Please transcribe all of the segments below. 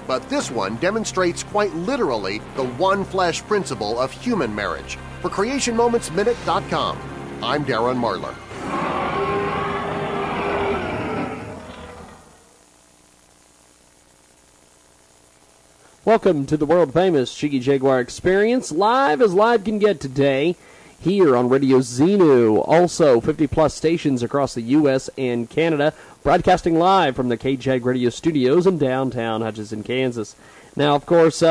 but this one demonstrates quite literally the one flesh principle of human marriage. For CreationMomentsMinute.com, I'm Darren Marlar. Welcome to the world-famous Jiggy Jaguar Experience, live as live can get today, here on Radio Xenu. Also, 50-plus stations across the U.S. and Canada, broadcasting live from the KJAG Radio Studios in downtown Hutchinson, Kansas. Now, of course,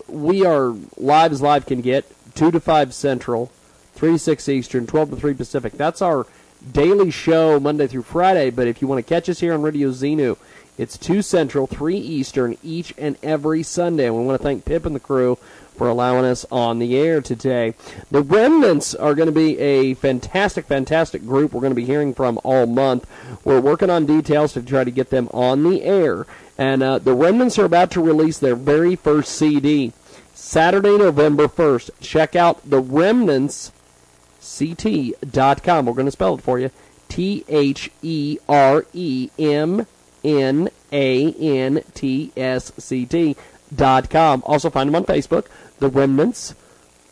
we are live as live can get, 2 to 5 Central, 3 to 6 Eastern, 12 to 3 Pacific. That's our daily show Monday through Friday, but if you want to catch us here on Radio Xenu, it's 2 Central, 3 Eastern each and every Sunday. And we want to thank Pip and the crew for allowing us on the air today. The Remnants are going to be a fantastic, fantastic group we're going to be hearing from all month. We're working on details to try to get them on the air. And the Remnants are about to release their very first CD, Saturday, November 1st. Check out the RemnantsCT.com. We're going to spell it for you. THEREMANTSCT.com. Also find them on Facebook, The Remnants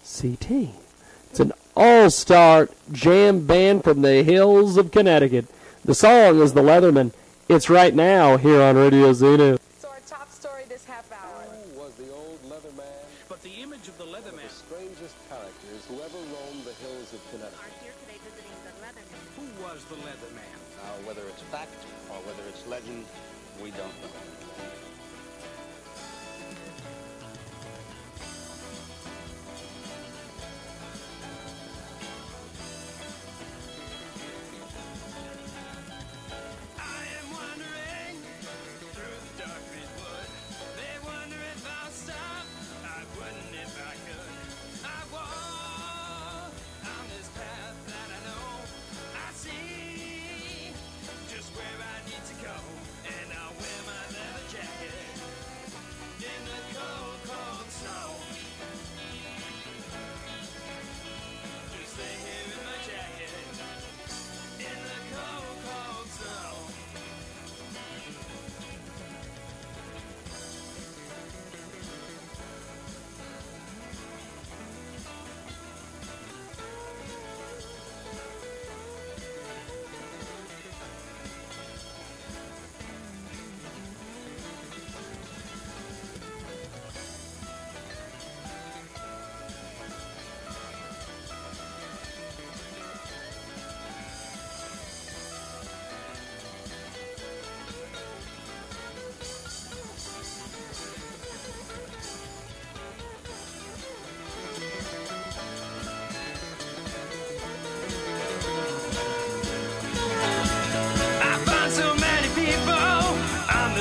CT. It's an all-star jam band from the hills of Connecticut. The song is The Leatherman. It's right now here on Radio Xenu. So our top story this half hour. Who was the old Leatherman? But the image of the Leatherman. The strangest characters who ever roamed the hills of Connecticut. Are here today visiting the Leatherman. Who was the Leatherman? Now, whether it's fact or whether it's legend, we don't know.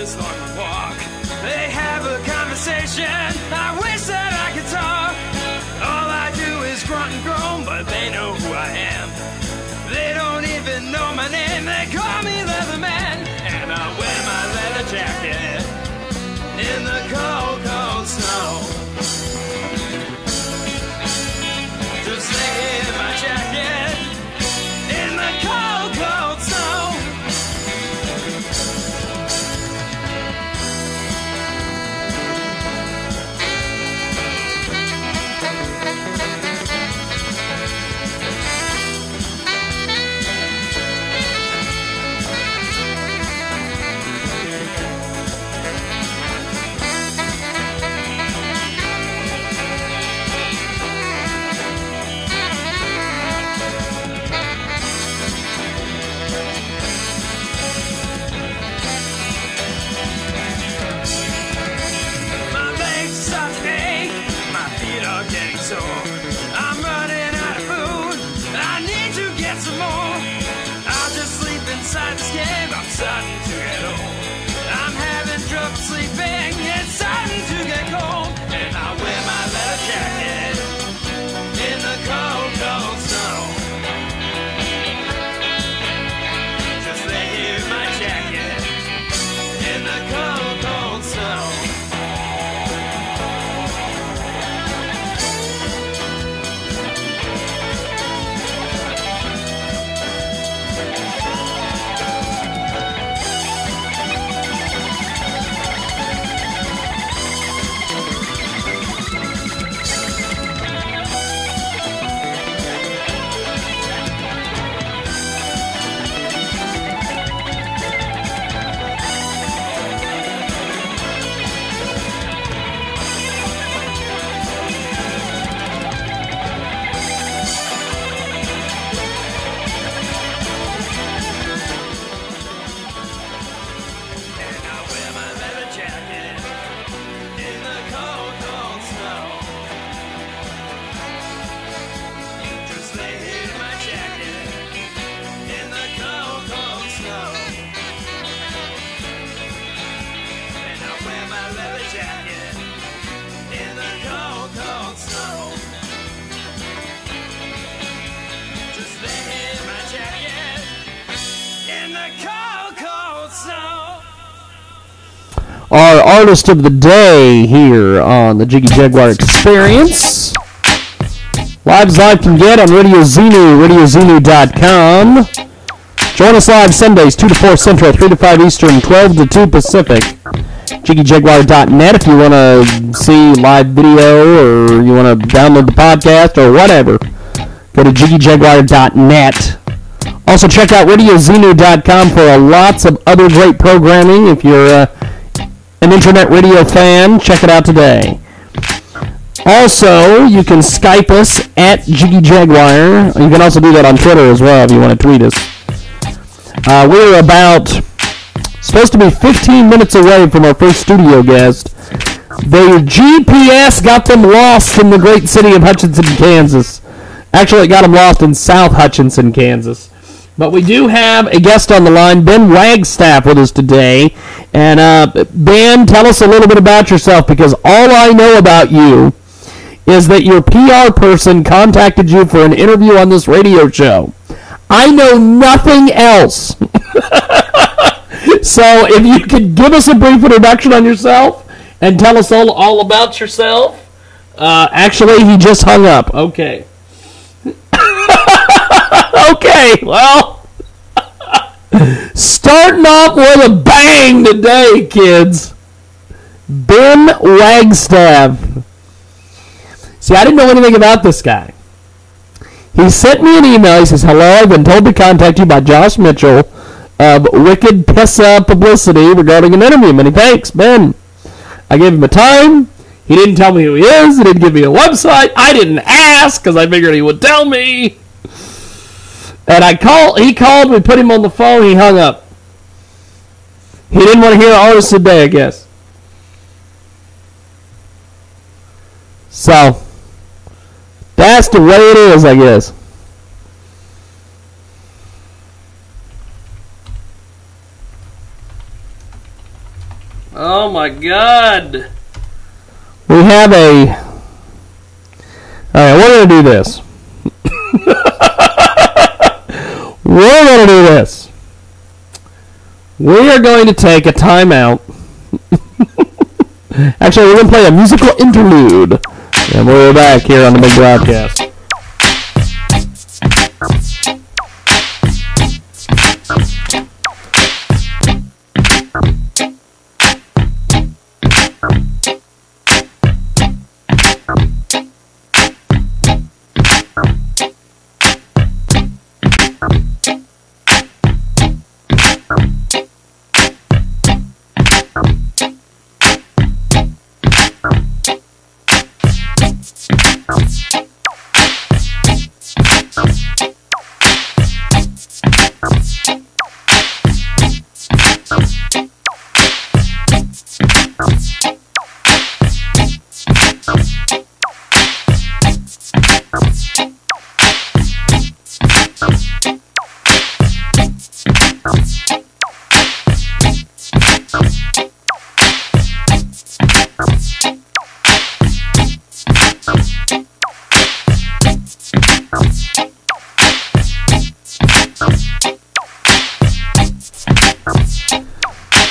this long walk. They have a conversation. I wish that I could talk. All I do is grunt and groan, but they know who I am. They don't even know my name. They call me Leatherman, and I wear my leather jacket in the cold, cold snow. Just lay in my jacket in the cold, cold snow. our artist of the day here on the Jiggy Jaguar Experience. Live as live can get on Radio Xenu, radiozenu.com. Join us live Sundays, 2 to 4 Central, 3 to 5 Eastern, 12 to 2 Pacific. JiggyJaguar.net if you want to see live video or you want to download the podcast or whatever. Go to JiggyJaguar.net. Also check out RadioZenu.com for lots of other great programming. If you're an internet radio fan, check it out today. Also, you can Skype us at Jiggy Jaguar. You can also do that on Twitter as well if you want to tweet us. We're about supposed to be 15 minutes away from our first studio guest. Their GPS got them lost in the great city of Hutchinson, Kansas. Actually, it got them lost in South Hutchinson, Kansas. But we do have a guest on the line, Ben Wagstaff, with us today. And Ben, tell us a little bit about yourself, because all I know about you is that your PR person contacted you for an interview on this radio show. I know nothing else. So if you could give us a brief introduction on yourself and tell us all about yourself. Actually, he just hung up. Okay. Okay, well, starting off with a bang today, kids. Ben Wagstaff. See, I didn't know anything about this guy. He sent me an email. He says, hello, I've been told to contact you by Josh Mitchell of Wicked Pissa Publicity regarding an interview. Many thanks, Ben. I gave him a time. He didn't tell me who he is. He didn't give me a website. I didn't ask because I figured he would tell me. And he called, we put him on the phone, he hung up. He didn't want to hear artists today, I guess. So, that's the way it is, I guess. Oh my God. We have Alright, we're going to do this. We're going to do this. We are going to take a timeout. Actually, we're going to play a musical interlude. And we're back here on the big broadcast.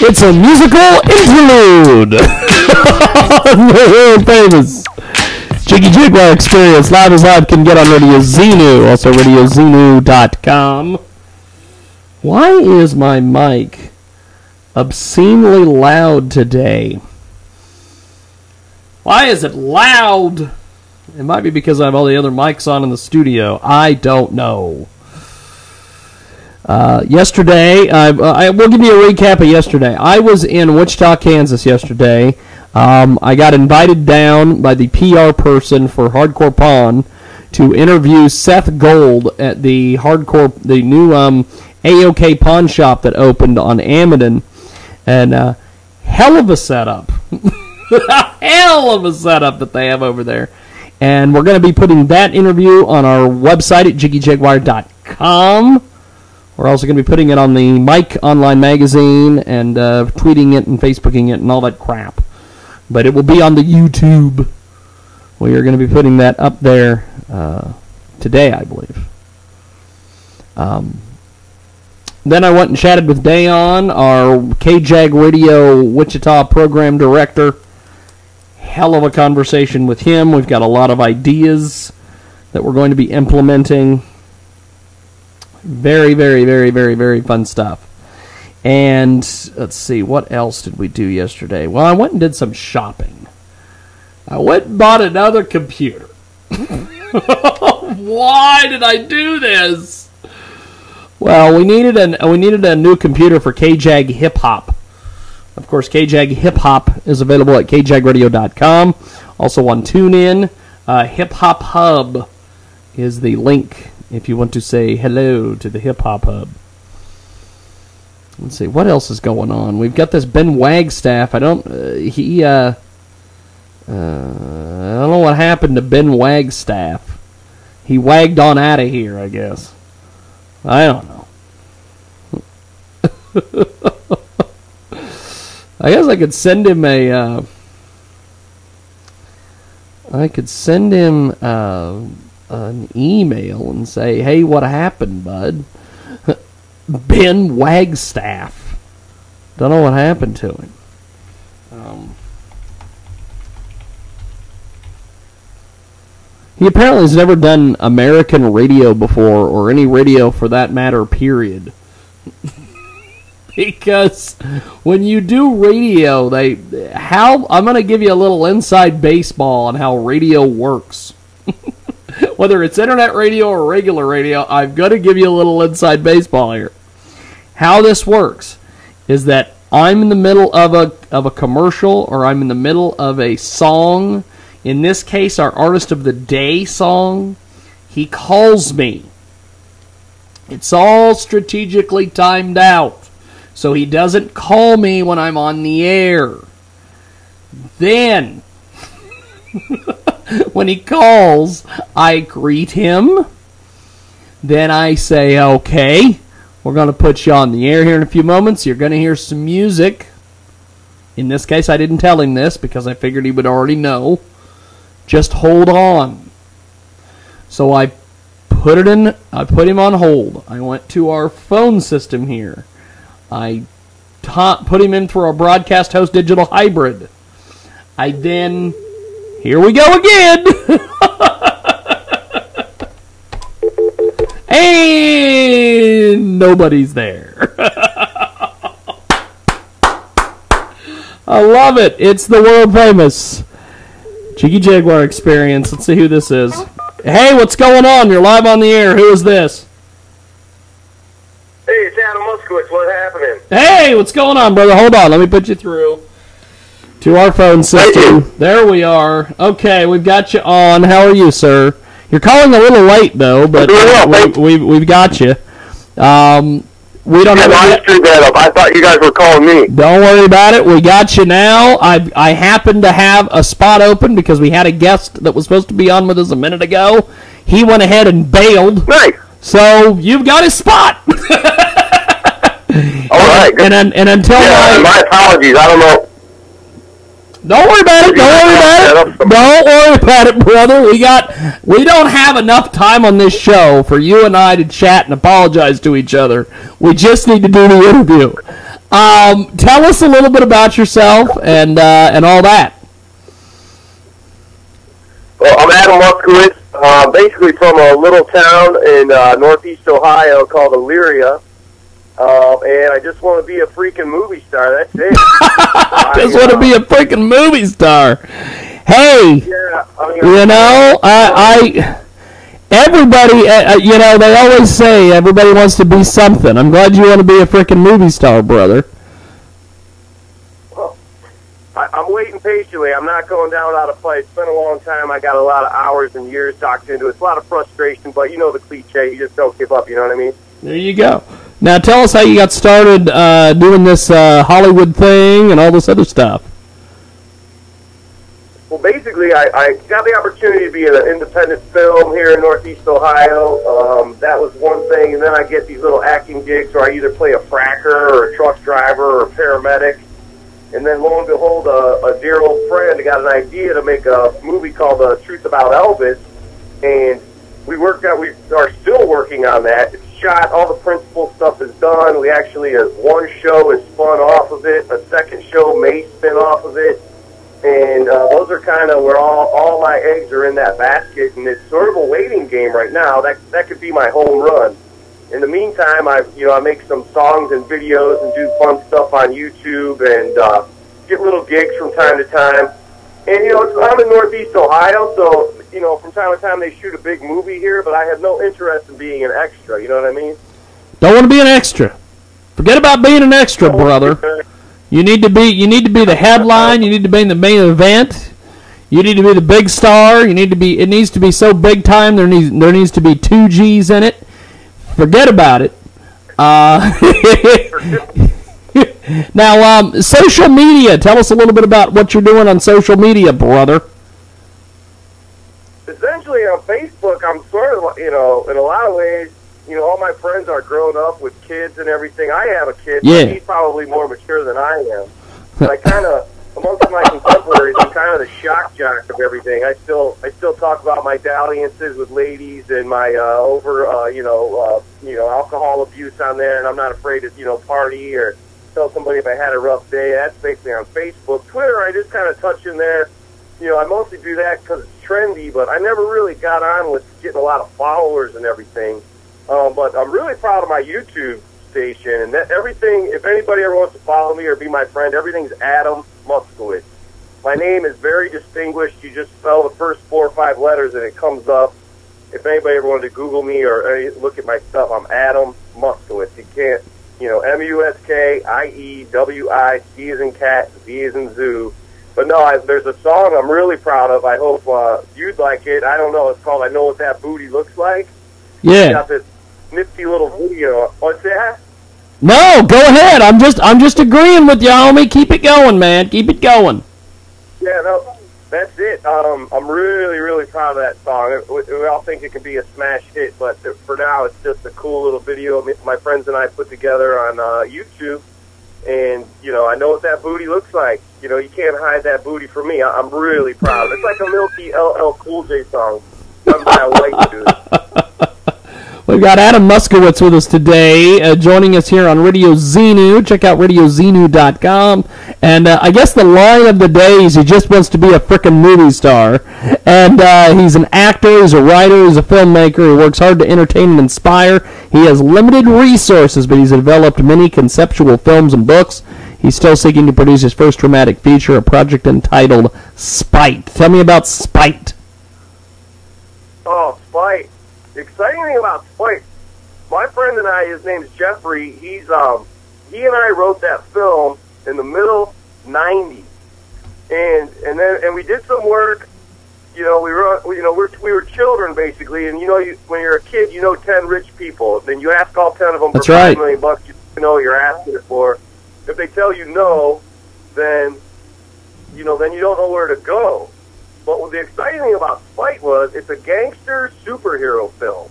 It's a musical interlude. Very famous Jiggy Jaguar Experience. Live as live can get on Radio Xenu. Also radiozenu.com. Why is my mic obscenely loud today? Why is it loud? It might be because I have all the other mics on in the studio. I don't know. Yesterday, I will give you a recap of yesterday. I was in Wichita, Kansas yesterday. I got invited down by the PR person for Hardcore Pawn to interview Seth Gold at the new AOK pawn shop that opened on Amadon. And hell of a setup. Hell of a setup that they have over there. And we're going to be putting that interview on our website at jiggyjaguar.com. We're also going to be putting it on the Mike Online magazine and tweeting it and Facebooking it and all that crap. But it will be on the YouTube. We are going to be putting that up there today, I believe. Then I went and chatted with Dayon, our KJAG Radio Wichita program director. Hell of a conversation with him. We've got a lot of ideas that we're going to be implementing. Very, very, very, very, very fun stuff. And let's see, what else did we do yesterday? Well, I went and did some shopping. I went and bought another computer. Why did I do this? Well, we needed a new computer for KJAG Hip Hop. Of course, KJAG Hip Hop is available at kjagradio.com. Also on TuneIn. Hip Hop Hub is the link if you want to say hello to the Hip Hop Hub. Let's see, what else is going on? We've got this Ben Wagstaff. I don't know what happened to Ben Wagstaff. He wagged on out of here, I guess. I don't know. I guess I could send him an email and say, "Hey, what happened, bud?" Ben Wagstaff. Don't know what happened to him. He apparently has never done American radio before, or any radio for that matter, period. Because when you do radio, I'm going to give you a little inside baseball on how radio works. Whether it's internet radio or regular radio, I'm going to give you a little inside baseball here. How this works is that I'm in the middle of a commercial, or I'm in the middle of a song. In this case, our Artist of the Day song. He calls me. It's all strategically timed out, so he doesn't call me when I'm on the air. Then, when he calls, I greet him. Then I say, okay, we're going to put you on the air here in a few moments. You're going to hear some music. In this case, I didn't tell him this because I figured he would already know. Just hold on. So I put him on hold. I went to our phone system here. I put him in for a broadcast host digital hybrid. Here we go again. And nobody's there. I love it. It's the world famous Jiggy Jaguar experience. Let's see who this is. Hey, what's going on? You're live on the air. Who is this? Hey, it's Adam Muskowitz. What's happening? Hey, what's going on, brother? Hold on. Let me put you through to our phone system. There we are. Okay, we've got you on. How are you, sir? You're calling a little late, though, but we've got you. We don't have. I screwed that up. I thought you guys were calling me. Don't worry about it. We got you now. I happened to have a spot open because we had a guest that was supposed to be on with us a minute ago. He went ahead and bailed. Nice. So you've got his spot. All right. And until my apologies. I don't know. Don't worry about it. Don't worry about it, brother. We don't have enough time on this show for you and I to chat and apologize to each other. We just need to do the interview. Tell us a little bit about yourself and all that. Well, I'm Adam Muskowitz, basically from a little town in northeast Ohio called Elyria. And I just want to be a freaking movie star. That's it. Just want to be a freaking movie star. Hey, yeah, everybody, they always say everybody wants to be something. I'm glad you want to be a freaking movie star, brother. Well, I'm waiting patiently. I'm not going down without a fight. It's been a long time. I got a lot of hours and years docked into it. It's a lot of frustration, but you know the cliche. You just don't give up, you know what I mean? There you go. Now tell us how you got started doing this Hollywood thing and all this other stuff. Well, basically, I got the opportunity to be in an independent film here in Northeast Ohio. That was one thing, and then I get these little acting gigs where I either play a fracker or a truck driver or a paramedic. And then, lo and behold, a dear old friend got an idea to make a movie called The Truth About Elvis, and we are still working on that. It's shot, all the principal stuff is done. We actually, one show is spun off of it. A second show may spin off of it. And those are kind of where all my eggs are in that basket. And it's sort of a waiting game right now. That could be my home run. In the meantime, I make some songs and videos and do fun stuff on YouTube and get little gigs from time to time. And, I'm in Northeast Ohio, so, from time to time they shoot a big movie here, but I have no interest in being an extra, you know what I mean? Don't want to be an extra. Forget about being an extra, brother. You need to be the headline, you need to be in the main event. You need to be the big star. It needs to be so big time there needs to be 2 G's in it. Forget about it. Now, social media. Tell us a little bit about what you're doing on social media, brother. Essentially, on Facebook, I'm sort of, in a lot of ways, all my friends are grown up with kids and everything. I have a kid, but he's probably more mature than I am. But I kind of, amongst my contemporaries, I'm kind of the shock jock of everything. I still talk about my dalliances with ladies and my alcohol abuse on there, and I'm not afraid to, party or tell somebody if I had a rough day. That's basically on Facebook. Twitter, I just kind of touch in there. I mostly do that because it's trendy, but I never really got on with getting a lot of followers and everything. But I'm really proud of my YouTube station, and that everything, if anybody ever wants to follow me or be my friend, everything's Adam Muskowitz. My name is very distinguished. You just spell the first 4 or 5 letters and it comes up. If anybody ever wanted to Google me or look at my stuff, I'm Adam Muskowitz. You can't, Muskiewicz, C as in cat, Z as in zoo. But no, there's a song I'm really proud of. I hope you'd like it. I don't know. It's called I Know What That Booty Looks Like. Yeah. It's got this nifty little video. What's that? No, go ahead. I'm just agreeing with you, homie. Keep it going, man. Keep it going. Yeah, no, that's it. I'm really, really proud of that song. We all think it could be a smash hit, but for now, it's just a cool little video my friends and I put together on YouTube. And, I know what that booty looks like. You can't hide that booty from me. I'm really proud. It's like a Milky LL Cool J song. Something I like to do. We've got Adam Muskowitz with us today, joining us here on Radio Xenu. Check out RadioXenu.com. And I guess the line of the day is he just wants to be a frickin' movie star. And he's an actor, he's a writer, he's a filmmaker. He works hard to entertain and inspire. He has limited resources, but he's developed many conceptual films and books. He's still seeking to produce his first dramatic feature, a project entitled Spite. Tell me about Spite. Oh, Spite. The exciting thing about Spite, my friend and I, his name's Jeffrey, he and I wrote that film in the middle 90s. And we did some work, we were children basically, and when you're a kid, 10 rich people, then you ask all 10 of them for $5 million bucks, you know what you're asking it for. If they tell you no, then you don't know where to go. But what the exciting thing about Spite was, it's a gangster superhero film.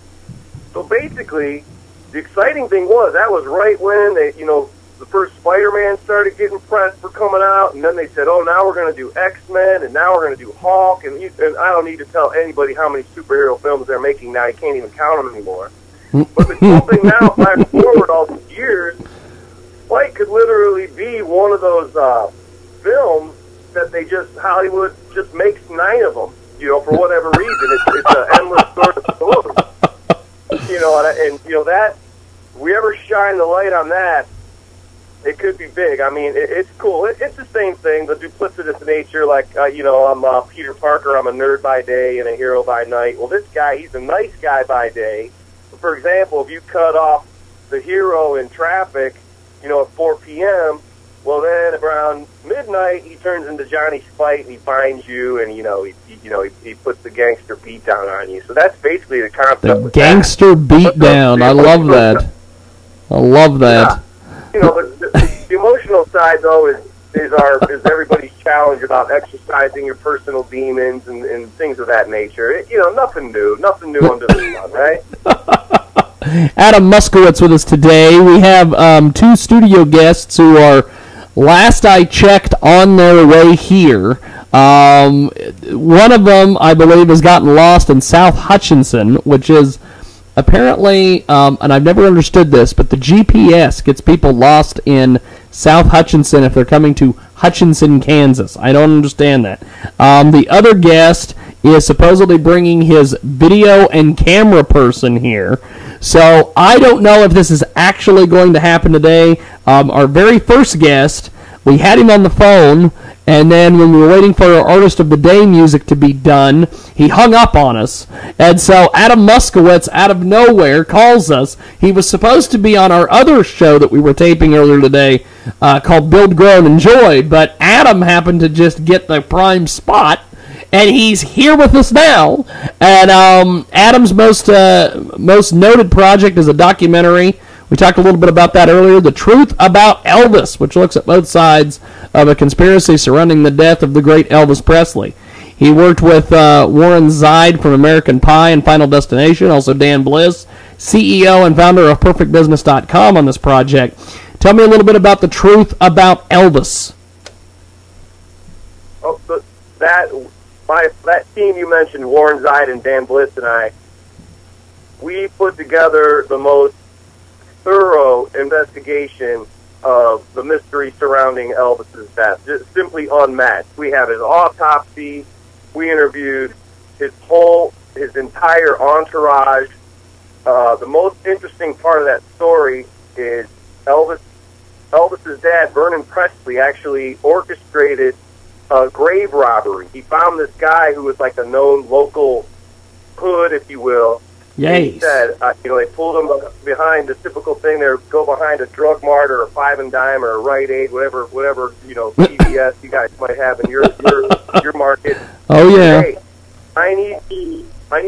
So basically, the exciting thing was, that was right when the first Spider-Man started getting press for coming out, and then they said, oh, now we're going to do X-Men, and now we're going to do Hulk, and I don't need to tell anybody how many superhero films they're making now. You can't even count them anymore. But the cool thing now, flash forward all these years, Spite could literally be one of those films that Hollywood just makes 9 of them, for whatever reason. It's an endless sort of story. That, we ever shine the light on that, it could be big. I mean, it's cool. It's the same thing, the duplicitous nature, like, I'm Peter Parker, I'm a nerd by day and a hero by night. Well, this guy, he's a nice guy by day. For example, if you cut off the hero in traffic, at 4 p.m., well, then around midnight, he turns into Johnny Spite, and he finds you, and he puts the gangster beat down on you. So that's basically the concept. The gangster beat down. I love that. I love that. Yeah. The emotional side though is everybody's challenge about exercising your personal demons and things of that nature. Nothing new under the sun, right? Adam Muskowitz with us today. We have 2 studio guests who are, last I checked, on their way here. One of them, I believe, has gotten lost in South Hutchinson, which is apparently, and I've never understood this, but the GPS gets people lost in South Hutchinson if they're coming to Hutchinson, Kansas. I don't understand that. The other guest is supposedly bringing his video and camera person here. So I don't know if this is actually going to happen today. Our very first guest, we had him on the phone, and then when we were waiting for our Artist of the Day music to be done, he hung up on us. And so Adam Muskowitz, out of nowhere, calls us. He was supposed to be on our other show that we were taping earlier today called Build, Grow, and Enjoy, but Adam happened to just get the prime spot, and he's here with us now. And Adam's most noted project is a documentary. We talked a little bit about that earlier, The Truth About Elvis, which looks at both sides of a conspiracy surrounding the death of the great Elvis Presley. He worked with Warren Zide from American Pie and Final Destination, also Dan Bliss, CEO and founder of PerfectBusiness.com on this project. Tell me a little bit about The Truth About Elvis. Oh, that team you mentioned, Warren Zide and Dan Bliss and I, we put together the most thorough investigation of the mystery surrounding Elvis's death. Just simply unmatched. We have his autopsy. We interviewed his entire entourage. The most interesting part of that story is Elvis's dad, Vernon Presley, actually orchestrated a grave robbery. He found this guy who was like a known local hood, if you will. Yes. He said, they pulled him behind the typical thing. They go behind a drug mart or a Five and Dime or a Rite Aid, whatever, CVS you guys might have in your market. Oh yeah. Hey, I need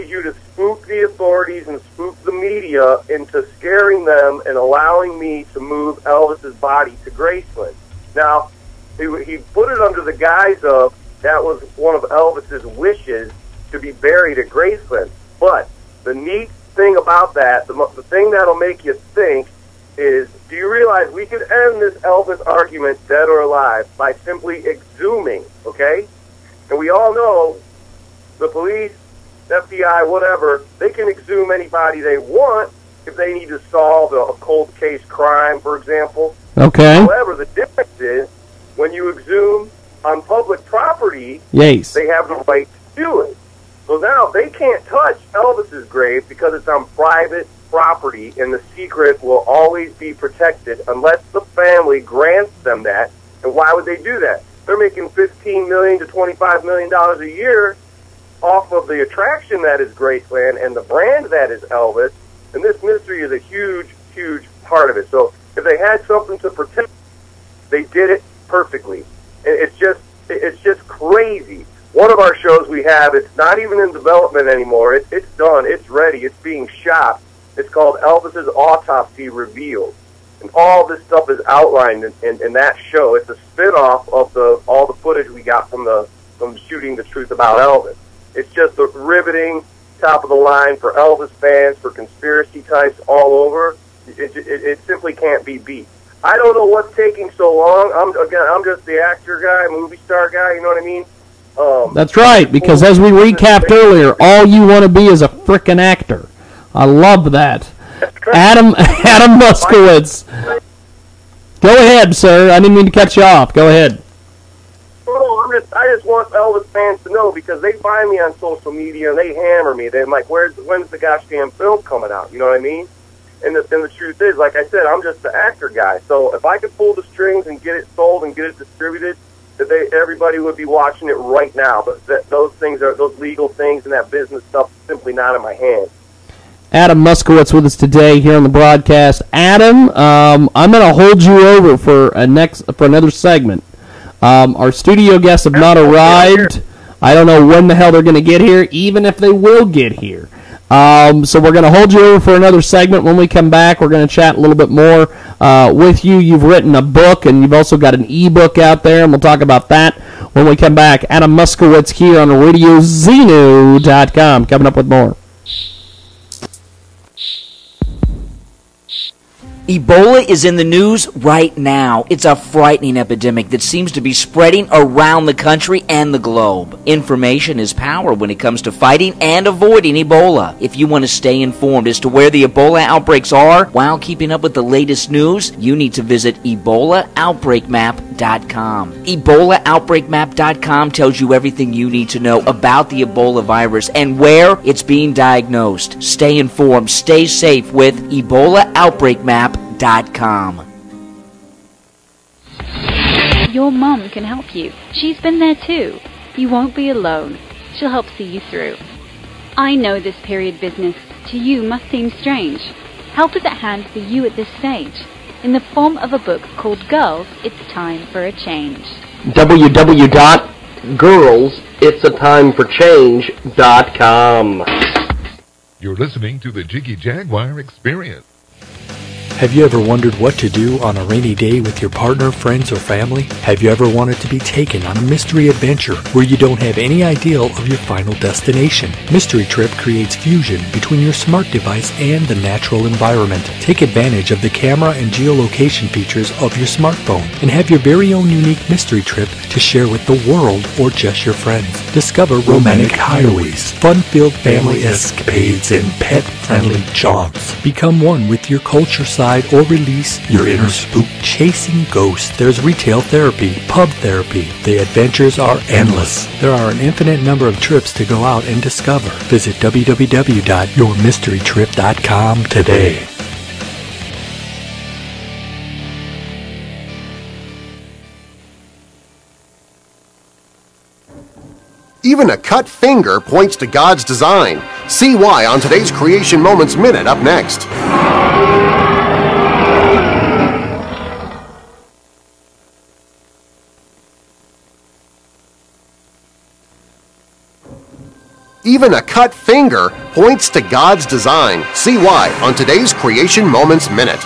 you to spook the authorities and spook the media into scaring them and allowing me to move Elvis's body to Graceland. Now, he put it under the guise of that was one of Elvis's wishes to be buried at Graceland, but the neat thing about that, the thing that'll make you think, is do you realize we could end this Elvis argument, dead or alive, by simply exhuming, okay? And we all know the police, FBI, whatever, they can exhume anybody they want if they need to solve a cold case crime, for example. Okay. However, the difference is when you exhume on public property, yes, they have the right to do it. So now they can't touch Elvis's grave because it's on private property, and the secret will always be protected unless the family grants them that. And why would they do that? They're making $15 million to $25 million a year off of the attraction that is Graceland and the brand that is Elvis, and this mystery is a huge, huge part of it. So if they had something to protect, they did it perfectly. And it's just crazy. One of our shows we have, it's not even in development anymore. It's done. It's ready. It's being shot. It's called Elvis's Autopsy Revealed. And all this stuff is outlined in that show. It's a spin-off of all the footage we got from shooting The Truth About Elvis. It's just a riveting, top of the line for Elvis fans, for conspiracy types all over. It simply can't be beat. I don't know what's taking so long. I'm just the actor guy, movie star guy, you know what I mean? That's right, because as we recapped earlier, all you want to be is a frickin' actor. I love that. Adam Muskowitz. Go ahead, sir. I didn't mean to cut you off. Go ahead. I just want Elvis fans to know, because they find me on social media and they hammer me. They're like, when's the goddamn film coming out? You know what I mean? And the truth is, like I said, I'm just the actor guy. So if I could pull the strings and get it sold and get it distributed, everybody would be watching it right now. But those legal things and that business stuff is simply not in my hands. Adam Muskowitz with us today here on the broadcast. Adam, I'm going to hold you over for another segment. Our studio guests have not arrived. I don't know when the hell they're going to get here, even if they will get here. So we're going to hold you over for another segment. When we come back, we're going to chat a little bit more with you. You've written a book, and you've also got an e-book out there, and we'll talk about that when we come back. Adam Muskowitz here on RadioZenu.com. Coming up with more. Ebola is in the news right now. It's a frightening epidemic that seems to be spreading around the country and the globe. Information is power when it comes to fighting and avoiding Ebola. If you want to stay informed as to where the Ebola outbreaks are while keeping up with the latest news, you need to visit EbolaOutbreakMap.com. EbolaOutbreakMap.com tells you everything you need to know about the Ebola virus and where it's being diagnosed. Stay informed, stay safe with EbolaOutbreakMap.com. Your mum can help you. She's been there too. You won't be alone. She'll help see you through. I know this period business to you must seem strange. Help is at hand for you at this stage. In the form of a book called Girls, It's Time for a Change. www.girlsitsatimeforchange.com. You're listening to the Jiggy Jaguar Experience. Have you ever wondered what to do on a rainy day with your partner, friends, or family? Have you ever wanted to be taken on a mystery adventure where you don't have any idea of your final destination? Mystery Trip creates fusion between your smart device and the natural environment. Take advantage of the camera and geolocation features of your smartphone and have your very own unique mystery trip to share with the world or just your friends. Discover romantic hideaways, fun-filled family escapades, and pet-friendly jaunts. Become one with your culture side or release your inner spook. Chasing ghosts. There's retail therapy, pub therapy. The adventures are endless. There are an infinite number of trips to go out and discover. Visit www.yourmysterytrip.com today. Even a cut finger points to God's design. See why on today's Creation Moments Minute up next. Even a cut finger points to God's design. See why on today's Creation Moments Minute.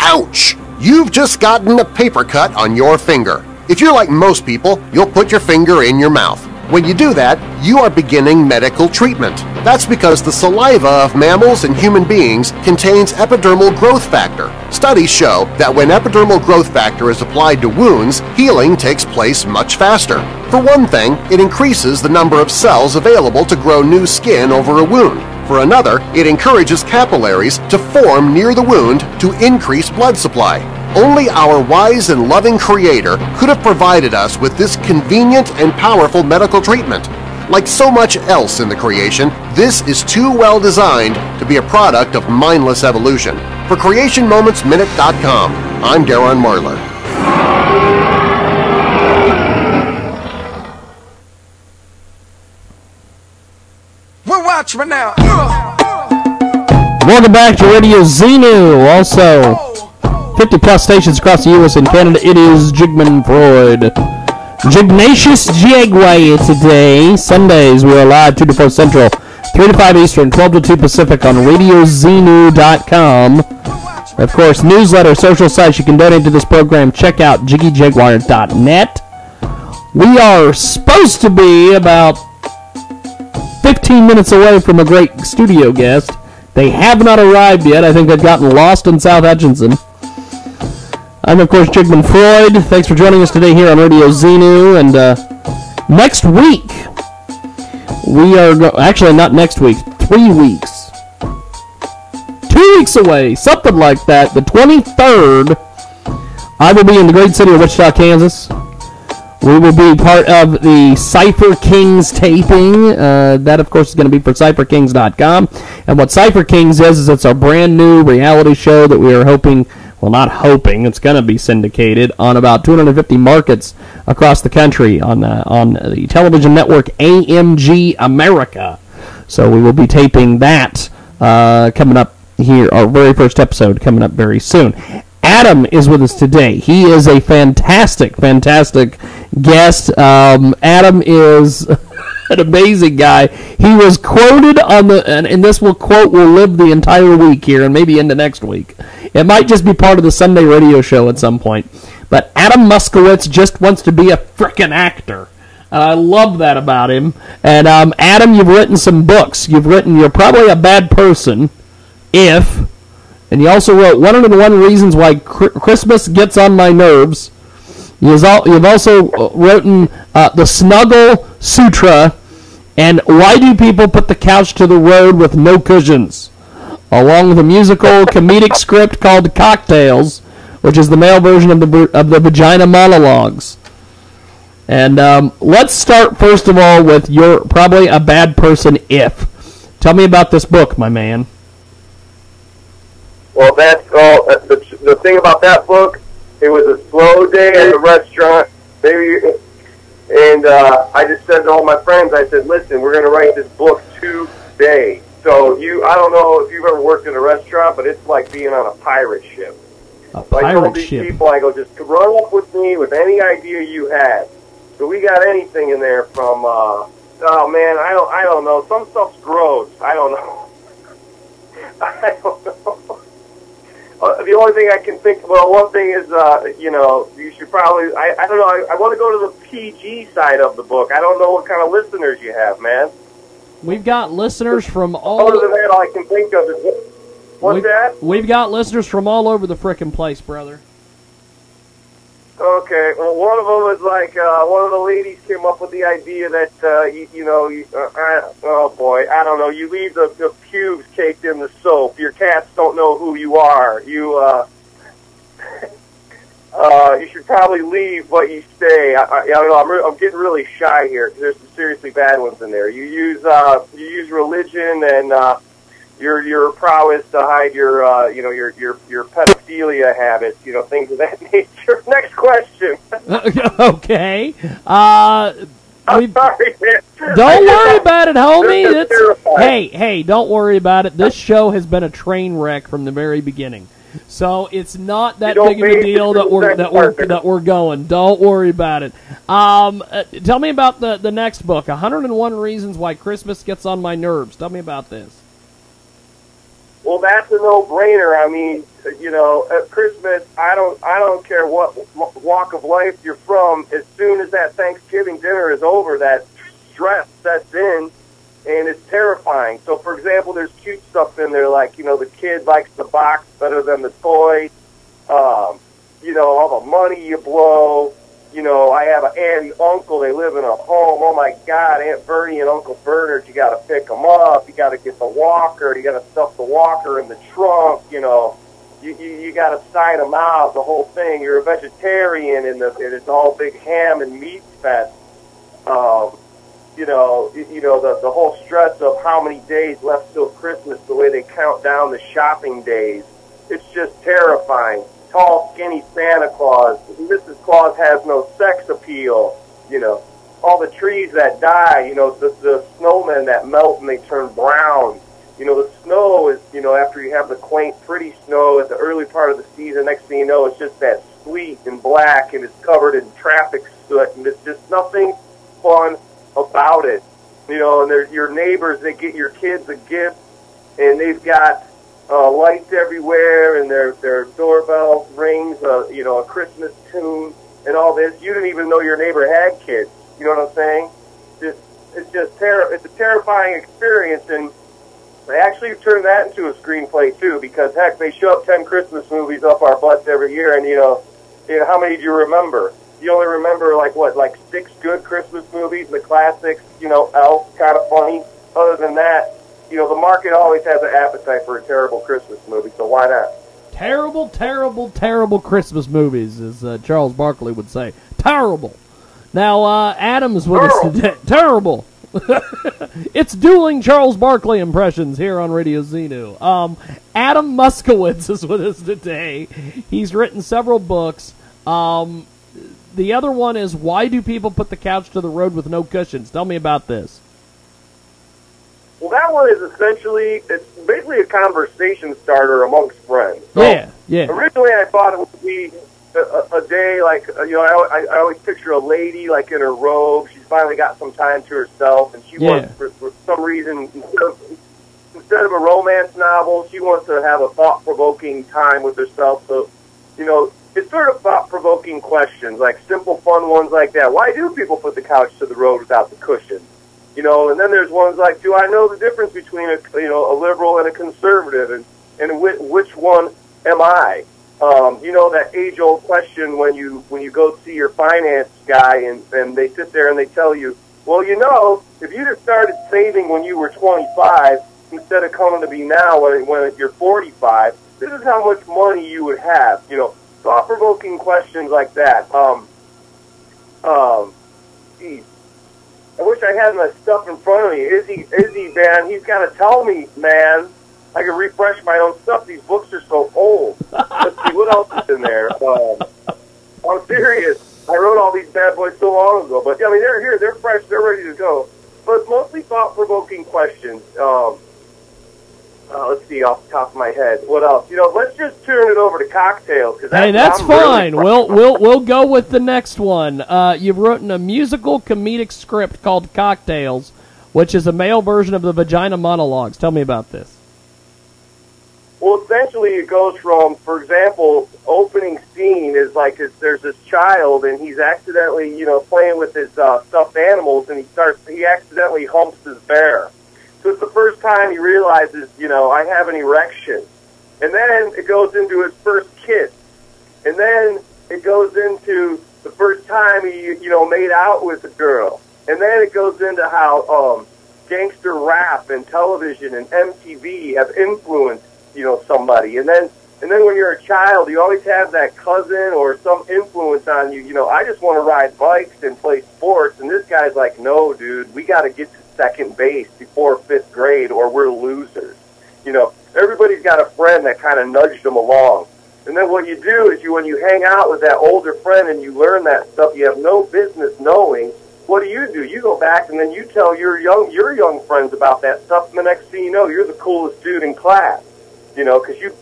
Ouch! You've just gotten a paper cut on your finger. If you're like most people, you'll put your finger in your mouth. When you do that, you are beginning medical treatment. That's because the saliva of mammals and human beings contains epidermal growth factor. Studies show that when epidermal growth factor is applied to wounds, healing takes place much faster. For one thing, it increases the number of cells available to grow new skin over a wound. For another, it encourages capillaries to form near the wound to increase blood supply. Only our wise and loving Creator could have provided us with this convenient and powerful medical treatment. Like so much else in the creation, this is too well designed to be a product of mindless evolution. For CreationMomentsMinute.com, I'm Darren Marlar. Well, watch me now. Welcome back to Radio Xenu. Also, 50-plus stations across the U.S. and Canada. It is Jigman Freud. Jignacious Jaguar today. Sundays, we are live 2 to 4 Central, 3 to 5 Eastern, 12 to 2 Pacific on RadioXenu.com. Of course, newsletter, social sites you can donate to this program. Check out JiggyJaguar.net. We are supposed to be about 15 minutes away from a great studio guest. They have not arrived yet. I think they've gotten lost in South Hutchinson. I'm, of course, Jigman Freud. Thanks for joining us today here on Radio Xenu. And next week, we are... actually, not next week. 3 weeks. 2 weeks away. Something like that. The 23rd, I will be in the great city of Wichita, Kansas. We will be part of the Cypher Kings taping. That, of course, is going to be for CypherKings.com. And what Cypher Kings is it's our brand new reality show that we are hoping... well, not hoping, it's going to be syndicated on about 250 markets across the country on the television network AMG America. So we will be taping that coming up here, our very first episode coming up very soon. Adam is with us today. He is a fantastic, fantastic guest. Adam is an amazing guy. He was quoted on the, and this quote will live the entire week here and maybe into next week. It might just be part of the Sunday radio show at some point. But Adam Muskowitz just wants to be a frickin' actor. I love that about him. And Adam, you've written some books. You're probably a bad person. If, and he also wrote 101 Reasons Why Christmas Gets on My Nerves. You've also written the Snuggle Sutra and Why Do People Put the Couch to the Road with No Cushions, along with a musical comedic script called Cocktails, which is the male version of the Vagina Monologues. And let's start, first of all, with You're Probably a Bad Person If. Tell me about this book, my man. Well, that's all. The thing about that book, it was a slow day at the restaurant. And I just said to all my friends, I said, listen, we're going to write this book today. So I don't know if you've ever worked in a restaurant, but it's like being on a pirate ship. A pirate ship. People, I go, just run up with me with any idea you had. So we got anything in there from, oh man, I don't know. Some stuff's gross. I don't know. I don't know. The only thing I can think, well, one thing is, you should probably, I don't know, I want to go to the PG side of the book. I don't know what kind of listeners you have, man. We've got listeners from all... Other than that, all I can think of is... What's that? We've got listeners from all over the frickin' place, brother. Okay, well, one of them is like, one of the ladies came up with the idea that, oh boy, I don't know, you leave the pubes caked in the soap. Your cats don't know who you are. You should probably leave, but you stay. I don't know, I'm getting really shy here, because there's some seriously bad ones in there. You use religion and, your prowess to hide your pedophilia habits, things of that nature. Next question. Okay. I'm sorry, man. Don't worry about it, homie. Hey, don't worry about it. This show has been a train wreck from the very beginning. So it's not that big of a deal that we're going. Don't worry about it. Tell me about the next book, 101 Reasons Why Christmas Gets on My Nerves. Tell me about this. Well, that's a no-brainer. I mean, at Christmas, I don't care what walk of life you're from. As soon as that Thanksgiving dinner is over, that stress sets in, and it's terrifying. So, for example, there's cute stuff in there, like, the kid likes the box better than the toy. All the money you blow. I have an aunt and uncle. They live in a home. Oh, my God, Aunt Bernie and Uncle Bernard, you got to pick them up. You got to get the walker. You got to stuff the walker in the trunk. You got to sign them out, the whole thing. You're a vegetarian, and it's all big ham and meat fest. The whole stress of how many days left till Christmas, the way they count down the shopping days. It's just terrifying. Tall, skinny Santa Claus. Mrs. Claus has no sex appeal. All the trees that die. The snowmen that melt and they turn brown. The snow is. After you have the quaint, pretty snow at the early part of the season, next thing you know, it's just that sleet and black, and it's covered in traffic soot, and there's just nothing fun about it. And there's your neighbors. They get your kids a gift, and they've got lights everywhere, and their doorbell rings, a Christmas tune, and all this. You didn't even know your neighbor had kids. You know what I'm saying? It's a terrifying experience, and they actually turned that into a screenplay too, because heck, they shove 10 Christmas movies up our butts every year, and how many do you remember? You only remember like 6 good Christmas movies, the classics. Elf, kind of funny. Other than that. The market always has an appetite for a terrible Christmas movie, so why not? Terrible, terrible, terrible Christmas movies, as Charles Barkley would say. Terrible. Now, Adam's with us today. Terrible. It's dueling Charles Barkley impressions here on Radio Xenu. Adam Muskowitz is with us today. He's written several books. The other one is Why Do People Put the Couch to the Road with No Cushions? Tell me about this. Well, that one is it's basically a conversation starter amongst friends. So yeah. Originally, I thought it would be a day like, I always picture a lady like in her robe. She's finally got some time to herself, and she wants, for some reason, instead of a romance novel, she wants to have a thought-provoking time with herself. So, it's sort of thought-provoking questions, like simple, fun ones like that. Why do people put the couch to the road without the cushion? And then there's ones like, do I know the difference between a liberal and a conservative? And and which one am I? You know that age-old question when you go see your finance guy and they sit there and they tell you, well, you know, if you'd have started saving when you were 25 instead of coming to me now when you're 45, this is how much money you would have. You know, thought-provoking questions like that. Geez. I wish I had my stuff in front of me. Izzy, man, he's got to tell me, man. I can refresh my own stuff. These books are so old. Let's see, what else is in there? I'm serious. I wrote all these bad boys so long ago. But, I mean, they're here. They're fresh. They're ready to go. But it's mostly thought-provoking questions. Let's see, off the top of my head. What else? You know, let's just turn it over to cocktails. Hey, that's fine. Really we'll go with the next one. You've written a musical comedic script called Cocktails, which is a male version of the Vagina Monologues. Tell me about this. Well, essentially, it goes from, for example, opening scene is like there's this child, and he's accidentally, you know, playing with his stuffed animals, and he accidentally humps his bear. So it's the first time he realizes, you know, I have an erection. And then it goes into his first kiss. And then it goes into the first time he, you know, made out with a girl. And then it goes into how gangster rap and television and MTV have influenced, you know, somebody. And then when you're a child, you always have that cousin or some influence on you. You know, I just want to ride bikes and play sports. And this guy's like, no, dude, we got to get to second base before 5th grade or we're losers. You know, everybody's got a friend that kind of nudged them along. And then what you do is when you hang out with that older friend and you learn that stuff you have no business knowing, what do? You go back and then you tell your young friends about that stuff, and the next thing you know, you're the coolest dude in class. You know, because you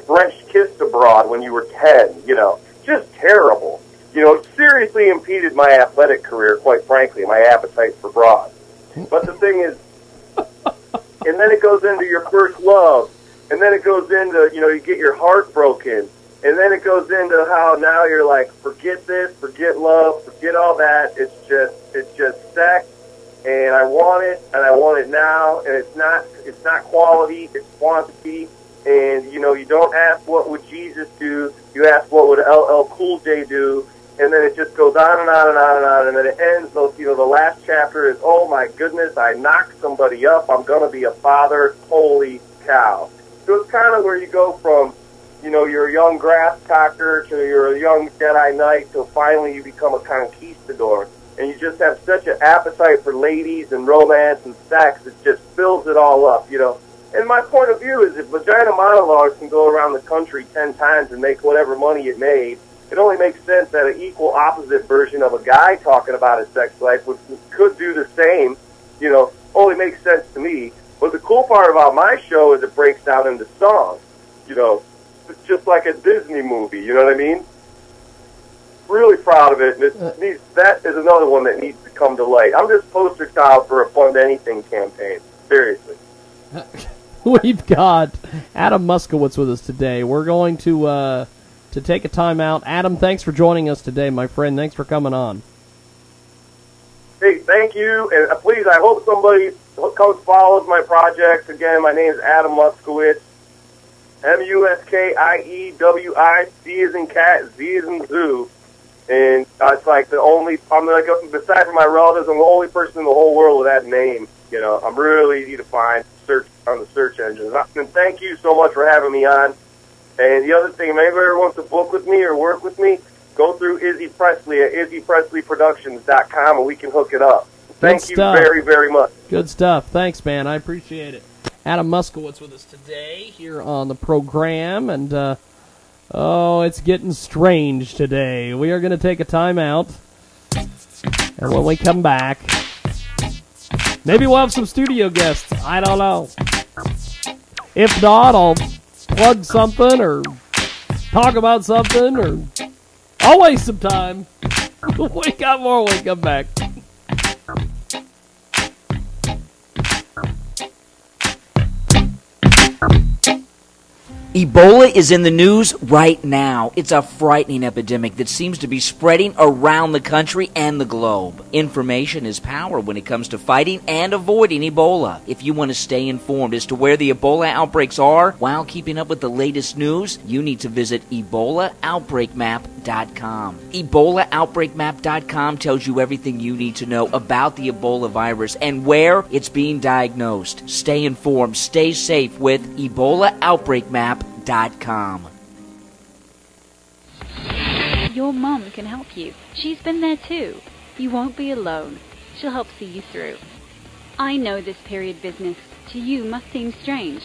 French kissed abroad when you were 10, you know. Just terrible. You know, it seriously impeded my athletic career, quite frankly, my appetite for broad. But the thing is, and then it goes into your first love, and then it goes into, you know, you get your heart broken, and then it goes into how now you're like, forget this, forget love, forget all that, it's just sex, and I want it now, and it's not quality, it's quantity. And, you know, you don't ask what would Jesus do, you ask what would LL Cool J do, and then it just goes on and on and on and on, and then it ends, you know, the last chapter is, oh my goodness, I knocked somebody up, I'm going to be a father, holy cow. So it's kind of where you go from, you know, you're a young grass talker to you're a young Jedi Knight till finally you become a conquistador. And you just have such an appetite for ladies and romance and sex, it just fills it all up, you know. And my point of view is if Vagina Monologues can go around the country 10 times and make whatever money it made, it only makes sense that an equal opposite version of a guy talking about his sex life could do the same, you know, only makes sense to me. But the cool part about my show is it breaks down into songs, you know. It's just like a Disney movie, you know what I mean? Really proud of it. And that is another one that needs to come to light. I'm just poster child for a Fund Anything campaign. Seriously. We've got Adam Muskowitz with us today. We're going to take a time out. Adam, thanks for joining us today, my friend. Thanks for coming on. Hey, thank you. And please, I hope somebody comes follows my projects. Again, my name is Adam Muskowitz. Muskiewic, C as in cat, Z as in zoo. And it's like I'm like, besides from my relatives, I'm the only person in the whole world with that name. You know, I'm really easy to find, search on the search engines. And thank you so much for having me on. And the other thing, if anybody wants to book with me or work with me, go through Izzy Presley at izzypresleyproductions.com and we can hook it up. Thank you very, very much. Good stuff. Thanks, man. I appreciate it. Adam Muskowitz with us today here on the program. And, it's getting strange today. We are going to take a time out. And when we come back, maybe we'll have some studio guests. I don't know. If not, I'll plug something or talk about something or I'll waste some time. We got more when we come back. Ebola is in the news right now. It's a frightening epidemic that seems to be spreading around the country and the globe. Information is power when it comes to fighting and avoiding Ebola. If you want to stay informed as to where the Ebola outbreaks are while keeping up with the latest news, you need to visit EbolaOutbreakMap.com. EbolaOutbreakMap.com tells you everything you need to know about the Ebola virus and where it's being diagnosed. Stay informed, stay safe with EbolaOutbreakMap.com. Your mum can help you. She's been there too. You won't be alone. She'll help see you through. I know this period business to you must seem strange.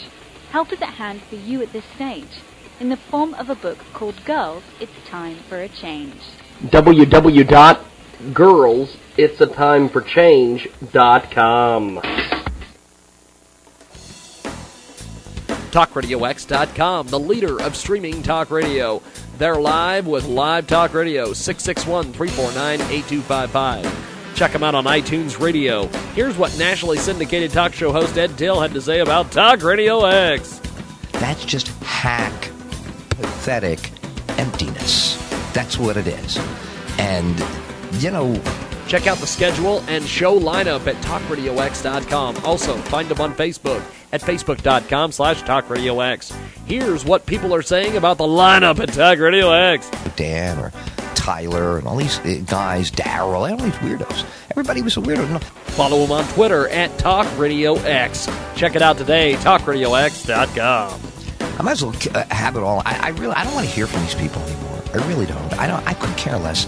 Help is at hand for you at this stage. In the form of a book called Girls, It's Time for a Change. www.girlsitsatimeforchange.com. TalkRadioX.com, the leader of streaming talk radio. They're live with Live Talk Radio, 661-349-8255. Check them out on iTunes Radio. Here's what nationally syndicated talk show host Ed Dill had to say about Talk Radio X. That's just hack, pathetic emptiness. That's what it is. And, you know... Check out the schedule and show lineup at TalkRadioX.com. Also, find them on Facebook at Facebook.com/TalkRadioX. Here's what people are saying about the lineup at Talk Radio X. Dan or Tyler and all these guys, Daryl, all these weirdos. Everybody was a weirdo. Follow them on Twitter at TalkRadioX. Check it out today, TalkRadioX.com. I might as well have it all. I don't want to hear from these people anymore. I really don't. I could care less.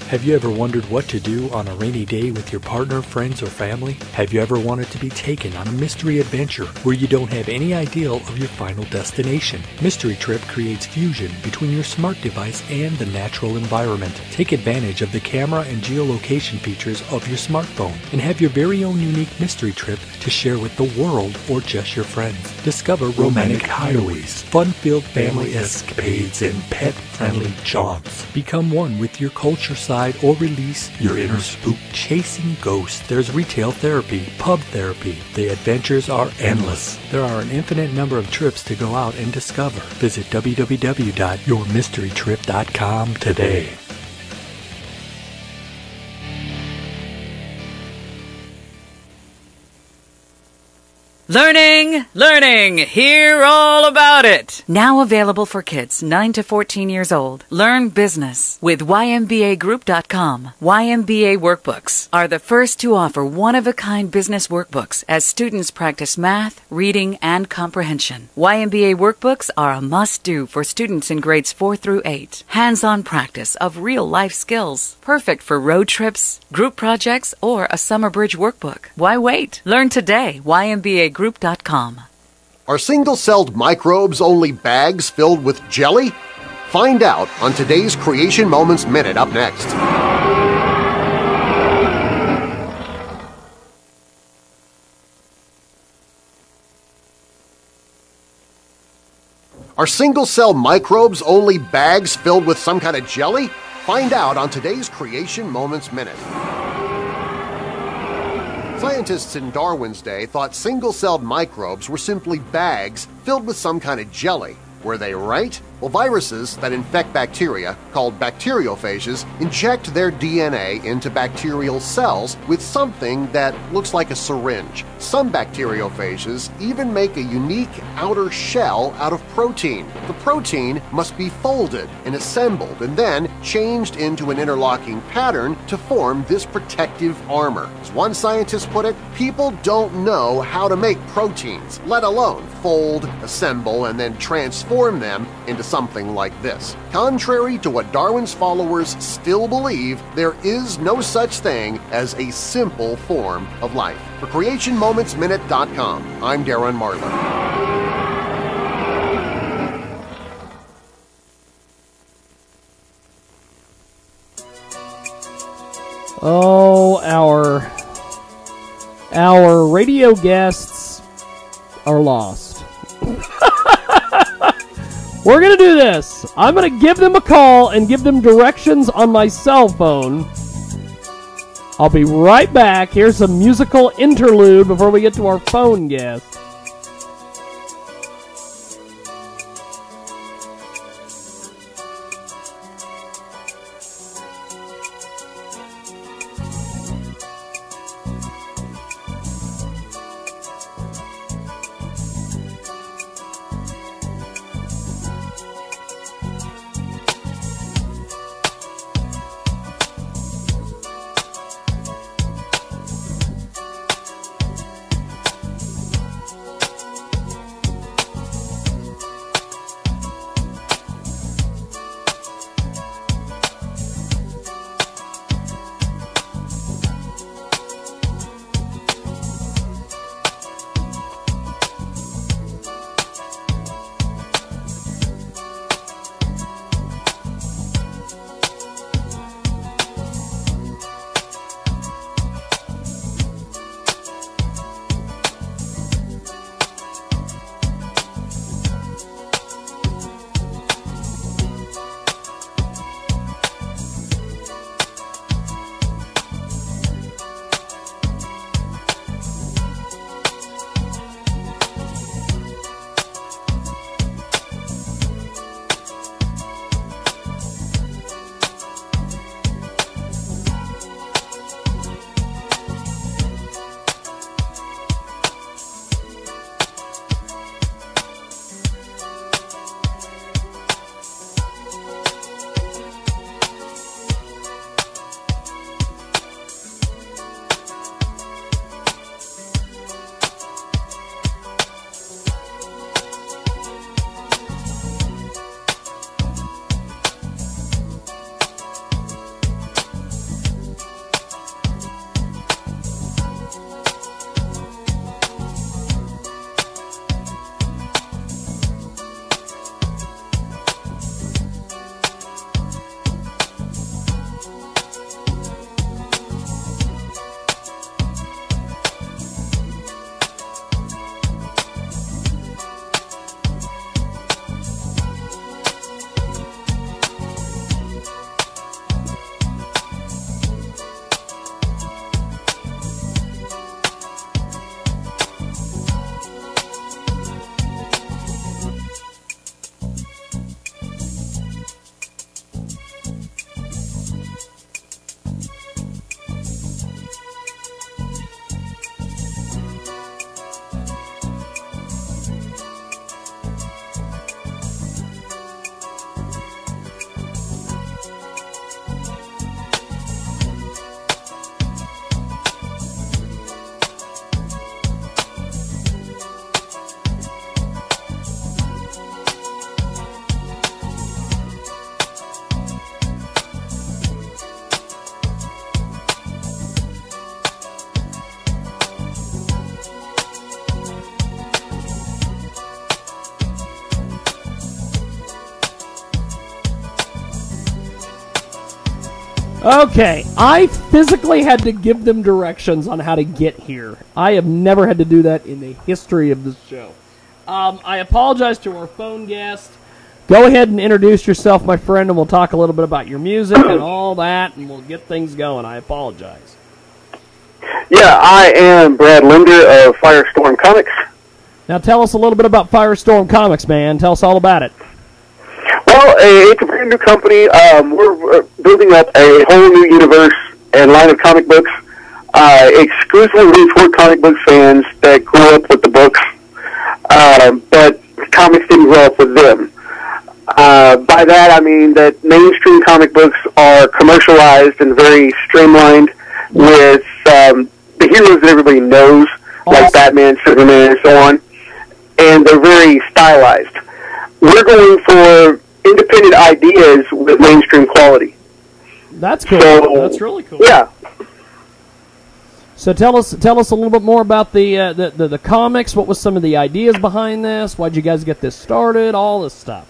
Have you ever wondered what to do on a rainy day with your partner, friends, or family? Have you ever wanted to be taken on a mystery adventure where you don't have any idea of your final destination? Mystery Trip creates fusion between your smart device and the natural environment. Take advantage of the camera and geolocation features of your smartphone and have your very own unique mystery trip to share with the world or just your friends. Discover romantic hideaways, fun-filled family escapades, and pet-friendly jaunts. Become one with your culture side or release your inner spook. Chasing ghosts. There's retail therapy, pub therapy. The adventures are endless. There are an infinite number of trips to go out and discover. Visit www.yourmysterytrip.com today. Learning, hear all about it. Now available for kids 9 to 14 years old. Learn business with YMBAgroup.com. YMBA workbooks are the first to offer one-of-a-kind business workbooks as students practice math, reading, and comprehension. YMBA workbooks are a must-do for students in grades 4 through 8. Hands-on practice of real-life skills, perfect for road trips, group projects, or a summer bridge workbook. Why wait? Learn today. YMBAgroup.com. Are single-celled microbes only bags filled with jelly? Find out on today's Creation Moments Minute up next. Are single-cell microbes only bags filled with some kind of jelly? Find out on today's Creation Moments Minute. Scientists in Darwin's day thought single-celled microbes were simply bags filled with some kind of jelly. Were they right? Well, viruses that infect bacteria, called bacteriophages, inject their DNA into bacterial cells with something that looks like a syringe. Some bacteriophages even make a unique outer shell out of protein. The protein must be folded and assembled and then changed into an interlocking pattern to form this protective armor. As one scientist put it, people don't know how to make proteins, let alone fold, assemble, and then transform them into something like this. Contrary to what Darwin's followers still believe, there is no such thing as a simple form of life. For CreationMomentsMinute.com, I'm Darren Marlar. Oh, our radio guests are lost. We're going to do this. I'm going to give them a call and give them directions on my cell phone I'll be right back. Here's a musical interlude before we get to our phone guest. Okay, I physically had to give them directions on how to get here. I have never had to do that in the history of this show. I apologize to our phone guest. Go ahead and introduce yourself, my friend, and we'll talk a little bit about your music and all that, and we'll get things going. I apologize. Yeah, I am Brad Linder of Firestorm Comics. Now tell us a little bit about Firestorm Comics, man. Tell us all about it. Well, it's a brand new company. We're building up a whole new universe and line of comic books, exclusively for comic book fans that grew up with the books, but comics didn't grow up with them. By that, I mean that mainstream comic books are commercialized and very streamlined with the heroes that everybody knows, like Batman, Superman, and so on, and they're very stylized. We're going for independent ideas with mainstream quality. That's cool. So, that's really cool. Yeah. So tell us a little bit more about the comics. What was some of the ideas behind this? Why'd you guys get this started? All this stuff.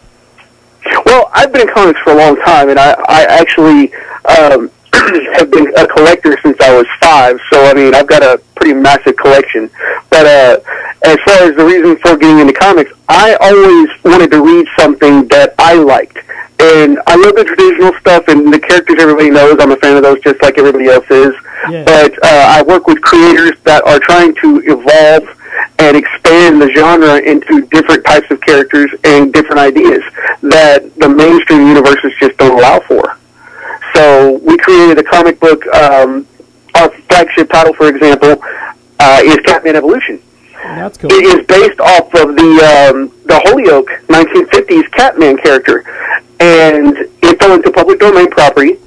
Well, I've been in comics for a long time, and I actually have been a collector since I was 5. So I mean, I've got a pretty massive collection. But as far as the reason for getting into comics, I always wanted to read something that I liked. And I love the traditional stuff and the characters everybody knows. I'm a fan of those just like everybody else is. Yeah. But I work with creators that are trying to evolve and expand the genre into different types of characters and different ideas that the mainstream universes just don't allow for. So we created a comic book. Our flagship title, for example, is Catman Evolution. That's cool. It is based off of the Holyoke 1950s Catman character, and it fell into public domain property,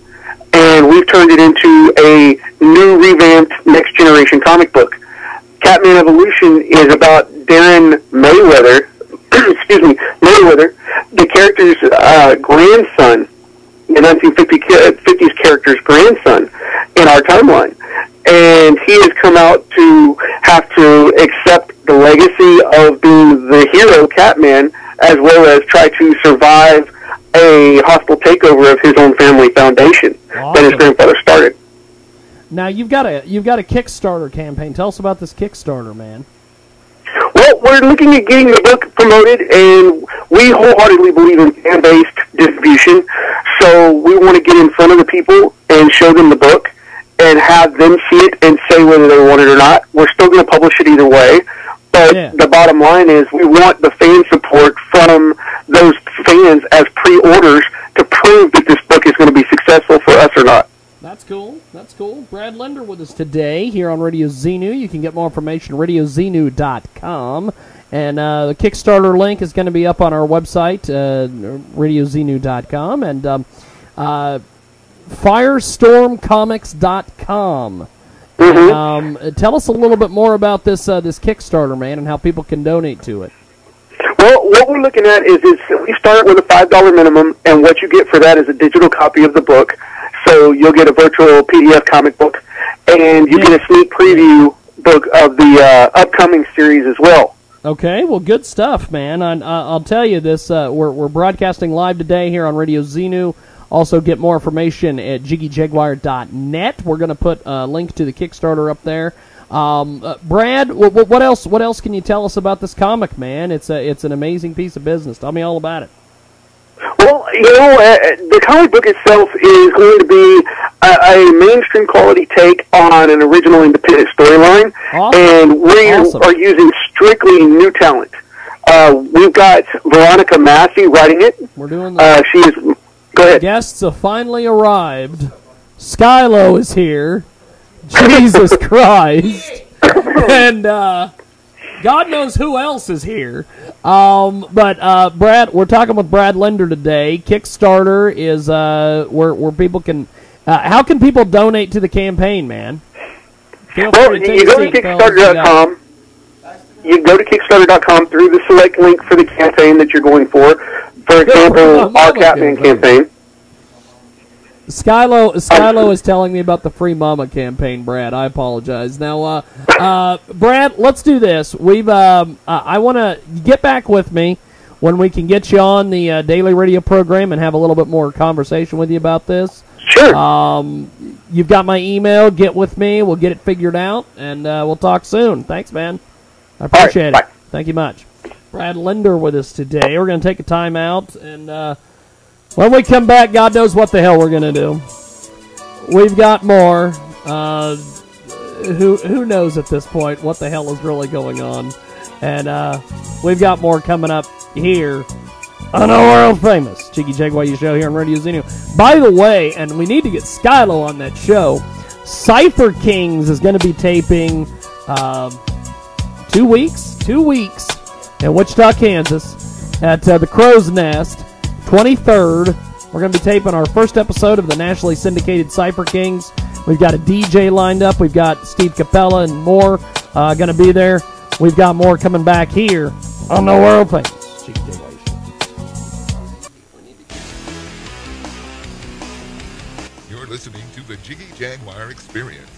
and we've turned it into a new revamped next generation comic book. Catman Evolution is about Darren Mayweather, Mayweather, the character's grandson, the 1950s character's grandson in our timeline. And he has come out to have to accept the legacy of being the hero, Catman, as well as try to survive a hostile takeover of his own family foundation that his grandfather started. Now you've got a Kickstarter campaign. Tell us about this Kickstarter, man. Well, we're looking at getting the book promoted, and we wholeheartedly believe in fan-based distribution. So we want to get in front of the people and show them the book and have them see it and say whether they want it or not. We're still going to publish it either way. But the bottom line is we want the fan support from those fans as pre-orders to prove that this book is going to be successful for us or not. That's cool. That's cool. Brad Linder with us today here on Radio Xenu. You can get more information at radioxenu.com. And the Kickstarter link is going to be up on our website, radioxenu.com. And firestormcomics.com. And, tell us a little bit more about this Kickstarter, man, and how people can donate to it. Well, what we're looking at is we start with a $5 minimum, and what you get for that is a digital copy of the book. So you'll get a virtual PDF comic book, and you get a sneak preview book of the upcoming series as well. Okay, well, good stuff, man. I'll tell you this. We're broadcasting live today here on Radio Xenu. Also, get more information at jiggyjaguar.net. We're going to put a link to the Kickstarter up there. Brad, what else can you tell us about this comic, man? It's an amazing piece of business. Tell me all about it. Well, the comic book itself is going to be a mainstream quality take on an original independent storyline, and we are using strictly new talent. We've got Veronica Massey writing it. We're doing she is. Go ahead. Guests have finally arrived. Skylo is here. Jesus Christ. And God knows who else is here. But Brad, we're talking with Brad Linder today. Kickstarter is where people can. How can people donate to the campaign, man? Well, you go to Kickstarter.com. You go to Kickstarter.com through the select link for the campaign that you're going for. For example, our Catman campaign. Skylo is telling me about the Free Mama campaign, Brad. I apologize. Now, Brad, let's do this. I want to get back with me when we can get you on the daily radio program and have a little bit more conversation with you about this. Sure. You've got my email. Get with me. We'll get it figured out, and we'll talk soon. Thanks, man. I appreciate it. Bye. Thank you much. Brad Linder with us today. We're going to take a time out, and when we come back, God knows what the hell we're going to do. We've got more. Who knows at this point what the hell is really going on? And we've got more coming up here on our world famous Jiggy Jaguar show here on Radio Xenu. By the way, and we need to get Skylo on that show, Cypher Kings is going to be taping 2 weeks in Wichita, Kansas at the Crow's Nest. 23rd, we're going to be taping our first episode of the nationally syndicated Cypher Kings. We've got a DJ lined up. We've got Steve Capella and more going to be there. We've got more coming back here on the world famous Jiggy Jaguar Show. You're listening to the Jiggy Jaguar Experience.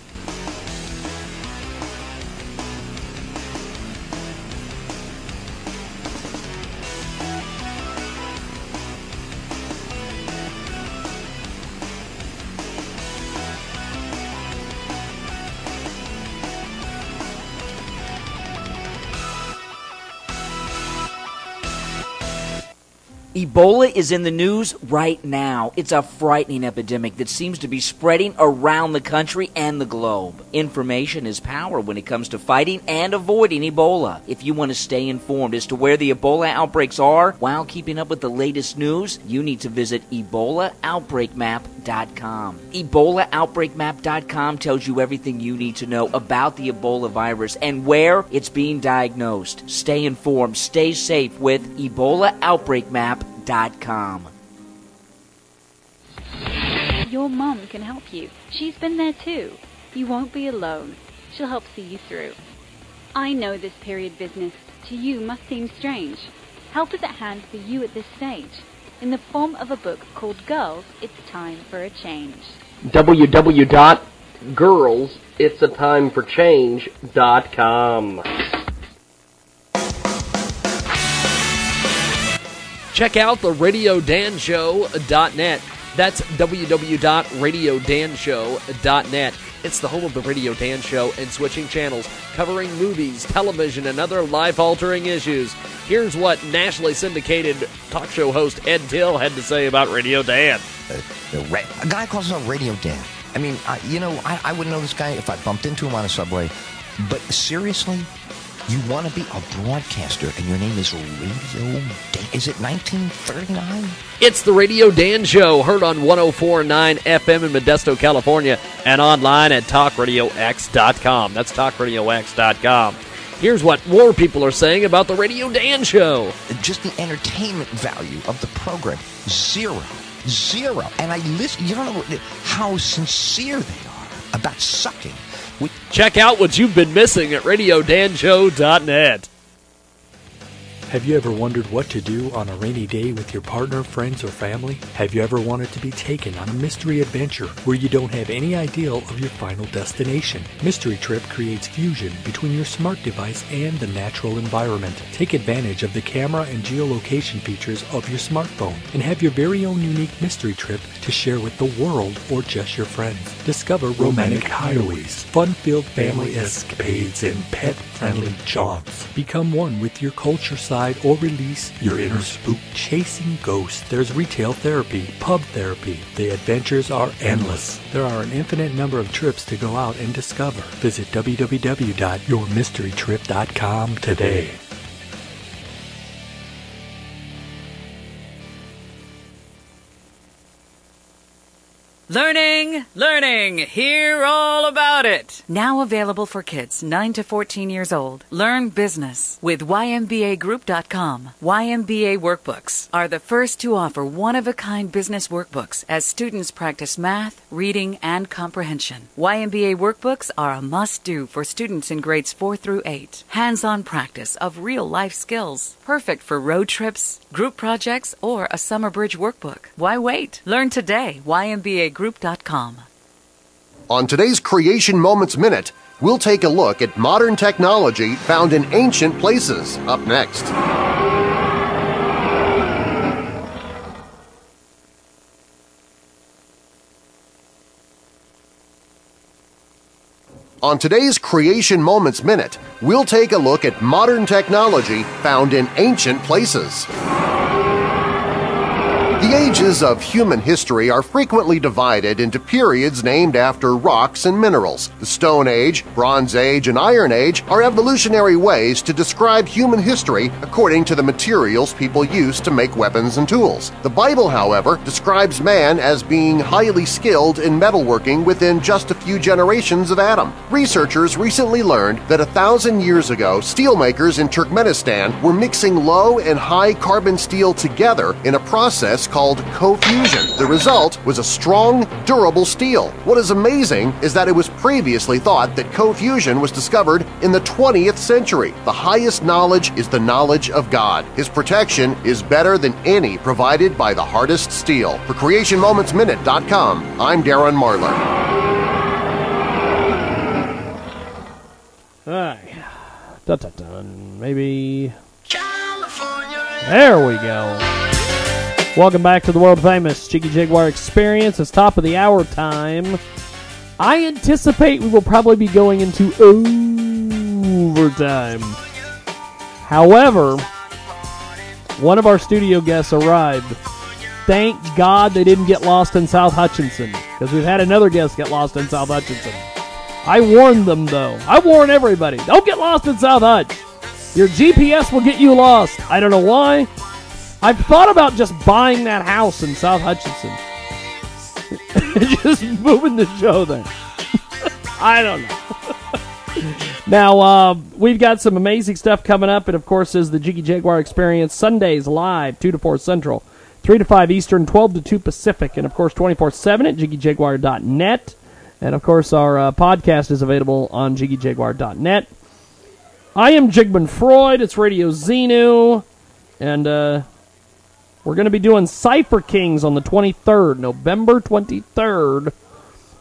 Ebola is in the news right now. It's a frightening epidemic that seems to be spreading around the country and the globe. Information is power when it comes to fighting and avoiding Ebola. If you want to stay informed as to where the Ebola outbreaks are while keeping up with the latest news, you need to visit EbolaOutbreakMap.com. EbolaOutbreakMap.com tells you everything you need to know about the Ebola virus and where it's being diagnosed. Stay informed, stay safe with EbolaOutbreakMap.com. Your mum can help you. She's been there too. You won't be alone. She'll help see you through. I know this period business to you must seem strange. Help is at hand for you at this stage. In the form of a book called Girls, It's Time for a Change. www.girlsitsatimeforchange.com. Check out the RadioDanShow.net. That's www.radiodanshow.net. It's the home of the Radio Dan Show and switching channels, covering movies, television, and other life-altering issues. Here's what nationally syndicated talk show host Ed Till had to say about Radio Dan. A guy calls himself Radio Dan. I mean, I wouldn't know this guy if I bumped into him on a subway. But seriously, you want to be a broadcaster, and your name is Radio Dan. Is it 1939? It's the Radio Dan Show, heard on 104.9 FM in Modesto, California, and online at TalkRadioX.com. That's TalkRadioX.com. Here's what more people are saying about the Radio Dan Show. Just the entertainment value of the program, zero. And I listen, you don't know how sincere they are about sucking. Check out what you've been missing at RadioDanShow.net. Have you ever wondered what to do on a rainy day with your partner, friends, or family? Have you ever wanted to be taken on a mystery adventure where you don't have any idea of your final destination? Mystery Trip creates fusion between your smart device and the natural environment. Take advantage of the camera and geolocation features of your smartphone and have your very own unique mystery trip to share with the world or just your friends. Discover romantic hideaways, fun-filled family escapades, and pet-friendly jaunts. Become one with your culture side or release your inner spook. Chasing ghosts. There's retail therapy, pub therapy. The adventures are endless. There are an infinite number of trips to go out and discover. Visit www.yourmysterytrip.com today. Learning, hear all about it. Now available for kids 9 to 14 years old. Learn business with YMBAgroup.com. YMBA workbooks are the first to offer one-of-a-kind business workbooks as students practice math, reading, and comprehension. YMBA workbooks are a must-do for students in grades 4 through 8. Hands-on practice of real-life skills. Perfect for road trips, group projects, or a summer bridge workbook. Why wait? Learn today. YMBAgroup.com. On today's Creation Moments Minute, we'll take a look at modern technology found in ancient places. Up next. On today's Creation Moments Minute, we'll take a look at modern technology found in ancient places. The ages of human history are frequently divided into periods named after rocks and minerals. The Stone Age, Bronze Age, and Iron Age are evolutionary ways to describe human history according to the materials people used to make weapons and tools. The Bible, however, describes man as being highly skilled in metalworking within just a few generations of Adam. Researchers recently learned that 1,000 years ago, steelmakers in Turkmenistan were mixing low and high carbon steel together in a process called co-fusion. The result was a strong, durable steel. What is amazing is that it was previously thought that co-fusion was discovered in the 20th century. The highest knowledge is the knowledge of God. His protection is better than any provided by the hardest steel. For CreationMomentsMinute.com, I'm Darren Marlar. Hi. Dun-dun-dun. Maybe... There we go. Welcome back to the world-famous Jiggy Jaguar Experience. It's top of the hour time. I anticipate we will probably be going into overtime. However, one of our studio guests arrived. Thank God they didn't get lost in South Hutchinson, because we've had another guest get lost in South Hutchinson. I warned them, though. I warn everybody. Don't get lost in South Hutch. Your GPS will get you lost. I don't know why. I've thought about just buying that house in South Hutchinson. Just moving the show there. I don't know. Now, we've got some amazing stuff coming up. And, of course, is the Jiggy Jaguar Experience Sundays live, 2 to 4 Central, 3 to 5 Eastern, 12 to 2 Pacific, and, of course, 24/7 at JiggyJaguar.net. And, of course, our podcast is available on JiggyJaguar.net. I am Jigman Freud. It's Radio Xenu. And we're going to be doing Cypher Kings on the 23rd, November 23rd.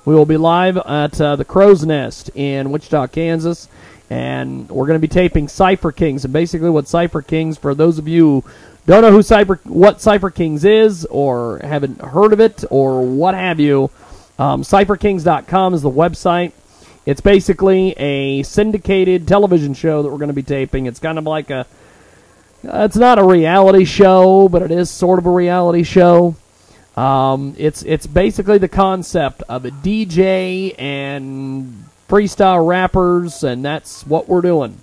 We will be live at the Crow's Nest in Wichita, Kansas. And we're going to be taping Cypher Kings. And basically what Cypher Kings, for those of you who don't know what Cypher Kings is or haven't heard of it or what have you, CypherKings.com is the website. It's basically a syndicated television show that we're going to be taping. It's kind of like it's not a reality show, but it is sort of a reality show. It's basically the concept of a DJ and freestyle rappers, and that's what we're doing.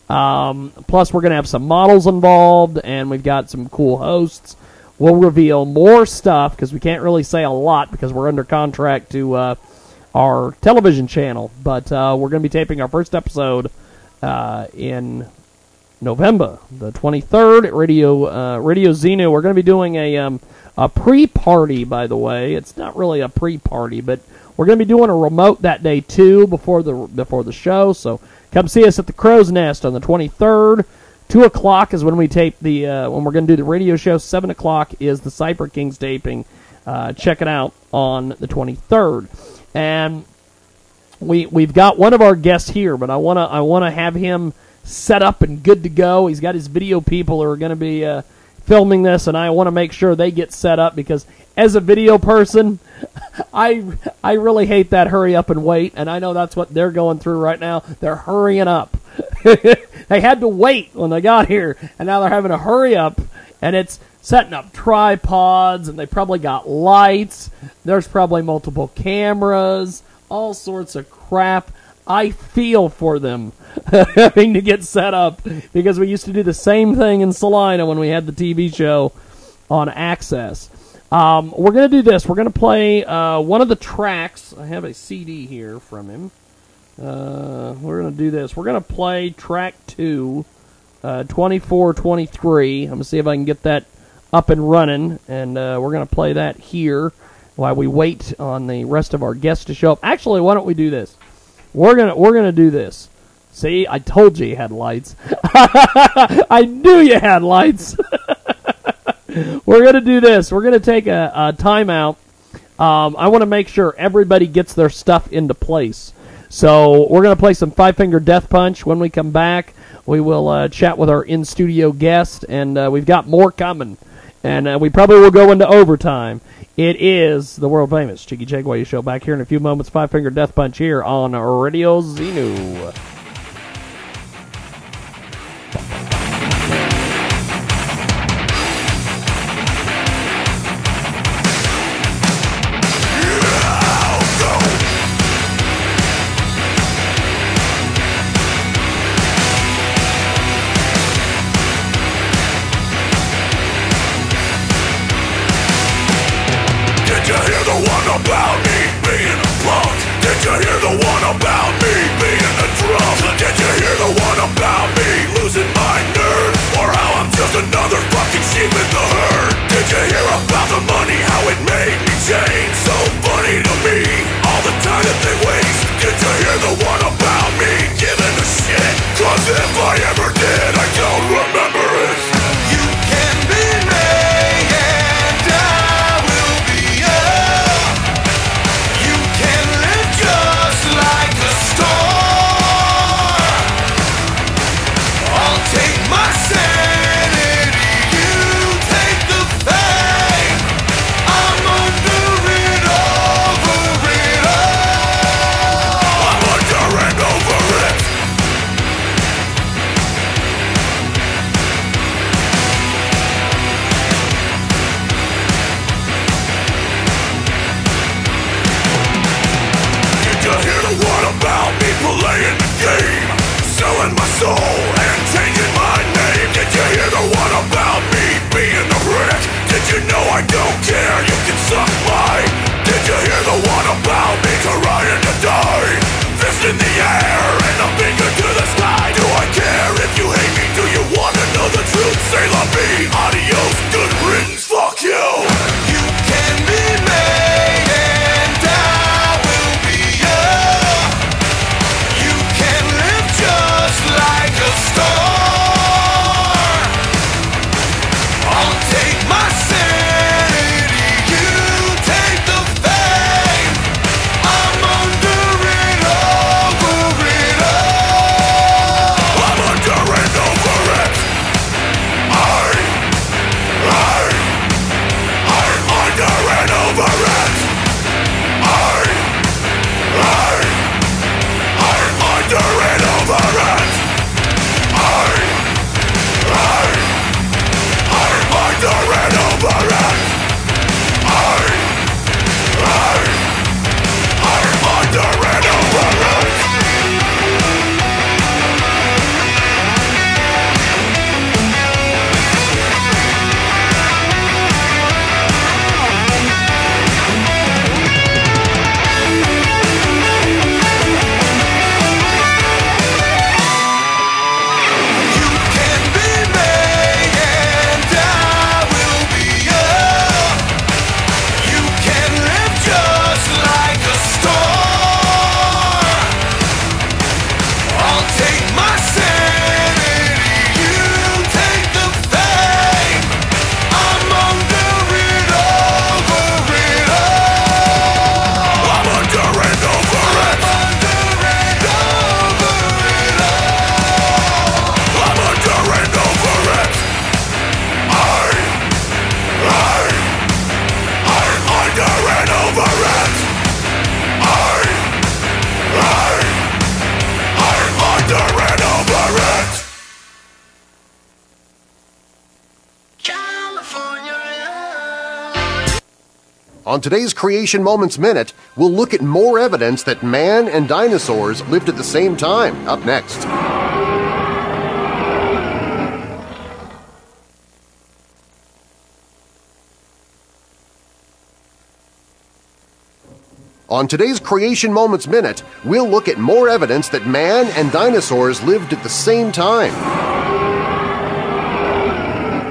Plus, we're going to have some models involved, and we've got some cool hosts. We'll reveal more stuff, because we can't really say a lot, because we're under contract to our television channel. But we're going to be taping our first episode in November the 23rd at Radio Xenu. We're going to be doing a pre-party, by the way. It's not really a pre-party, but we're going to be doing a remote that day, too, before the show. So come see us at the Crow's Nest on the 23rd. 2 o'clock is when we tape when we're going to do the radio show. 7 o'clock is the Cypher Kings taping. Check it out on the 23rd. And we've got one of our guests here, but I want to have him set up and good to go. He's got his video people who are going to be filming this, and I want to make sure they get set up, because as a video person, I really hate that hurry up and wait, and I know that's what they're going through right now. They're hurrying up. They had to wait when they got here, and now they're having to hurry up, and it's setting up tripods, and they probably got lights. There's probably multiple cameras, all sorts of crap. I feel for them having to get set up, because we used to do the same thing in Salina when we had the TV show on Access. We're going to do this. We're going to play one of the tracks. I have a CD here from him. We're going to do this. We're going to play track 2, 2423. I'm going to see if I can get that up and running, and we're going to play that here while we wait on the rest of our guests to show up. Actually, why don't we do this? We're gonna do this. See, I told you had lights. I knew you had lights. We're gonna do this. We're gonna take a timeout. I want to make sure everybody gets their stuff into place. So we're gonna play some Five Finger Death Punch. When we come back, we will chat with our in-studio guest, and we've got more coming. And we probably will go into overtime. It is the world-famous Jiggy Jaguar Show. Back here in a few moments. Five Finger Death Punch here on Radio Xenu. About me being a punk? Did you hear the one about me being a drunk? Did you know I don't care? You can suck my. Did you hear the one about me trying to die? Fist in the air and a finger to the sky. Do I care if you hate me? Do you wanna know the truth? Say la vie, adios, good riddance, fuck you. You can be made and I will be you. You can live just like a star. I'll take my sanity, you take the fame. I'm under it, over it all. I'm under and over it. I'm under and over it. I'm under and over it. I'm under and over it. I'm under and over it. You can be made and I will be you. You can live just like a star. I'll take my sanity, you take the fame. I'm under it, over it all. I'm under and over it. I'm under and over it. I'm under and over it. I'm under and over it. On today's Creation Moments Minute, we'll look at more evidence that man and dinosaurs lived at the same time. Up next. On today's Creation Moments Minute, we'll look at more evidence that man and dinosaurs lived at the same time.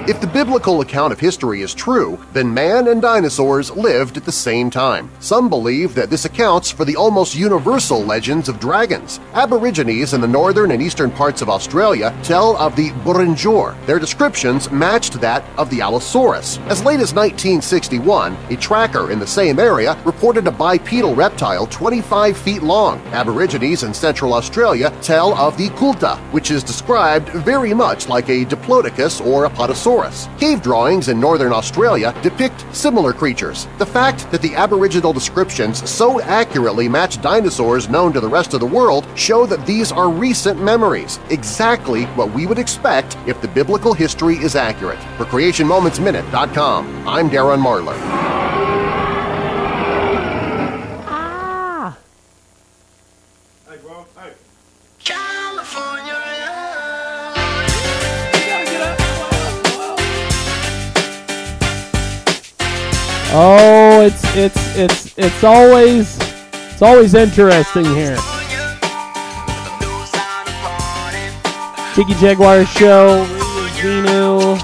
If the biblical account of history is true, then man and dinosaurs lived at the same time. Some believe that this accounts for the almost universal legends of dragons. Aborigines in the northern and eastern parts of Australia tell of the Burrinjor. Their descriptions matched that of the Allosaurus. As late as 1961, a tracker in the same area reported a bipedal reptile 25 feet long. Aborigines in Central Australia tell of the Kulta, which is described very much like a Diplodocus or Apatosaurus. Cave drawings in northern Australia depict similar creatures. The fact that the Aboriginal descriptions so accurately match dinosaurs known to the rest of the world show that these are recent memories, exactly what we would expect if the biblical history is accurate. For CreationMomentsMinute.com, I'm Darren Marlar. Hey, bro. Hey. Oh, it's always interesting here. Jiggy Jaguar Show, Radio Zenu.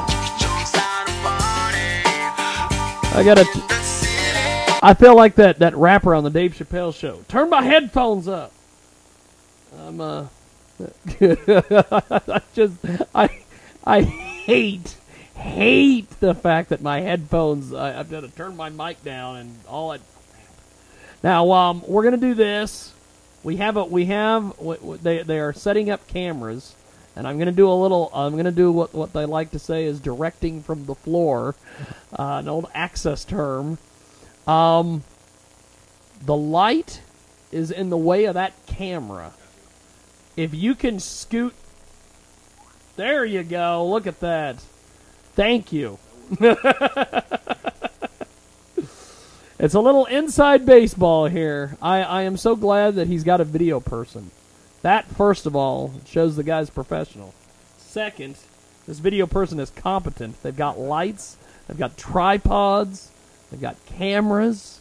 I feel like that rapper on the Dave Chappelle Show. Turn my headphones up. I hate the fact that my headphones, I've got to turn my mic down and all that. Now, we're going to do this. They are setting up cameras, and I'm going to do what they like to say is directing from the floor, an old access term. The light is in the way of that camera. If you can scoot, there you go, look at that. Thank you. It's a little inside baseball here. I am so glad that he's got a video person. That, first of all, shows the guy's professional. Second, this video person is competent. They've got lights. They've got tripods. They've got cameras.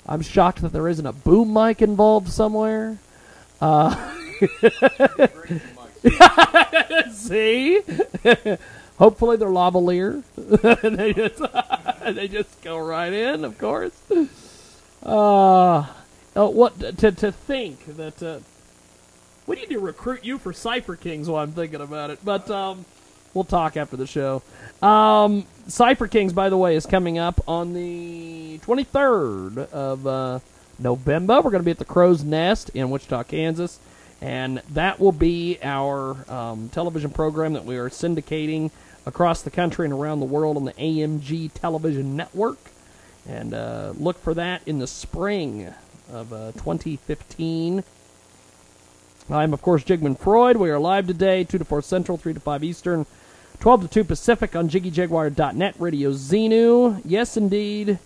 I'm shocked that there isn't a boom mic involved somewhere. See? Hopefully they're lavalier. they just go right in, of course. What to think that we need to recruit you for Cypher Kings while I'm thinking about it. But we'll talk after the show. Cypher Kings, by the way, is coming up on the 23rd of November. We're going to be at the Crow's Nest in Wichita, Kansas. And that will be our television program that we are syndicating across the country and around the world on the AMG television network. And look for that in the spring of 2015. I'm, of course, Jigman Freud. We are live today, 2 to 4 Central, 3 to 5 Eastern, 12 to 2 Pacific on JiggyJaguar.net, Radio Xenu. Yes, indeed.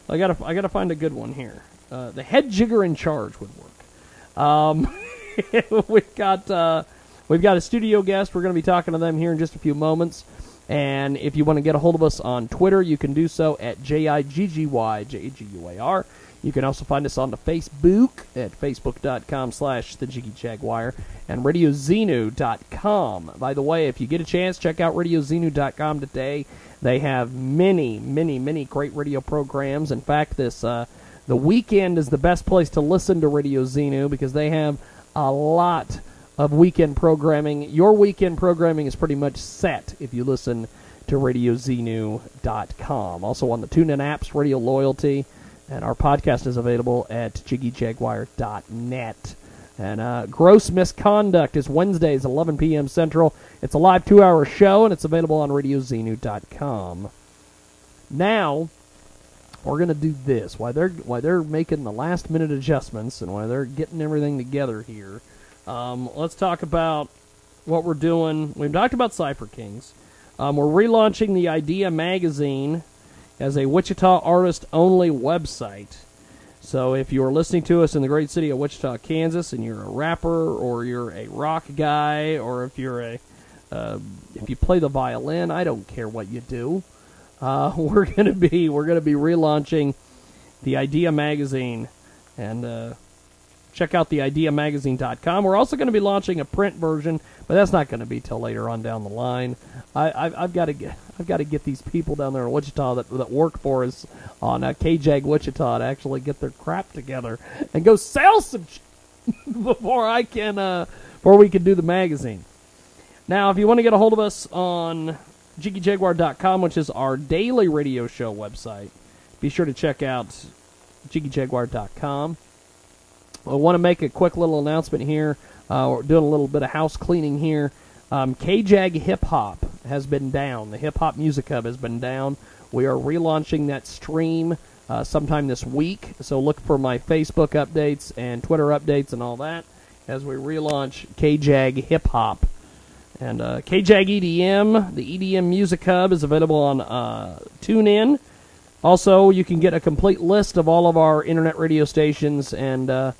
I gotta find a good one here. The head jigger in charge would work. We've got a studio guest. We're going to be talking to them here in just a few moments. And if you want to get a hold of us on Twitter, you can do so at JIGGYJAGUAR. You can also find us on the Facebook at facebook.com/thejiggyjaguar and radioxenu.com. By the way, if you get a chance, check out radioxenu.com today. They have many, many, many great radio programs. In fact, the weekend is the best place to listen to Radio Xenu because they have a lot of weekend programming. Your weekend programming is pretty much set if you listen to radioxenu.com. Also on the TuneIn apps, Radio Loyalty, and our podcast is available at JiggyJaguar.net. And Gross Misconduct is Wednesdays, 11 p.m. Central. It's a live 2-hour show, and it's available on radioxenu.com. Now, we're going to do this. While they're making the last-minute adjustments and while they're getting everything together here, let's talk about what we're doing. We've talked about Cypher Kings. We're relaunching the Idea magazine as a Wichita artist-only website. So if you're listening to us in the great city of Wichita, Kansas, and you're a rapper, or you're a rock guy, or if you're if you play the violin, I don't care what you do. We're gonna be relaunching the Idea magazine, and check out theideamagazine.com. We're also going to be launching a print version, but that's not going to be till later on down the line. I've got to get these people down there in Wichita that work for us on KJAG Wichita to actually get their crap together and go sell some before we can do the magazine. Now, if you want to get a hold of us on JiggyJaguar.com, which is our daily radio show website, be sure to check out JiggyJaguar.com. I want to make a quick little announcement here. We're doing a little bit of house cleaning here. KJAG Hip Hop has been down. The Hip Hop Music Hub has been down. We are relaunching that stream sometime this week, so look for my Facebook updates and Twitter updates and all that as we relaunch KJAG Hip Hop. And KJAG EDM, the EDM Music Hub, is available on TuneIn. Also, you can get a complete list of all of our internet radio stations and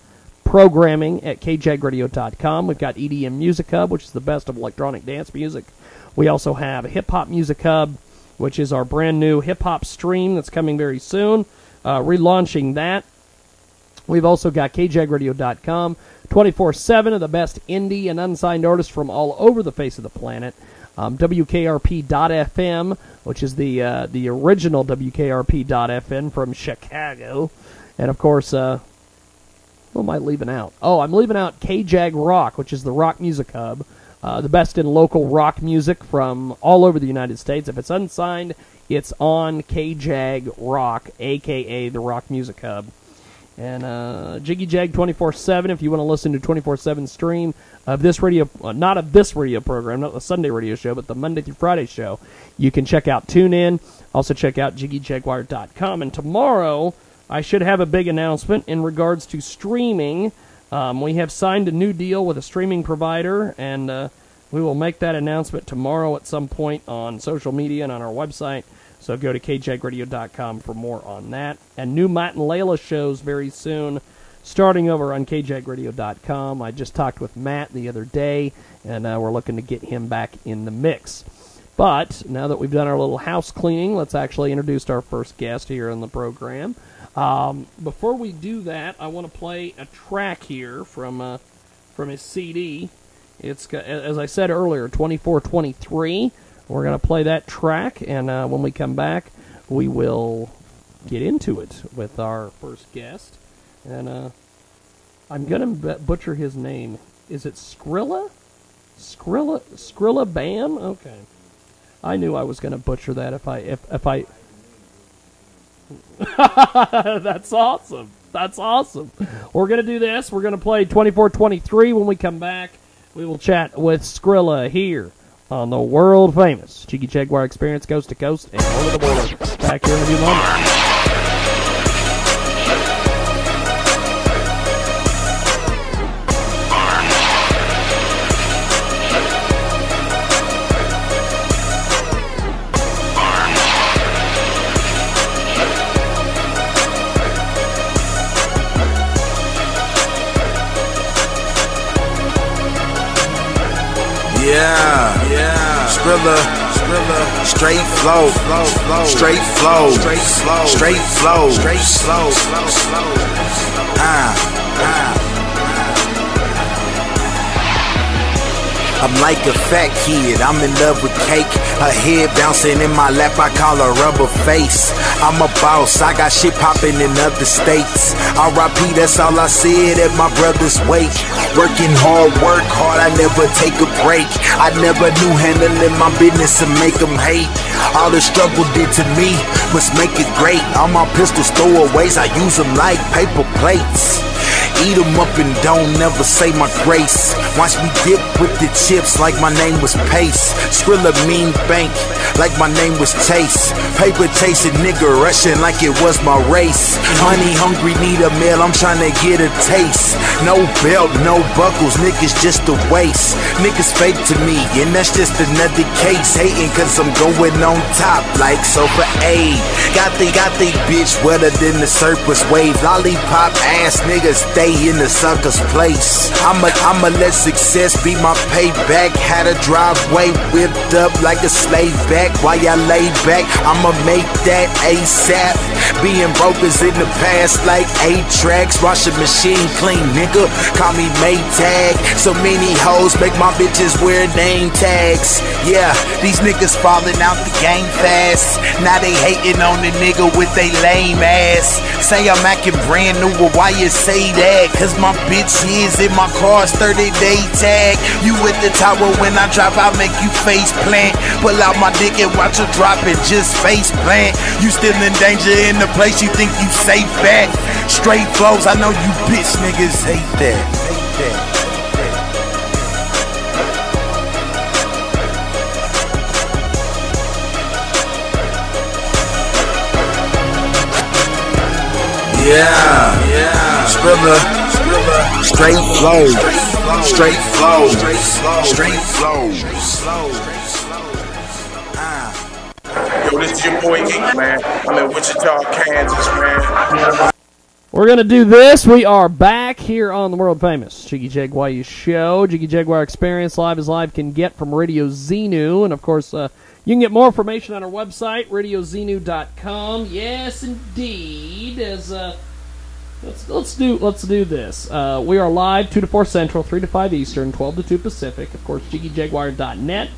programming at kjagradio.com. We've got EDM Music Hub, which is the best of electronic dance music. We also have Hip Hop Music Hub, which is our brand new hip hop stream that's coming very soon. Relaunching that. We've also got kjagradio.com, 24/7 of the best indie and unsigned artists from all over the face of the planet. WKRP.FM, which is the original WKRP.FM from Chicago. And, of course, what am I leaving out? Oh, I'm leaving out KJAG Rock, which is the rock music hub. The best in local rock music from all over the United States. If it's unsigned, it's on KJAG Rock, a.k.a. the Rock Music Hub. And Jiggy Jag 24/7, if you want to listen to 24/7 stream of this radio, not of this radio program, not the Sunday radio show, but the Monday through Friday show, you can check out TuneIn. Also check out JiggyJaguar.com. And tomorrow, I should have a big announcement in regards to streaming. We have signed a new deal with a streaming provider, and we will make that announcement tomorrow at some point on social media and on our website. So go to kjagradio.com for more on that. And new Matt and Layla shows very soon, starting over on kjagradio.com. I just talked with Matt the other day, and we're looking to get him back in the mix. But now that we've done our little house cleaning, let's actually introduce our first guest here on the program. Before we do that, I want to play a track here from his CD. It's, as I said earlier, 2423. We're going to play that track, and when we come back, we will get into it with our first guest. And I'm going to butcher his name. Is it Skrilla? Skrilla Bam? Okay. I knew I was going to butcher that if I That's awesome. That's awesome. We're going to do this. We're going to play 2423. When we come back, we will chat with Skrilla here on the world famous Jiggy Jaguar Experience, coast to coast and over the border. Back here in a few moments. Yeah, Skrilla, straight flow, straight flow, straight flow, I'm like a fat kid, I'm in love with cake. Her head bouncing in my lap, I call her rubber face. I'm a boss, I got shit popping in other states. R.I.P., that's all I said at my brother's wake. Working hard, work hard, I never take a break. I never knew handling my business and make them hate. All the struggle did to me must make it great. All my pistols throwaways, I use them like paper plates. Eat them up and don't never say my grace. Watch me dip with the chips like my name was Pace. Skrilla mean bank like my name was Chase. Paper chasing nigga rushing like it was my race. Money hungry need a meal, I'm trying to get a taste. No belt, no buckles, niggas just a waste. Niggas fake to me and that's just another case. Hating cause I'm going on top like Sofa A. Got they bitch wetter than the surface wave. Lollipop ass niggas stay in the sucker's place. I'ma let success be my payback. Had a driveway whipped up like a slave back. While y'all lay back, I'ma make that ASAP. Being broke is in the past like 8 tracks. Washing machine clean, nigga, call me Maytag. So many hoes make my bitches wear name tags. Yeah, these niggas falling out the game fast. Now they hating on the nigga with they lame ass. Say I'm acting brand new, but why you say that? Cause my bitch is in my car's 30-day tag. You at the tower when I drop, I make you face plant. Pull out my dick and watch her drop it, just face plant. You still in danger in the place you think you safe at. Straight flows, I know you bitch niggas hate that. Yeah, Skrilla, straight flow, straight flow, straight flow. Yo, this is your boy Geek, man. I'm in Wichita, Kansas, man. We're going to do this. We are back here on the world famous Jiggy Jaguar show. Jiggy Jaguar Experience, live as live can get from Radio Xenu. And, of course, you can get more information on our website, radioxenu.com. Yes, indeed. As let's do this. We are live 2 to 4 Central, 3 to 5 Eastern, 12 to 2 Pacific. Of course, jiggyjaguar.net.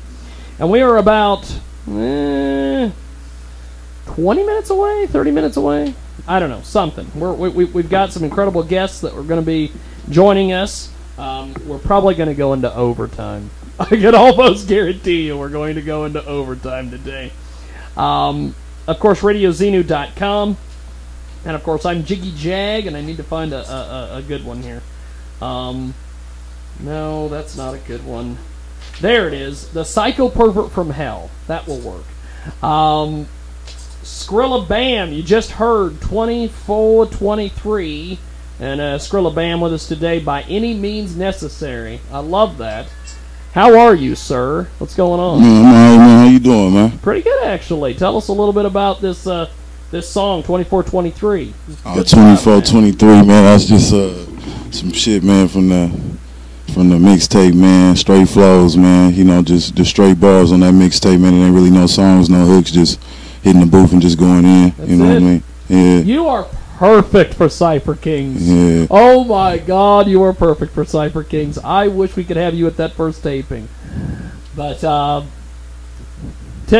And we are about 20 minutes away, 30 minutes away. I don't know, something. We've got some incredible guests that are going to be joining us. We're probably going to go into overtime. I can almost guarantee you we're going to go into overtime today. Of course, radioxenu.com. And, of course, I'm Jiggy Jag, and I need to find a good one here. No, that's not a good one. There it is. The Psycho Pervert from Hell. That will work. Skrilla Bam, you just heard 2423. And Skrilla Bam with us today, By Any Means Necessary. I love that. How are you, sir? What's going on? I'm all right, man. How you doing, man? Pretty good, actually. Tell us a little bit about this this song, 2423. 2423, man. That's just some shit, man, from from the mixtape, man. Straight flows, man. You know, just straight bars on that mixtape, man. It ain't really no songs, no hooks, just hitting the booth and just going in. That's you know what I mean? Yeah. You are perfect for Cypher Kings. Yeah. Oh my God, you are perfect for Cypher Kings. I wish we could have you at that first taping, but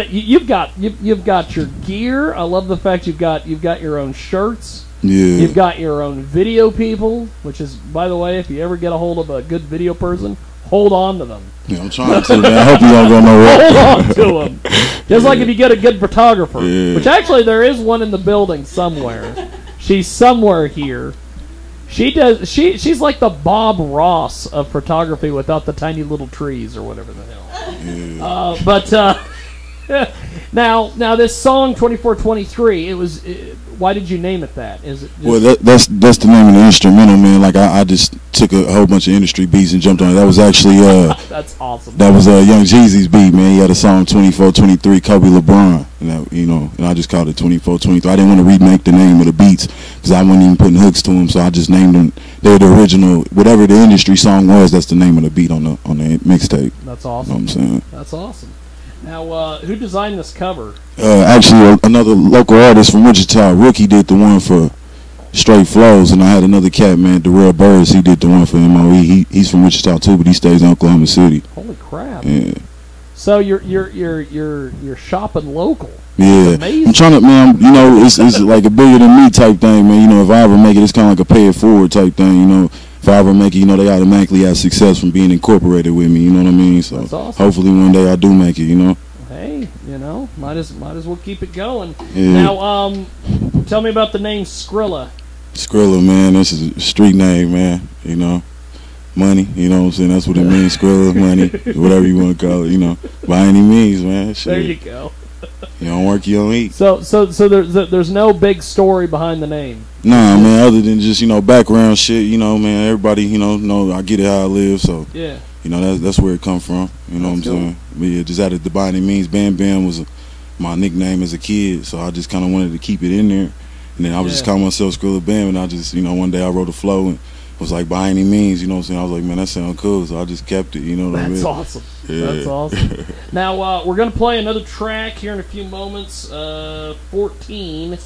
you've got your gear. I love the fact you've got your own shirts. Yeah. You've got your own video people, which is, by the way, if you ever get a hold of a good video person, hold on to them. Yeah, I'm trying to, man. I hope you don't go nowhere. Hold on to them. Just like if you get a good photographer, which actually there is one in the building somewhere. She's somewhere here. She's like the Bob Ross of photography without the tiny little trees or whatever the hell. Yeah. Now this song 2423. Why did you name it that? Is it just well, that's the name of the instrumental, man. Like I just took a whole bunch of industry beats and jumped on it. That was actually that's awesome. That was Young Jeezy's beat, man. He had a song 2423, Kobe LeBron, and that, and I just called it 2423. I didn't want to remake the name of the beats because I wasn't even putting hooks to them, so I just named them. They're the original, whatever the industry song was. That's the name of the beat on the mixtape. That's awesome. You know what I'm saying? That's awesome. Now, who designed this cover? Actually, another local artist from Wichita, Rookie, did the one for Straight Flows, and I had another cat, man, Darrell Burris. He did the one for MOE. He's from Wichita too, but he stays in Oklahoma City. Holy crap! Yeah. So you're shopping local. Yeah, amazing. I'm trying to, man. It's like a bigger than me type thing, man. If I ever make it, it's kind of like a pay it forward type thing. If I ever make it, they automatically have success from being incorporated with me. You know what I mean? So that's awesome. Hopefully one day I do make it. Hey, might as well keep it going. Yeah. Now, tell me about the name Skrilla. Skrilla, man. This is a street name, man. Money. You know what I'm saying? That's what it means. Skrilla, money, whatever you want to call it. By any means, man. Shit. There you go. You don't work, you don't eat. So there's no big story behind the name. Nah, man. Other than just background shit. Man. Everybody know I get it how I live. So yeah. That's where it come from. You know what I'm saying? But yeah, just added the by any means. Bam Bam was my nickname as a kid, so I just kind of wanted to keep it in there. And then I was just calling myself Skrilla Bam, and I just one day I wrote a flow and was like, by any means, you know what I'm saying? I was like, man, that sounds cool, so I just kept it, you know what I mean? That's awesome. Yeah. That's awesome. Now, we're going to play another track here in a few moments, 14.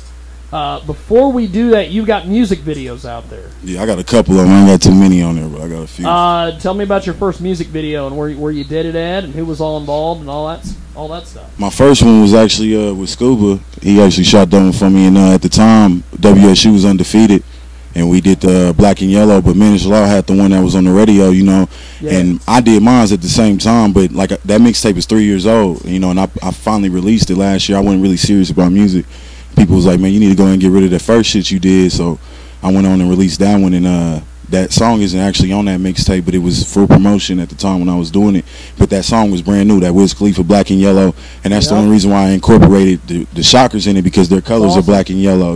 Before we do that, you've got music videos out there. Yeah, I got a couple of them. I ain't got too many on there, but I got a few. Tell me about your first music video and where you did it at and who was all involved and all that stuff. My first one was actually with Scuba. He actually shot that one for me, and at the time, WSU was undefeated. And we did the Black and Yellow, but Managed Law had the one that was on the radio, Yeah. And I did mine at the same time, but like that mixtape is 3 years old, and I finally released it last year. I wasn't really serious about music. People was like, man, you need to go and get rid of that first shit you did. So I went on and released that one, and that song isn't actually on that mixtape, but it was for promotion at the time when I was doing it. But that song was brand new, that Wiz Khalifa Black and Yellow, and that's the only reason why I incorporated the Shockers in it, because their colors are black and yellow,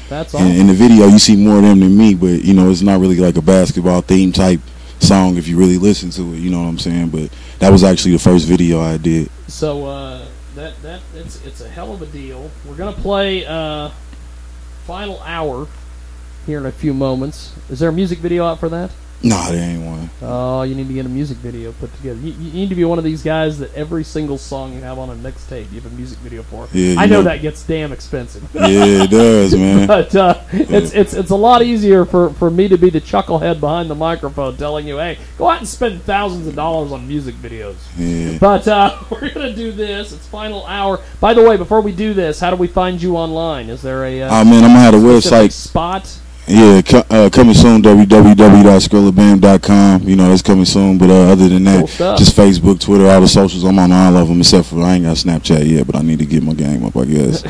That's awesome. And in the video, you see more of them than me, but, it's not really like a basketball theme type song if you really listen to it, you know what I'm saying? But that was actually the first video I did. So, it's a hell of a deal. We're going to play Final Hour here in a few moments. Is there a music video out for that? Nah, there ain't one. Oh, you need to get a music video put together. You need to be one of these guys that every single song you have on a mixtape, you have a music video for. Yeah, I know that gets damn expensive. Yeah, it does, man. But it's a lot easier for me to be the chucklehead behind the microphone telling you, hey, go out and spend thousands of dollars on music videos. Yeah. But we're going to do this. It's Final Hour. By the way, before we do this, how do we find you online? Is there a man, I'm going to have a website spot? Yeah, coming soon, www.skrillabam.com. That's coming soon. But other than that, just Facebook, Twitter, all the socials. I'm on all of them, except for I ain't got Snapchat yet, but I need to get my game up, I guess.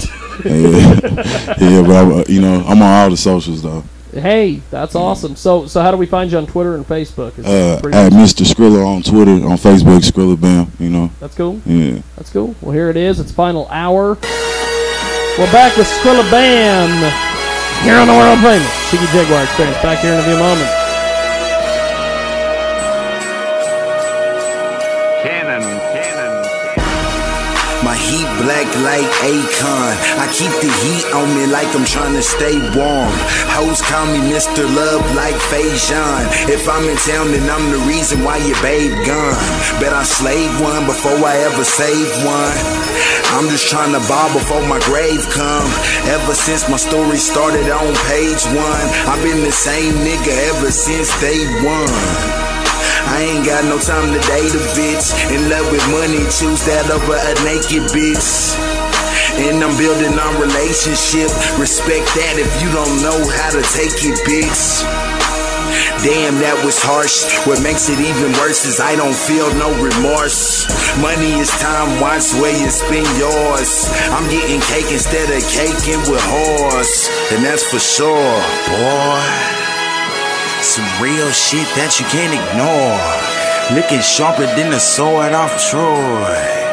Yeah, but I'm on all the socials though. Hey, that's awesome. So how do we find you on Twitter and Facebook? At Mr. Skrilla on Twitter, on Facebook, Skrilla Bam. That's cool. Yeah, that's cool. Well, here it is. It's Final Hour. We're back with Skrilla Bam. Here on the world famous Jiggy Jaguar Experience. Back here in a few moments. My heat black like Akon. I keep the heat on me like I'm trying to stay warm. Hoes call me Mr. Love like Faison. If I'm in town, then I'm the reason why your babe gone. Bet I slayed one before I ever saved one. I'm just trying to ball before my grave come. Ever since my story started on page 1, I've been the same nigga ever since day one. I ain't got no time to date a bitch. In love with money, choose that over a naked bitch. And I'm building our relationship. Respect that if you don't know how to take it, bitch. Damn, that was harsh. What makes it even worse is I don't feel no remorse. Money is time, watch where you spend yours. I'm getting cake instead of caking with horse. And that's for sure, boy. Some real shit that you can't ignore. Looking sharper than the sword off Troy.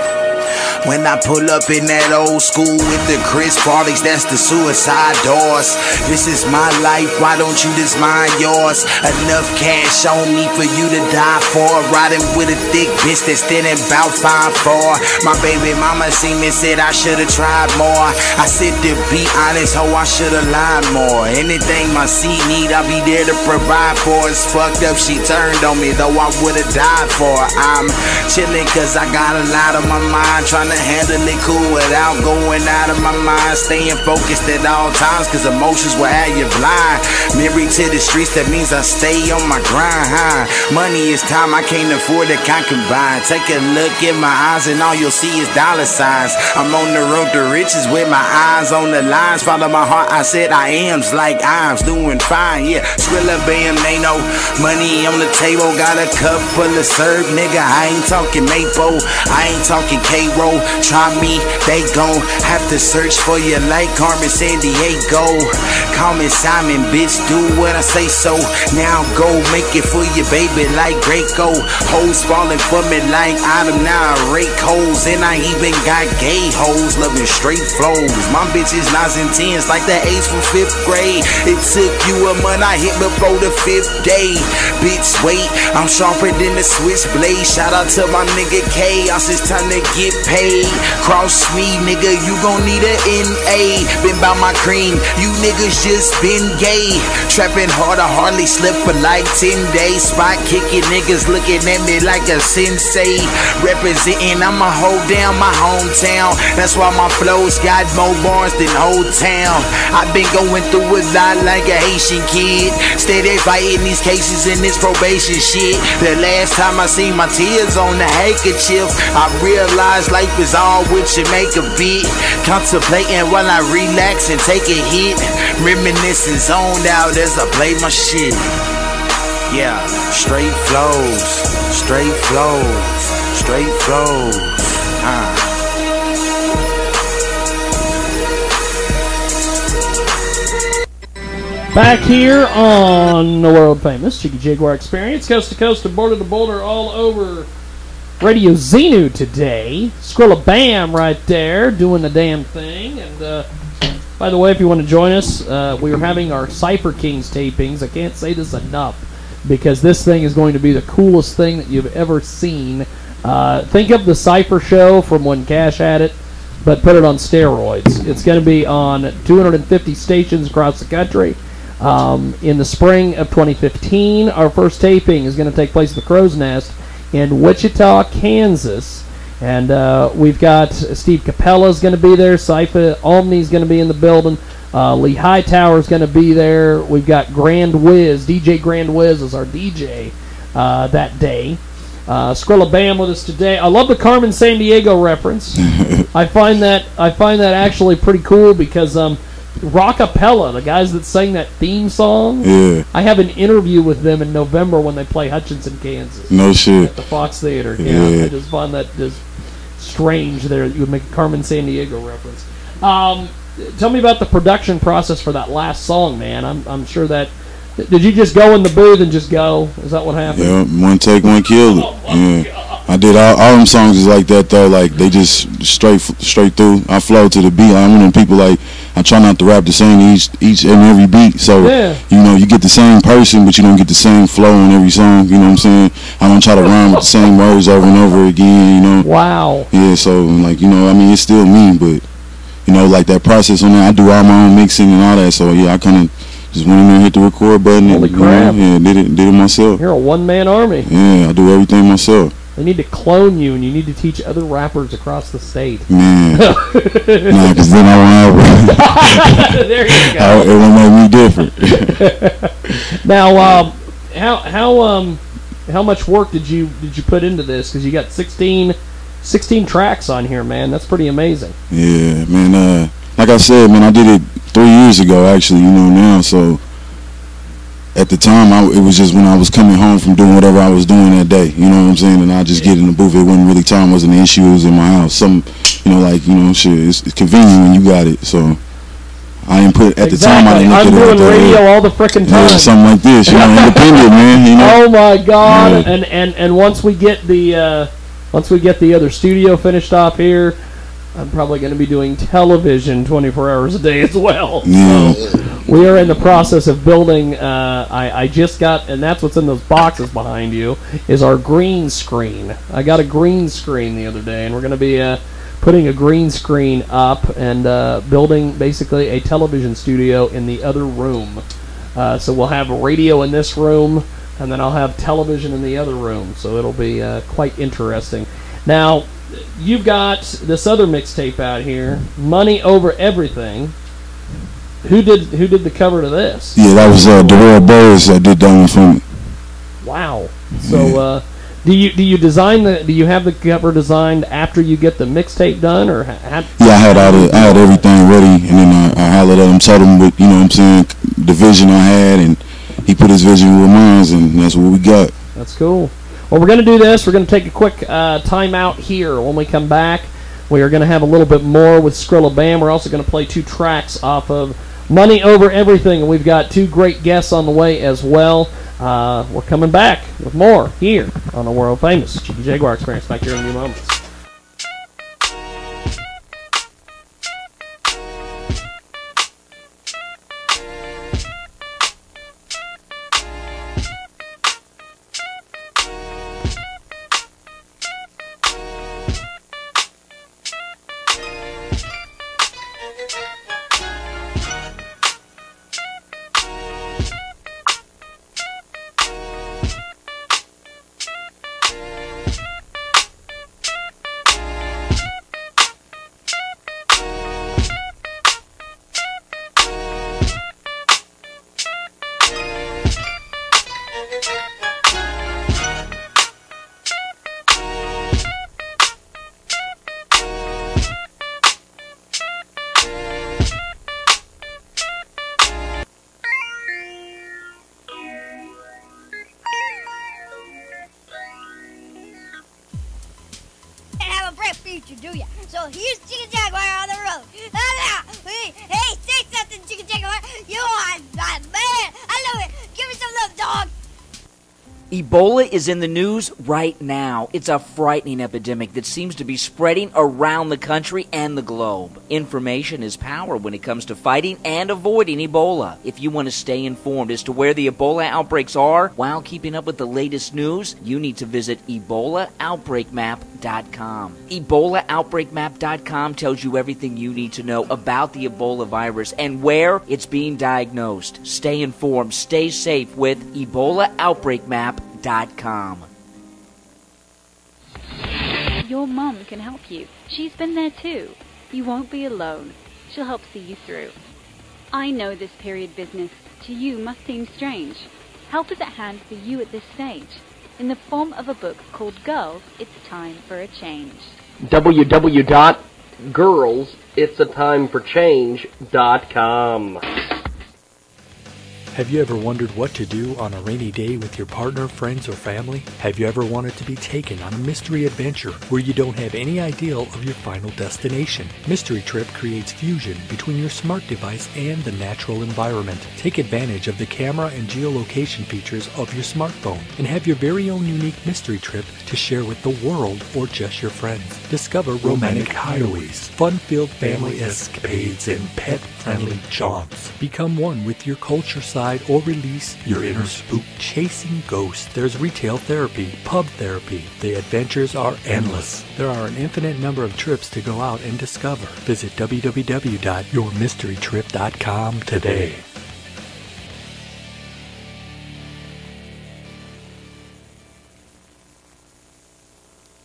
When I pull up in that old school with the Chris Farleys, that's the suicide doors. This is my life, why don't you just mind yours? Enough cash on me for you to die for. Riding with a thick bitch that's standing about 5'4". My baby mama seen me, said I should've tried more. I said to be honest, ho, I should've lied more. Anything my seed need, I'll be there to provide for. It's fucked up, she turned on me, though I would've died for her. I'm chilling cause I got a lot on my mind, trying to handle it cool without going out of my mind. Staying focused at all times cause emotions will have you blind. Married to the streets, that means I stay on my grind, huh? Money is time, I can't afford to combine. Take a look in my eyes and all you'll see is dollar signs. I'm on the road to riches with my eyes on the lines. Follow my heart, I said I am's like I'm doing fine, yeah. Skrilla bam, they know money on the table. Got a cup full of syrup, nigga. I ain't talking maple, I ain't talking K-Roll. Try me, they gon' have to search for you like Carmen Sandiego. Call me Simon, bitch, do what I say so. Now go make it for you, baby, like Graco. Hoes falling for me like Autumn, now I rake hoes. And I even got gay hoes loving straight flows. My bitches 9s and 10s like the A's from 5th grade. It took you a month, I hit before the 5th day. Bitch, wait, I'm sharper than the switchblade. Shout out to my nigga K, it's time to get paid. Cross me, nigga, you gon' need a NA. Been by my cream, you niggas just been gay. Trapping hard, I hardly slept for like 10 days. Spot kicking niggas looking at me like a sensei. Representing, I'ma hold down my hometown. That's why my flows got more bars than Old Town. I've been going through a lot like a Haitian kid. Steady fighting these cases in this probation shit. The last time I seen my tears on the handkerchief, I realized life is all what you make a beat. Contemplating while I relax and take a hit. Reminiscing, zoned out as I play my shit. Yeah, straight flows, straight flows, straight flows. Back here on the world famous Jiggy Jaguar Experience, coast to coast and border to border, all over Radio Xenu today. Skrilla Bam right there doing the damn thing. And by the way, if you want to join us, we are having our Cypher Kings tapings. I can't say this enough because this thing is going to be the coolest thing that you've ever seen. Think of the Cypher show from when Cash had it, but put it on steroids. It's going to be on 250 stations across the country. In the spring of 2015, our first taping is going to take place at the Crow's Nest in Wichita, Kansas. And we've got Steve Capella's going to be there. Cypher Omni's going to be in the building. Lee Hightower's going to be there. We've got Grand Wiz. DJ Grand Wiz is our DJ that day. Skrilla Bam with us today. I love the Carmen Sandiego reference. I find that actually pretty cool because Rockapella, the guys that sang that theme song, I have an interview with them in November when they play Hutchinson, Kansas. No shit. At the Fox Theater. Yeah, I just find that just strange there. You would make a Carmen Sandiego reference. Tell me about the production process for that last song, man. I'm sure that... Did you just go in the booth and just go? Is that what happened? Yeah, one take, one kill it. I did all them songs is like that though. Like they just straight through. I flow to the beat. I'm one of them people like I try not to rap the same each and every beat. So you know, you get the same person, but you don't get the same flow on every song. You know what I'm saying? I don't try to rhyme with the same words over and over again. You know? Wow. Yeah. So like, you know, I mean, it's still me, but you know, like that process on there, I do all my own mixing and all that. So yeah, I kind of just went in there, hit the record button, Holy and crap. you know, did it myself. You're a one-man army. Yeah, I do everything myself. They need to clone you, and you need to teach other rappers across the state. Man, nah, because then I won't have. There you go. It won't make me different. Now, how much work did you put into this? Because you got 16 tracks on here, man. That's pretty amazing. Yeah, man. Like I said, man, I did it 3 years ago, actually. You know, now. So at the time, it was just when I was coming home from doing whatever I was doing that day. You know what I'm saying? And I just get in the booth. It wasn't really time. Wasn't an issue. It was in my house. You know, like, you know, shit. It's convenient when you got it. So I didn't put at the time. I didn't look I'm at it. doing radio all the frickin' time. Yeah, something like this. You know, independent, man. You know? Oh my God! Yeah. And once we get the other studio finished off here, I'm probably going to be doing television 24 hours a day as well. Yeah. So we are in the process of building. I just got, and that's what's in those boxes behind you, is our green screen. I got a green screen the other day, and we're going to be putting a green screen up and building basically a television studio in the other room. So we'll have a radio in this room, and then I'll have television in the other room. So it'll be quite interesting. Now, you've got this other mixtape out here, Money Over Everything. Who did the cover to this? Yeah, that was Darrell Burris that did that one for me. Wow. So do you design do you have the cover designed after you get the mixtape done, or yeah, I had everything ready, and then I hollered at him, told him what, you know what I'm saying, the vision I had, and he put his vision with mine, and that's what we got. That's cool. Well, we're going to do this. We're going to take a quick time out here. When we come back, we are going to have a little bit more with Skrilla Bam. We're also going to play 2 tracks off of Money Over Everything, and we've got 2 great guests on the way as well. We're coming back with more here on the world famous Jiggy Jaguar Experience. Back here in a few moments. future, do ya? So here's Jiggy Jaguar on the road. Hey, say something, Jiggy Jaguar. You are my man. I love it. Give me some love, dog. Ebola is in the news right now. It's a frightening epidemic that seems to be spreading around the country and the globe. Information is power when it comes to fighting and avoiding Ebola. If you want to stay informed as to where the Ebola outbreaks are while keeping up with the latest news, you need to visit EbolaOutbreakMap.com. EbolaOutbreakMap.com tells you everything you need to know about the Ebola virus and where it's being diagnosed. Stay informed, stay safe with EbolaOutbreakMap.com. Your mum can help you. She's been there too. You won't be alone. She'll help see you through. I know this period business to you must seem strange. Help is at hand for you at this stage. In the form of a book called Girls, It's Time for a Change. www.girlsit'satimeforchange.com. Have you ever wondered what to do on a rainy day with your partner, friends, or family? Have you ever wanted to be taken on a mystery adventure where you don't have any idea of your final destination? Mystery Trip creates fusion between your smart device and the natural environment. Take advantage of the camera and geolocation features of your smartphone and have your very own unique mystery trip to share with the world or just your friends. Discover romantic hideaways, fun-filled family escapades, and pet friendly jaunts. Become one with your culture side or release your inner spook. Chasing ghosts. There's retail therapy, pub therapy. The adventures are endless. There are an infinite number of trips to go out and discover. Visit www.yourmysterytrip.com today.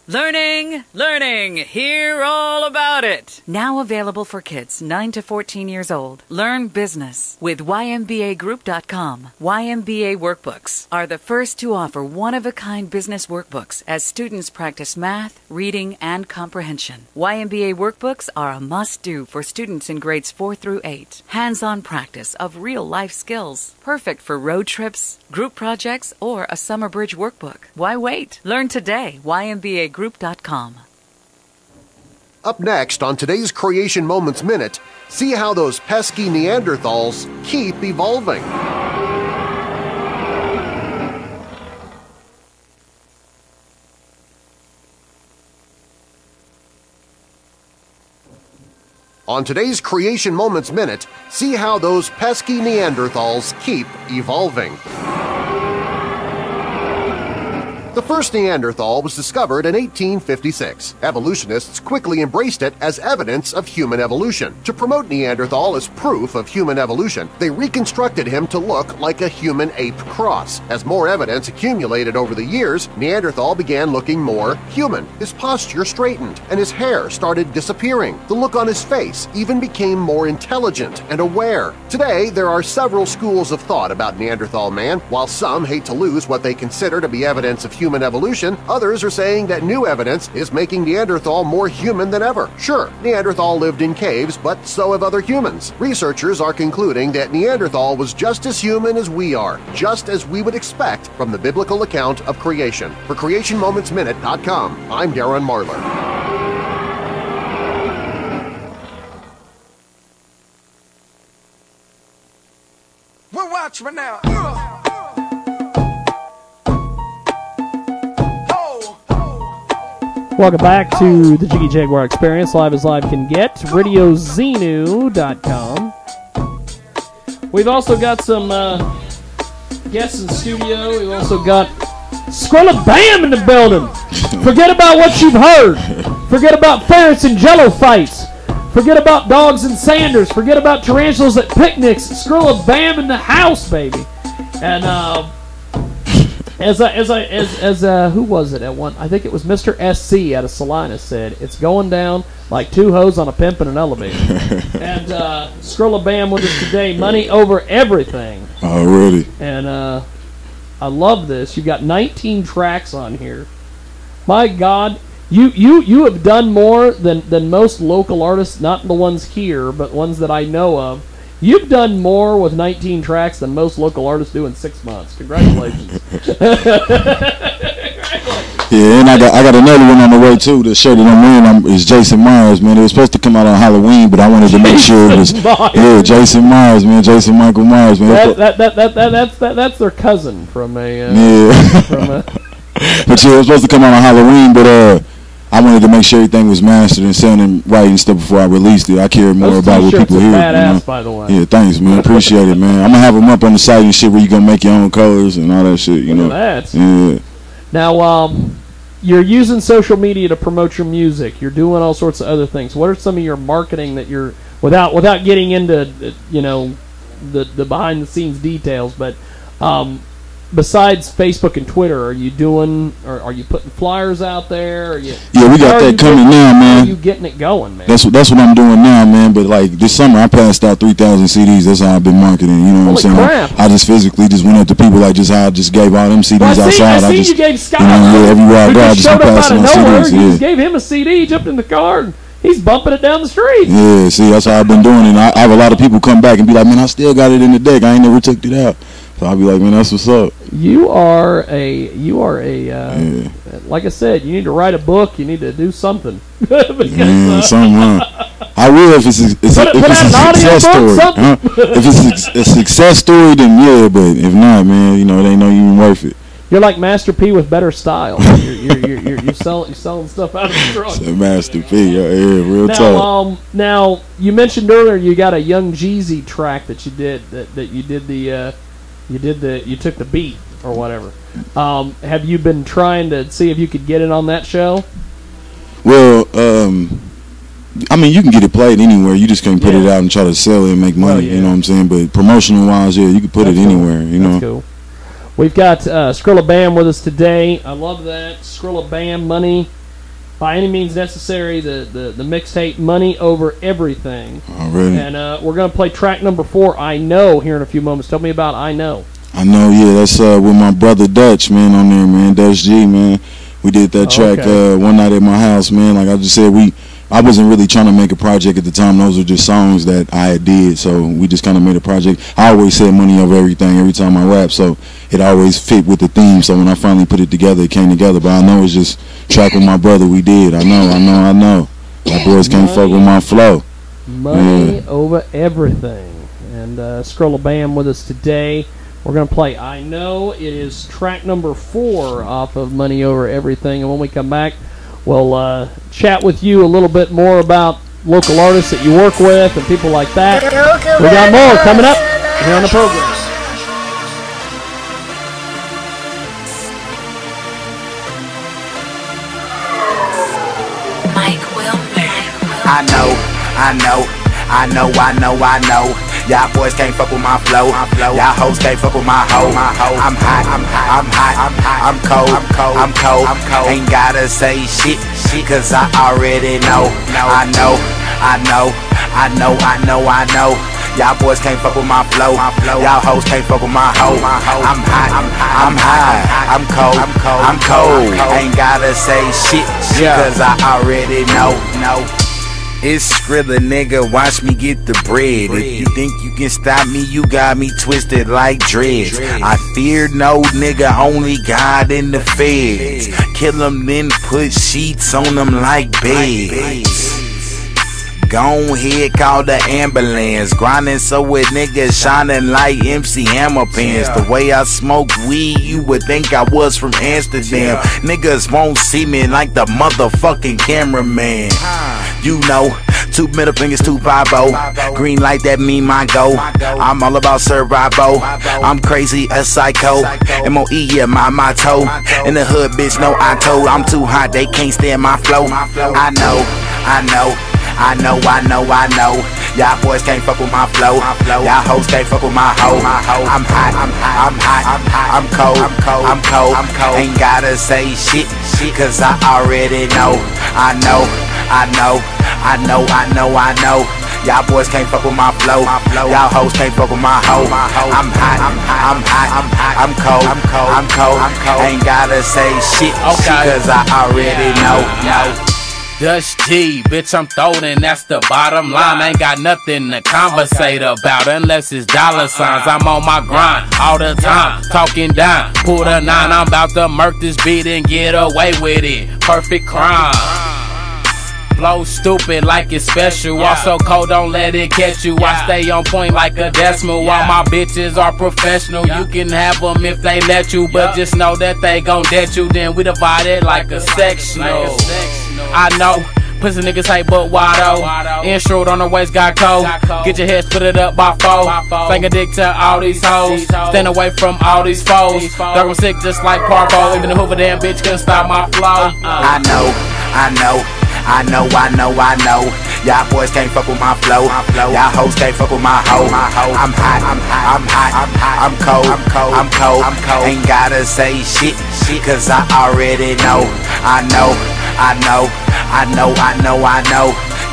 Learning, learning, hear all about it. Now available for kids 9 to 14 years old. Learn business with YMBAgroup.com. YMBA workbooks are the first to offer one-of-a-kind business workbooks as students practice math, reading, and comprehension. YMBA workbooks are a must-do for students in grades 4 through 8. Hands-on practice of real-life skills. Perfect for road trips, group projects, or a summer bridge workbook. Why wait? Learn today. YMBAgroup.com. Up next on today's Creation Moments Minute, see how those pesky Neanderthals keep evolving. On today's Creation Moments Minute, see how those pesky Neanderthals keep evolving. The first Neanderthal was discovered in 1856. Evolutionists quickly embraced it as evidence of human evolution. To promote Neanderthal as proof of human evolution, they reconstructed him to look like a human-ape cross. As more evidence accumulated over the years, Neanderthal began looking more human. His posture straightened, and his hair started disappearing. The look on his face even became more intelligent and aware. Today, there are several schools of thought about Neanderthal man. While some hate to lose what they consider to be evidence of human evolution, others are saying that new evidence is making Neanderthal more human than ever. Sure, Neanderthal lived in caves, but so have other humans. Researchers are concluding that Neanderthal was just as human as we are, just as we would expect from the biblical account of creation. For CreationMomentsMinute.com, I'm Darren Marlar. Well, watch me now. Welcome back to the Jiggy Jaguar Experience, live as live can get, RadioZenu.com. We've also got some guests in the studio. We've also got Skrilla Bam in the building. Forget about what you've heard. Forget about ferrets and jello fights. Forget about dogs and Sanders. Forget about tarantulas at picnics. Skrilla Bam in the house, baby. And who was it at one? I think it was Mr. SC out of Salinas said, it's going down like two hoes on a pimp in an elevator. And Skrilla Bam with us today, money over everything. Oh, really? And I love this. You've got 19 tracks on here. My God, you have done more than most local artists, not the ones here, but ones that I know of. You've done more with 19 tracks than most local artists do in 6 months. Congratulations. Yeah, and I got another one on the way too. The shirt that I'm wearing is Jason Myers, man. It was supposed to come out on Halloween, but I wanted to make sure it was Jason Myers, man. Jason Michael Myers, man. That's their cousin from a But yeah, it was supposed to come out on Halloween, but I wanted to make sure everything was mastered and sounding right and stuff before I released it. I cared more about what people hear. Badass, by the way. Yeah, thanks, man. Appreciate it, man. I'm gonna have them up on the site and shit where you gonna make your own colors and all that shit. You know. That. Yeah. Now, you're using social media to promote your music. You're doing all sorts of other things. What are some of your marketing that you're without getting into the behind the scenes details, but besides Facebook and Twitter, are you putting flyers out there? Yeah, we got that coming now, man. How are you getting it going, man? That's what I'm doing now, man. But like this summer, I passed out 3,000 CDs. That's how I've been marketing. You know what I'm saying? Crap. I just physically just went up to people like just how I just gave all them CDs outside. I see you gave Scott. Everywhere I go, I just showed been up out passing of out nowhere. CDs. You Yeah. just gave him a CD. He jumped in the car and he's bumping it down the street. Yeah, see, that's how I've been doing it. And I have a lot of people come back and be like, man, I still got it in the deck. I ain't never took it out. So I'll be like, man, that's what's up. You are like I said, you need to write a book. You need to do something. Man, something. I will if it's a success story. If it's a success story, then yeah. But if not, man, you know, it ain't no even worth it. You're like Master P with better style. You're You're selling stuff out of the truck. It's a Master P. Yeah, real now, talk. Now, you mentioned earlier you got a Young Jeezy track that you did you took the beat or whatever. Have you been trying to see if you could get it on that show? Well, I mean, you can get it played anywhere. You just can't put it out and try to sell it and make money. You know what I'm saying? But promotional wise, yeah, you can put it anywhere. You know. That's cool. We've got Skrilla Bam with us today. I love that. Skrilla Bam, Money by Any Means Necessary, the mixtape Money Over Everything. Already. And we're going to play track number 4, I Know, here in a few moments. Tell me about I Know. I Know, yeah. That's with my brother Dutch, man, on there, man. Dutch G, man. We did that track one night at my house, man. Like I just said, I wasn't really trying to make a project at the time. Those were just songs that I had did, so we just kind of made a project. I always said money over everything every time I rap, so it always fit with the theme. So when I finally put it together, it came together. But I know it's just track with my brother we did. I know. My boys can't fuck with my flow. Money over everything. And Skrilla Bam with us today. We're going to play I Know. It is track number 4 off of Money Over Everything. And when we come back, we'll chat with you a little bit more about local artists that you work with and people like that. We got more coming up here on the program. I know. Y'all boys can't fuck with my flow. Y'all hoes can't fuck with my hoe. I'm hot. I'm cold. Ain't gotta say shit, cause I already know. I know. Y'all boys can't fuck with my flow. Y'all hoes can't fuck with my hoe. I'm hot. I'm cold. Ain't gotta say shit, cause I already know. It's Skrilla, nigga, watch me get the bread. If you think you can stop me, you got me twisted like dreads. I fear no nigga, only God in the feds. Kill 'em, then put sheets on them like beds. Go ahead, call the ambulance. Grinding so with niggas shining like MC Hammer pants. The way I smoke weed, you would think I was from Amsterdam. Niggas won't see me like the motherfucking cameraman. You know, 2 middle fingers, 2-5-0. Green light, that mean my go. I'm all about survival. I'm crazy, a psycho. M.O.E. yeah, my motto. In the hood, bitch, no I told. I'm too hot, they can't stand my flow. I know. Y'all boys can't fuck with my flow. Y'all hoes can't fuck with my hoe. I'm hot. I'm cold. Ain't gotta say shit, cause I already know. I know. Y'all boys can't fuck with my flow. Y'all hoes can't fuck with my hoe. I'm hot. I'm cold. Ain't gotta say shit, cause I already know. Dutch G, bitch, I'm throwing, that's the bottom line. Ain't got nothing to conversate about unless it's dollar signs. I'm on my grind all the time, talking down. Pull the 9, I'm about to murk this beat and get away with it. Perfect crime. Flow stupid like it's special. Also cold, don't let it catch you. I stay on point like a decimal. While my bitches are professional. You can have them if they let you, but just know that they gon' debt you. Then we divide it like a sectional. I know, pussy niggas hate but wado. Insured on the waist, got cold. Get your head split it up by 4. Finger dick to all these hoes. Stand away from all these foes. Dog, I'm sick just like Parvo. Even the Hoover damn bitch couldn't stop my flow. I know. Y'all boys can't fuck with my flow. Y'all hoes can't fuck with my hoe. I'm hot. I'm cold. Ain't gotta say shit, cause I already know. I know.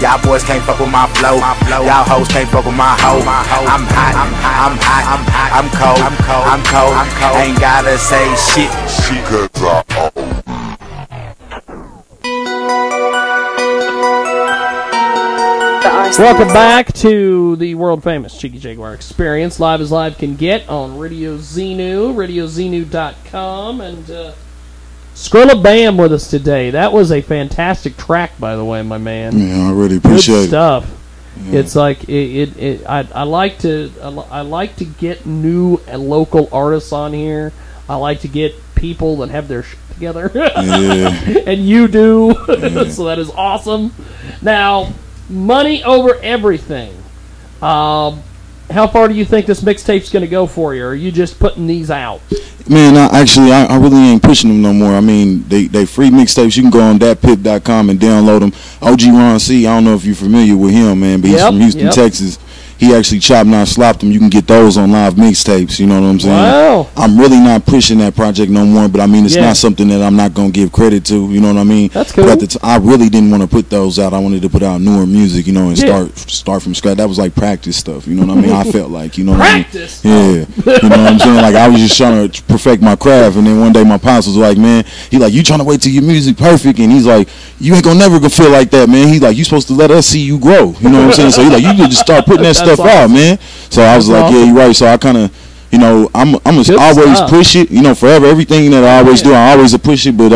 Y'all boys can't fuck with my flow. Y'all hoes can't fuck with my hoe. I'm hot. I'm cold. Ain't gotta say shit, cause I Welcome back to the world famous Jiggy Jaguar Experience, live as live can get on Radio Xenu, RadioXenu.com, and Skrilla Bam with us today. That was a fantastic track, by the way, my man. Yeah, I really appreciate Good stuff. Yeah. It's like I like to get new and local artists on here. I like to get people that have their together. Yeah. And you do. So that is awesome. Now, money over everything. How far do you think this mixtape's going to go for you? Or are you just putting these out? Man, I really ain't pushing them no more. I mean, they free mixtapes. You can go on thatpip.com and download them. OG Ron C, I don't know if you're familiar with him, man, but he's from Houston, Texas. He actually chopped, not slopped them. You can get those on live mixtapes. You know what I'm saying? Wow. I'm really not pushing that project no more, but I mean, it's not something that I'm not going to give credit to. You know what I mean? That's cool. But I really didn't want to put those out. I wanted to put out newer music, you know, and start from scratch. That was like practice stuff. You know what I mean? I felt like, you know what I mean? Practice. Yeah. You know what I'm saying? Like, I was just trying to perfect my craft, and then one day my pops was like, man, he like, you trying to wait till your music perfect, and he's like, you ain't gonna never feel like that, man. He's like, you supposed to let us see you grow. You know what I'm saying? So he's like, you need to start putting that stuff out, man. So I was like, yeah, you're right. So I kind of, you know, I'm always push it, you know, forever. Everything that I always do, I always push it, but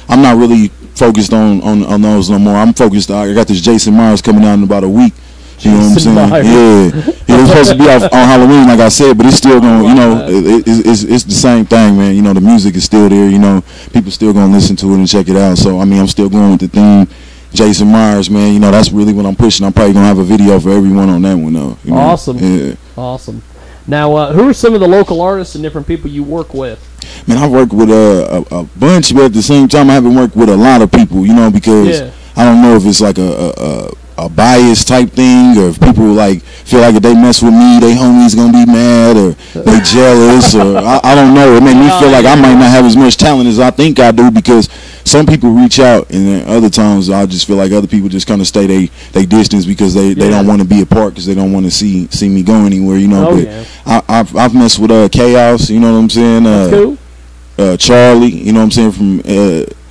I'm not really focused on those no more. I'm focused. I got this Jason Myers coming out in about a week. You know what I'm saying? Yeah, it's supposed to be off on Halloween, like I said, but it's still going. You know, it's the same thing, man. You know, the music is still there. You know, people still gonna listen to it and check it out. So I mean, I'm still going with the theme. Jason Myers, man, you know, that's really what I'm pushing. I'm probably going to have a video for everyone on that one, though. You know? Awesome. Yeah. Awesome. Now, who are some of the local artists and different people you work with? Man, I've worked with a bunch, but at the same time, I haven't worked with a lot of people, you know, because I don't know if it's like a bias type thing, or if people like feel like if they mess with me, they homies gonna be mad, or they jealous, or I don't know. It made me feel like I might not have as much talent as I think I do, because some people reach out, and then other times I just feel like other people just kind of stay they distance because they don't want to be apart, because they don't want to see me go anywhere, you know. I've messed with Chaos, you know what I'm saying? That's cool. Charlie, you know what I'm saying, from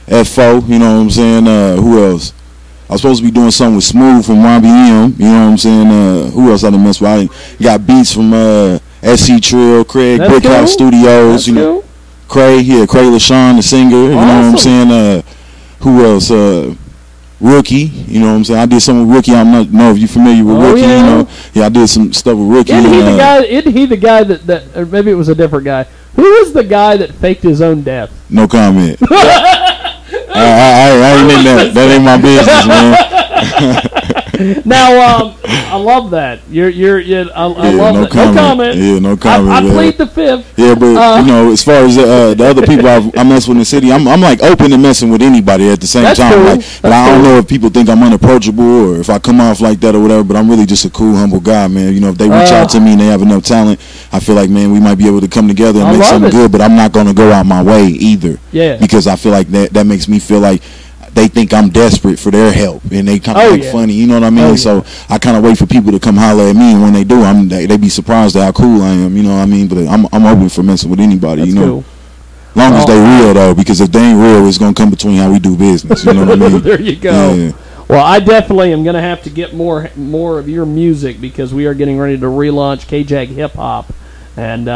F4, you know what I'm saying? Who else? I was supposed to be doing something with Smooth from YBM, you know what I'm saying? Who else I done mess with? I got beats from SC Trill, Craig, Brickhouse Studios, you know. Craig LaShawn, the singer, you know what I'm saying? Who else? Rookie, you know what I'm saying? I did something with Rookie. I don't know if you're familiar with Rookie, you know. Yeah, I did some stuff with Rookie. Isn't he the guy that or maybe it was a different guy. Who was the guy that faked his own death? No comment. I ain't in that. That ain't my business, man. Now, I love that. I love that. No comment. Yeah, no comment. I plead the fifth. Yeah, but you know, as far as the other people I mess with in the city, I'm like open to messing with anybody at the same time. Cool. Like, but I don't know if people think I'm unapproachable or if I come off like that or whatever. But I'm really just a cool, humble guy, man. You know, if they reach out to me and they have enough talent, I feel like, man, we might be able to come together and make something good. But I'm not gonna go out my way either. Yeah. Because I feel like that makes me feel like they think I'm desperate for their help, and they kind of funny, you know what I mean? So I kind of wait for people to come holler at me, and when they do, they be surprised at how cool I am, you know what I mean? But I'm open for messing with anybody, you know. Cool. Long as they real, though, because if they ain't real, it's gonna come between how we do business, you know what I mean? There you go. Yeah. Well, I definitely am going to have to get more of your music, because we are getting ready to relaunch KJAG Hip Hop, and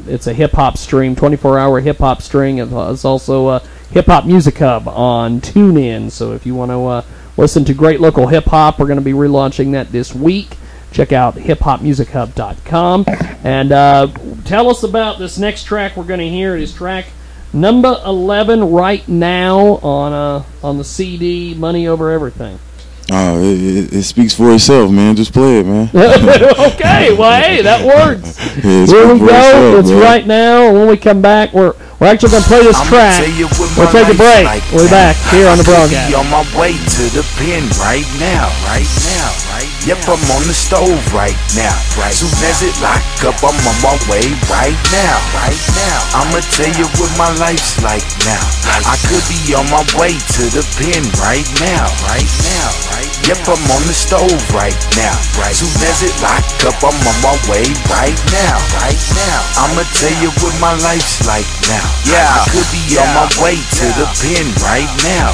it's a hip hop stream, 24-hour hip hop stream. It's also a Hip Hop Music Hub on TuneIn. So if you want to listen to great local hip hop, we're going to be relaunching that this week. Check out hiphopmusichub.com and tell us about this next track we're going to hear. It is track number 11 right now on the CD, Money Over Everything. Oh, it speaks for itself, man. Just play it, man. Okay, well, hey, that works. Yeah, here we go. It's right now. When we come back, we're actually going to play this track. We'll take a break. We'll be back here on the broadcast. On my way to the pen right now. Yep, I'm on the stove right now. Soon as it lock up, I'm on my way right now. I'ma tell you what my life's like now. I could be on my way to the pen right now. Yep, I'm on the stove right now. Soon as it lock up, I'm on my way right now. I'ma tell you what my life's like now. Yeah, I could be on my way to the pen right now.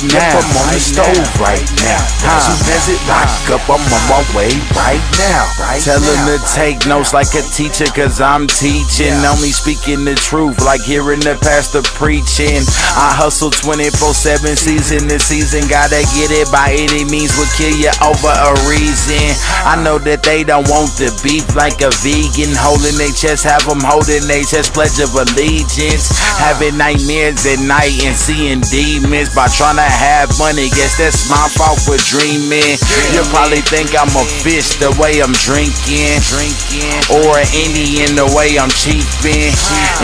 Yep, I'm on the stove right now. Soon as it lock up, I'm on my way right now. Tell them to take notes like a teacher, cause I'm teaching. Only speaking the truth like hearing the pastor preaching. I hustle 24/7, season to season. Gotta get it by any means, will kill you over a reason. I know that they don't want the beef like a vegan. holding their chest, have them holding their chest, pledge of allegiance. Having nightmares at night and seeing demons by trying to have money. Guess that's my fault for dreaming. You probably think I'm a fish the way I'm drinking, or an Indian the way I'm cheaping.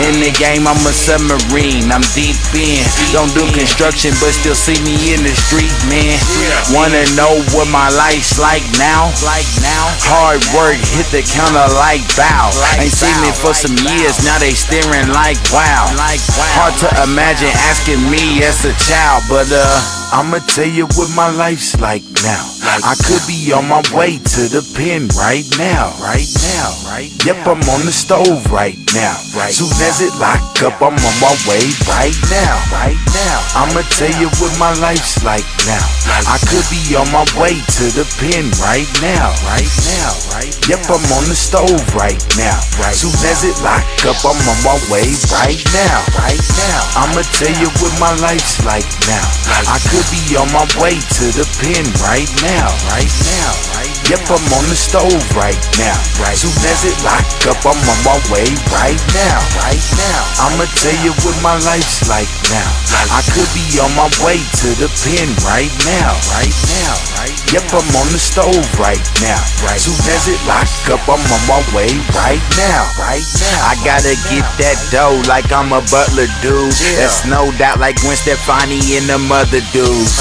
In the game I'm a submarine, I'm deep in. Don't do construction but still see me in the street, man. Wanna know what my life's like now? Hard work, hit the counter like bow. Ain't seen me for some years, now they staring like wow. Hard to imagine asking me as a child, but I'ma tell you what my life's like now. I could be on my way to the pen right now. Yep, I'm on the stove right now. Soon as it lock up, I'm on my way right now. I'ma tell you what my life's like now. I could be on my way to the pen right now. Yep, I'm on the stove right now. Soon as it lock up, I'm on my way right now. I'ma tell you what my life's like now. I could be on my way to the pen right now. Yep, I'm on the stove right now. Soon as it lock up, I'm on my way right now. I'ma tell you what my life's like now. I could be on my way to the pen right now. Yep, I'm on the stove right now. Soon as it lock up, I'm on my way right now. I gotta get that dough like I'm a butler, dude. That's no doubt like Gwen Stefani and them other dudes.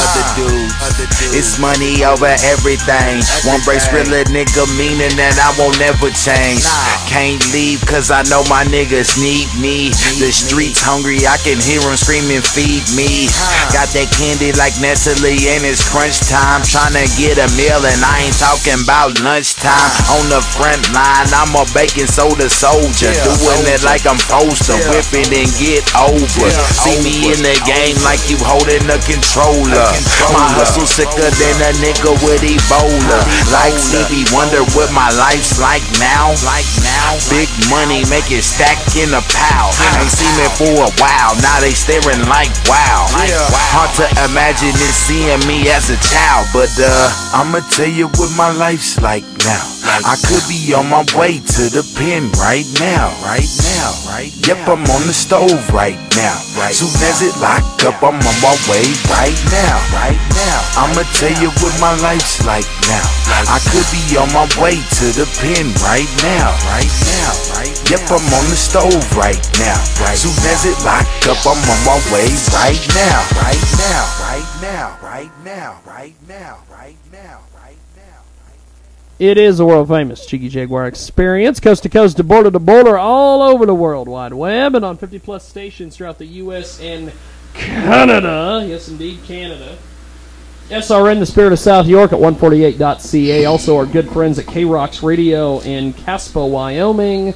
It's money over everything. One brace realer nigga meaning that I won't never change. Can't leave cause I know my niggas need me. The streets hungry, I can hear them screaming feed me. Got that candy like Nestle and it's crunch time. Tryna get a meal and I ain't talking about lunchtime. On the front line, I'm a baking soda soldier. Doing it like I'm supposed to, whip it and get over. See me in the game like you holding a controller. My hustle sicker than a nigga with Ebola. Like Stevie Wonder, what my life's like now. Big money, make it stack in a pile. Ain't seen me for a while, now they staring like wow. Hard to imagine it seeing me as a child, but I'ma tell you what my life's like now. I could be on my way to the pen right now. Yep, I'm on the stove right now. Soon as it lock up, I'm on my way right now. I'ma tell you what my life's like now. I could be on my way to the pen right now. Yep, I'm on the stove right now. Soon as it lock up, I'm on my way right now. It is the world famous Jiggy Jaguar experience, coast to coast, to border, all over the World Wide Web, and on 50 plus stations throughout the U.S. and Canada. Yes, indeed, Canada. SRN, the Spirit of South York at 148.ca. Also, our good friends at K-Rocks Radio in Caspo, Wyoming.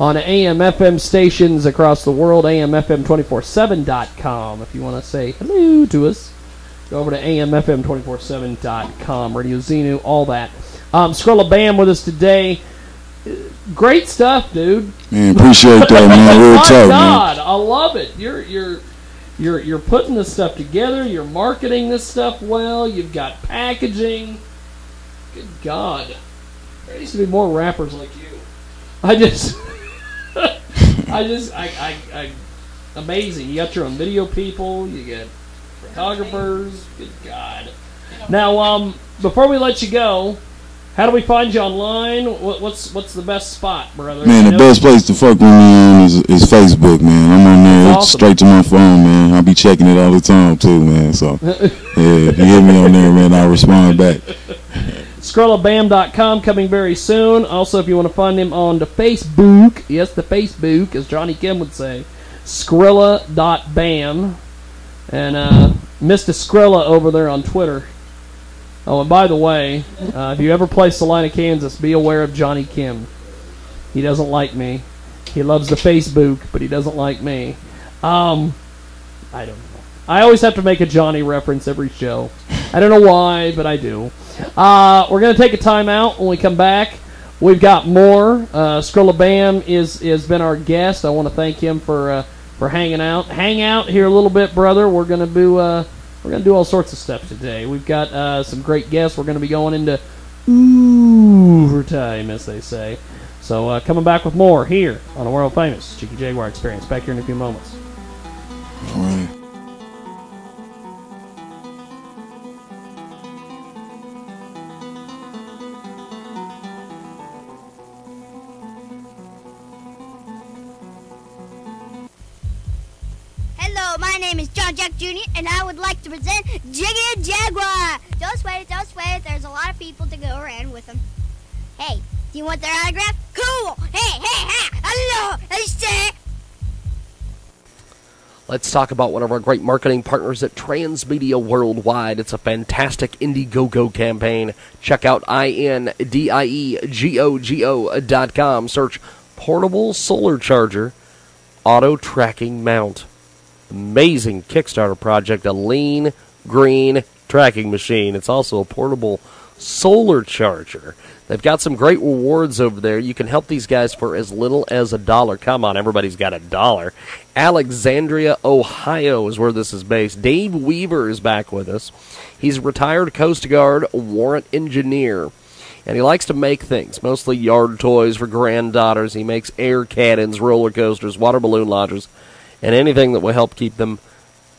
On AM/FM stations across the world, AMFM247.com. If you want to say hello to us, go over to AMFM247.com. Radio Xenu, all that. Skrilla Bam with us today. Great stuff, dude. Man, appreciate that, man. Real My talk, God, man. I love it. You're putting this stuff together. You're marketing this stuff well. You've got packaging. Good God, there needs to be more rappers like you. Amazing. You got your own video people. You got photographers. Good God. Now, before we let you go, how do we find you online? What's the best spot, brother? Man, the best place to fuck with me on is Facebook, man. I'm on there straight to my phone, man. I'll be checking it all the time, too, man. So, yeah, if you hit me on there, man, I'll respond back. SkrillaBam.com coming very soon. Also, if you want to find him on the Facebook, yes, the Facebook, as Johnny Kim would say, Skrilla.bam. And Mr. Skrilla over there on Twitter. Oh, and by the way, if you ever play Salina, Kansas, be aware of Johnny Kim. He doesn't like me. He loves the Facebook, but he doesn't like me. I don't know. I always have to make a Johnny reference every show. I don't know why, but I do. We're going to take a time out. When we come back, we've got more. Skrilla Bam has been our guest. I want to thank him for hanging out. Hang out here a little bit, brother. We're going to do all sorts of stuff today. We've got some great guests. We're going to be going into overtime, as they say. So coming back with more here on the world famous Jiggy Jaguar Experience. Back here in a few moments. All right. Hello, my name is John Jack Jr., and I would like to present Jiggy Jaguar. Don't sweat it. There's a lot of people to go around with them. Hey, do you want their autograph? Cool. Hey, hello, hey, sir. Let's talk about one of our great marketing partners at Transmedia Worldwide. It's a fantastic Indiegogo campaign. Check out INDIEGOGO.com. Search Portable Solar Charger Auto Tracking Mount. Amazing Kickstarter project, a lean, green tracking machine. It's also a portable solar charger. They've got some great rewards over there. You can help these guys for as little as $1. Come on, everybody's got $1. Alexandria, Ohio is where this is based. Dave Weaver is back with us. He's a retired Coast Guard warrant engineer, and he likes to make things, mostly yard toys for granddaughters. He makes air cannons, roller coasters, water balloon launchers, and anything that will help keep them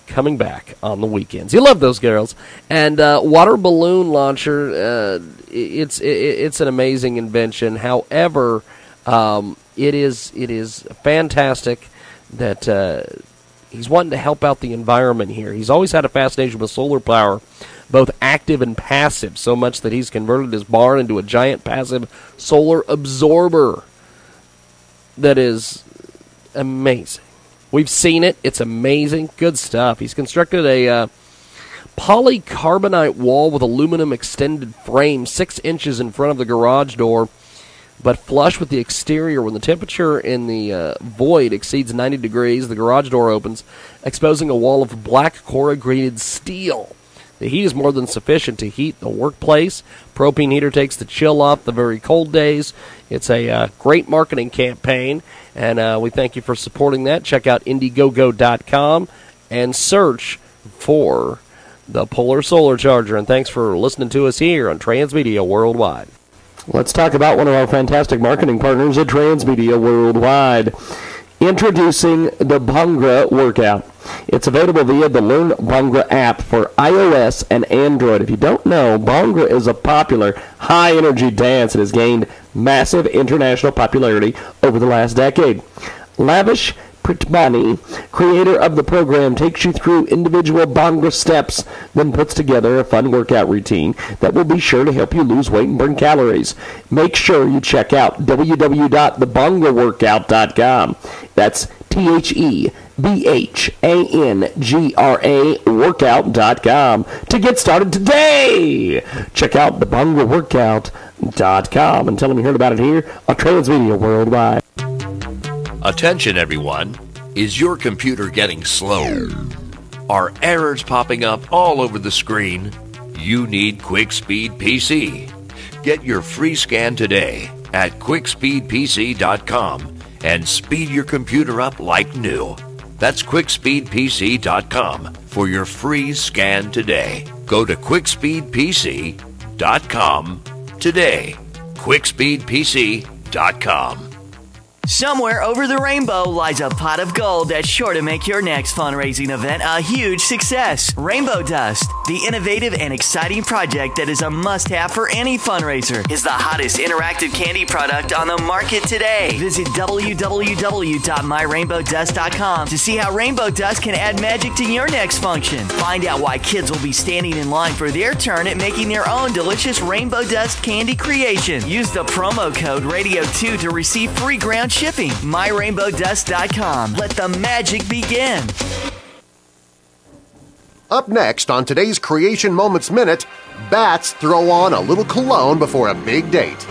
coming back on the weekends. You love those girls. And water balloon launcher, it's an amazing invention. However, it is fantastic that he's wanting to help out the environment here. He's always had a fascination with solar power, both active and passive, so much that he's converted his barn into a giant passive solar absorber that is amazing. We've seen it. It's amazing. Good stuff. He's constructed a polycarbonate wall with aluminum extended frame 6 inches in front of the garage door, but flush with the exterior. When the temperature in the void exceeds 90 degrees, the garage door opens, exposing a wall of black corrugated steel. The heat is more than sufficient to heat the workplace. Propane heater takes the chill off the very cold days. It's a great marketing campaign, and we thank you for supporting that. Check out Indiegogo.com and search for the Polar Solar Charger. And thanks for listening to us here on Transmedia Worldwide. Let's talk about one of our fantastic marketing partners at Transmedia Worldwide. Introducing the Bhangra Workout. It's available via the Learn Bhangra app for iOS and Android. If you don't know, Bhangra is a popular high-energy dance that has gained massive international popularity over the last decade. Lavish Pritmani, creator of the program, takes you through individual Bhangra steps, then puts together a fun workout routine that will be sure to help you lose weight and burn calories. Make sure you check out www.thebhangraworkout.com. That's THEBHANGRA workout.com to get started today. Check out thebhangraworkout.com and tell them you heard about it here on Transmedia Worldwide. Attention, everyone. Is your computer getting slow? Are errors popping up all over the screen? You need QuickSpeed PC. Get your free scan today at quickspeedpc.com and speed your computer up like new. That's quickspeedpc.com for your free scan today. Go to quickspeedpc.com today. quickspeedpc.com. Somewhere over the rainbow lies a pot of gold that's sure to make your next fundraising event a huge success. Rainbow Dust, the innovative and exciting project that is a must-have for any fundraiser, is the hottest interactive candy product on the market today. Visit www.myrainbowdust.com to see how Rainbow Dust can add magic to your next function. Find out why kids will be standing in line for their turn at making their own delicious Rainbow Dust candy creation. Use the promo code RADIO2 to receive free ground shipping. MyRainbowDust.com. Let the magic begin. Up next on today's Creation Moments Minute, bats throw on a little cologne before a big date.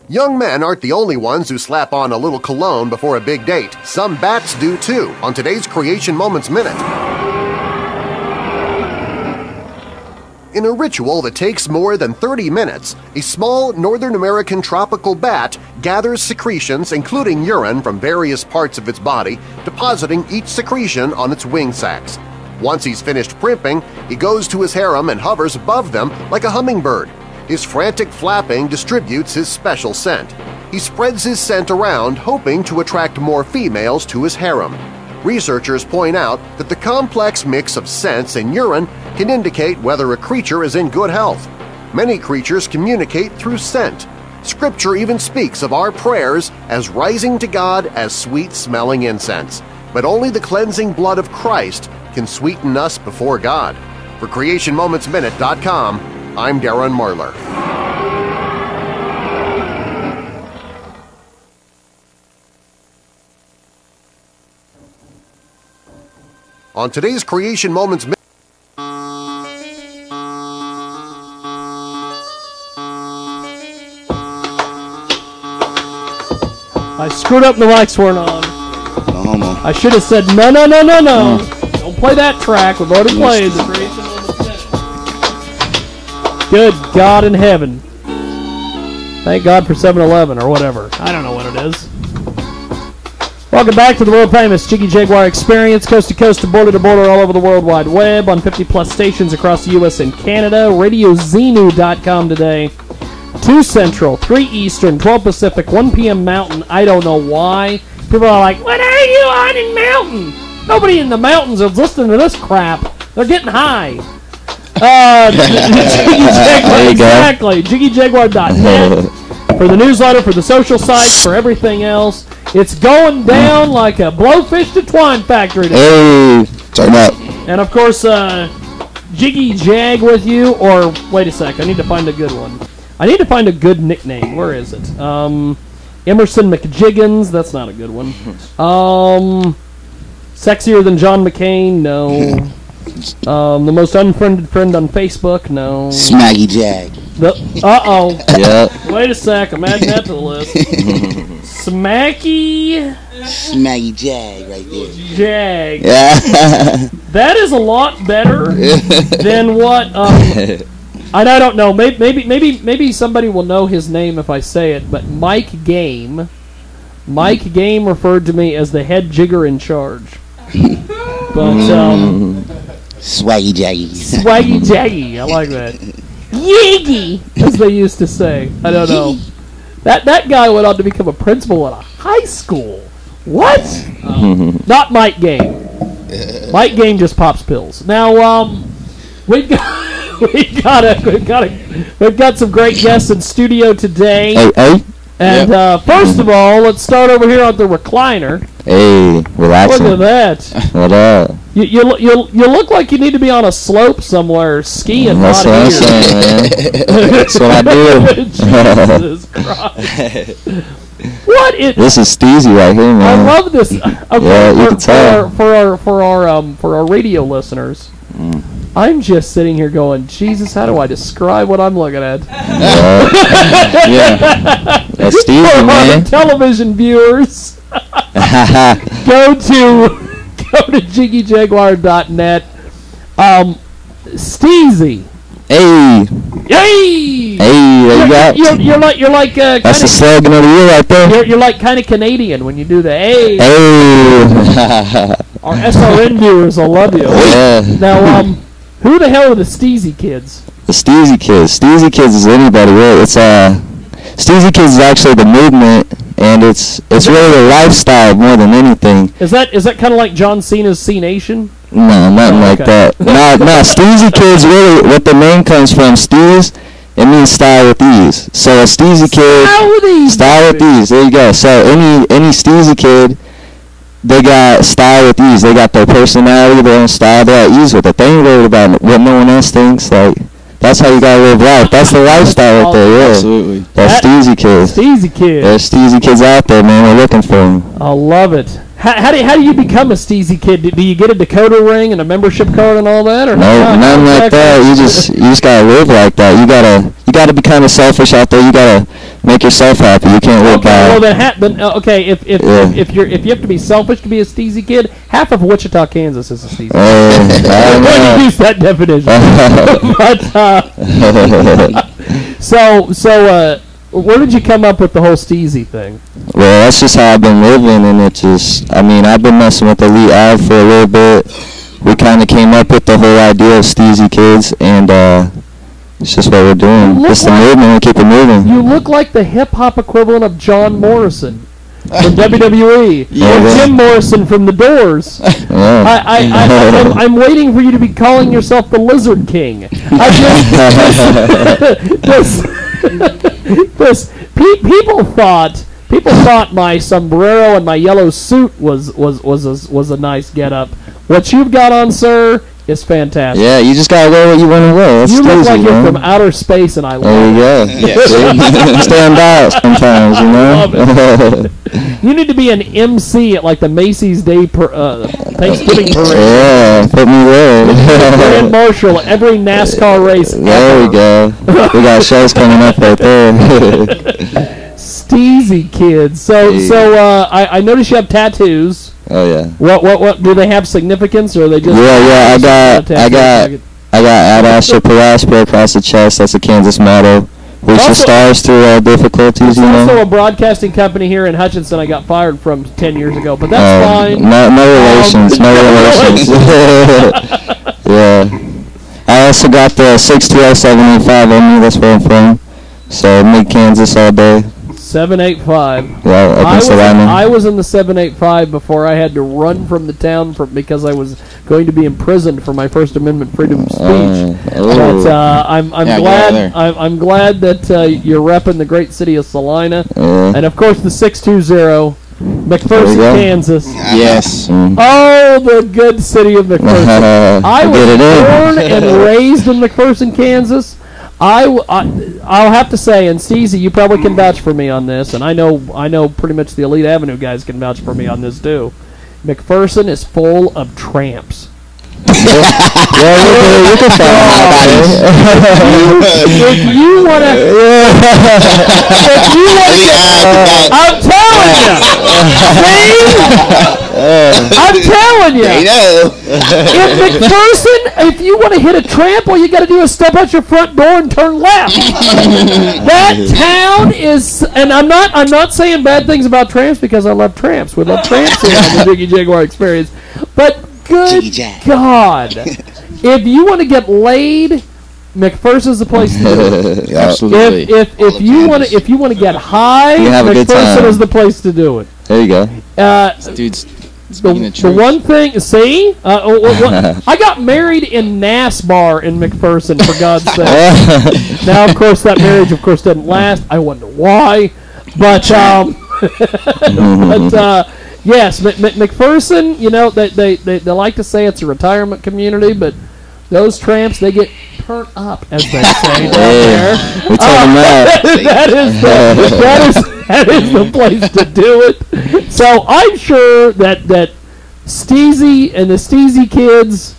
Young men aren't the only ones who slap on a little cologne before a big date. Some bats do too on today's Creation Moments Minute. In a ritual that takes more than 30 minutes, a small Northern American tropical bat gathers secretions, including urine, from various parts of its body, depositing each secretion on its wing sacs. Once he's finished primping, he goes to his harem and hovers above them like a hummingbird. His frantic flapping distributes his special scent. He spreads his scent around, hoping to attract more females to his harem. Researchers point out that the complex mix of scents and urine can indicate whether a creature is in good health. Many creatures communicate through scent. Scripture even speaks of our prayers as rising to God as sweet-smelling incense. But only the cleansing blood of Christ can sweeten us before God. For CreationMomentsMinute.com, I'm Darren Marlar. On today's Creation Moments Minute, I screwed up, the mics weren't on. No homo. I should have said, no. Don't play that track. We've already played the Creation Moments Minute. Good God in heaven. Thank God for 7-Eleven or whatever. I don't know what it is. Welcome back to the world-famous Jiggy Jaguar Experience, coast-to-coast, to border-to-border, all over the World Wide Web, on 50-plus stations across the U.S. and Canada. RadioZenu.com today. 2 Central, 3 Eastern, 12 Pacific, 1 p.m. Mountain. I don't know why. People are like, what are you on in Mountain? Nobody in the mountains is listening to this crap. They're getting high. Jiggy Jaguar, exactly. JiggyJaguar.net. For the newsletter, for the social sites, for everything else. It's going down like a blowfish to twine factory today. Hey, turn up. And of course, Jiggy Jag with you, or wait a sec, I need to find a good one. I need to find a good nickname. Where is it? Emerson McJiggins, that's not a good one. Sexier than John McCain, no. The most unfriended friend on Facebook, no. Smaggy Jag. Uh-oh. Yep. Wait a sec, I'm adding that to the list. Smaggy Jag right there. Jag. Yeah. That is a lot better than what, and I don't know, maybe somebody will know his name if I say it, but Mike Game referred to me as the head jigger in charge. But, Swaggy Jaggy. Swaggy Jaggy, I like that. Yiggy, as they used to say. I don't know. That guy went on to become a principal at a high school. What? Not Mike Game. Mike Game just pops pills. Now, we've got some great guests in studio today. Hey. And first of all, let's start over here on the recliner. Hey, relax. Look at that. What up? You look like you need to be on a slope somewhere skiing. That's what I'm saying, man. That's what I do. Jesus Christ. What is this? Is Steezy right here, man. I love this. Okay, yeah, you can tell. For our radio listeners, I'm just sitting here going, Jesus, how do I describe what I'm looking at? Yeah, that's Steezy, man. For television viewers, go to JiggyJaguar.net. Steezy. Hey, you're like that's the slogan of the year right there. You're like kind of Canadian when you do that. Hey. Our SRN viewers will love you. Yeah. Now, who the hell are the Steezy kids? The Steezy kids. Steezy kids is anybody, really. It's Steezy kids is actually the movement, and it's really the lifestyle more than anything. Is that kind of like John Cena's C Nation? No, nothing like that. No, Steezy kids, really, what the name comes from, Steez, it means style with ease. So a Steezy kid, style with ease, there you go. So any Steezy kid, they got style with ease. They got their personality, their own style, they're at ease with it. They ain't worried about what no one else thinks. Like, that's how you gotta live life. That's the lifestyle right there, yeah. Absolutely. That's Steezy kids. Steezy kids. There's Steezy kids out there, man. We're looking for them. I love it. How do you become a Steezy kid? Do you get a decoder ring and a membership card and all that, or no? Nothing like that. You just gotta live like that. You gotta be kind of selfish out there. You gotta make yourself happy. You can't live by. Well, then okay. If you have to be selfish to be a Steezy kid, half of Wichita, Kansas is a Steezy. I'm going to use that definition. So where did you come up with the whole Steezy thing? Well, that's just how I've been living, and it just, I mean, I've been messing with Elite Ave for a little bit. We kind of came up with the whole idea of Steezy Kids, and it's just what we're doing. It's the movement, we keep it moving. You look like the hip-hop equivalent of John Morrison from WWE, or Jim Morrison from The Doors. Yeah. I'm waiting for you to be calling yourself the Lizard King. People thought my sombrero and my yellow suit was a nice getup. What you've got on, sir, is fantastic. Yeah, you just gotta wear what you want to wear. That's you look like you're from outer space, and I love it. There you go. Stand out sometimes, you know. You need to be an MC at like the Macy's Day Thanksgiving parade. Yeah, put me there. Grand Marshal at every NASCAR race. There we go. We got shows coming up right there. Steezy Kids. So I noticed you have tattoos. Oh yeah. What do they have significance, or are they just? Yeah. I got Ad Astra Paraspera across the chest. That's a Kansas motto. Reach the stars through all difficulties. It's you know. also a broadcasting company here in Hutchinson I got fired from 10 years ago, but that's fine. No relations. No relations. Yeah. I also got the 620-785 on me. That's where I'm from. So mid Kansas all day. 785. Yeah, I was in the 785 before I had to run from the town because I was going to be imprisoned for my First Amendment freedom of speech. But I'm glad that you're repping the great city of Salina, and of course the 620. McPherson, Kansas. Yes. Oh, the good city of McPherson. I was born and raised in McPherson, Kansas. I'll have to say, and Steezy, you probably can vouch for me on this, and I know pretty much the Elite Avenue guys can vouch for me on this too. McPherson is full of tramps. You can if you want to, I'm telling you. I'm telling you. If McPherson, if you want to hit a tramp, all you got to do is step out your front door and turn left. That town is, and I'm not saying bad things about tramps because I love tramps. We love tramps here on the Jiggy Jaguar Experience, but. Good God! If you want to get laid, McPherson's the place to do it. Absolutely. If you want to get high, McPherson is the place to do it. There you go. Dude's the one thing. See, I got married in NASBAR in McPherson. For God's sake. Now, of course, that marriage, didn't last. I wonder why, but yes, McPherson, you know, they like to say it's a retirement community, but those tramps, they get turned up, as they say down there. We tell them that. That is the place to do it. So I'm sure that Steezy and the Steezy Kids,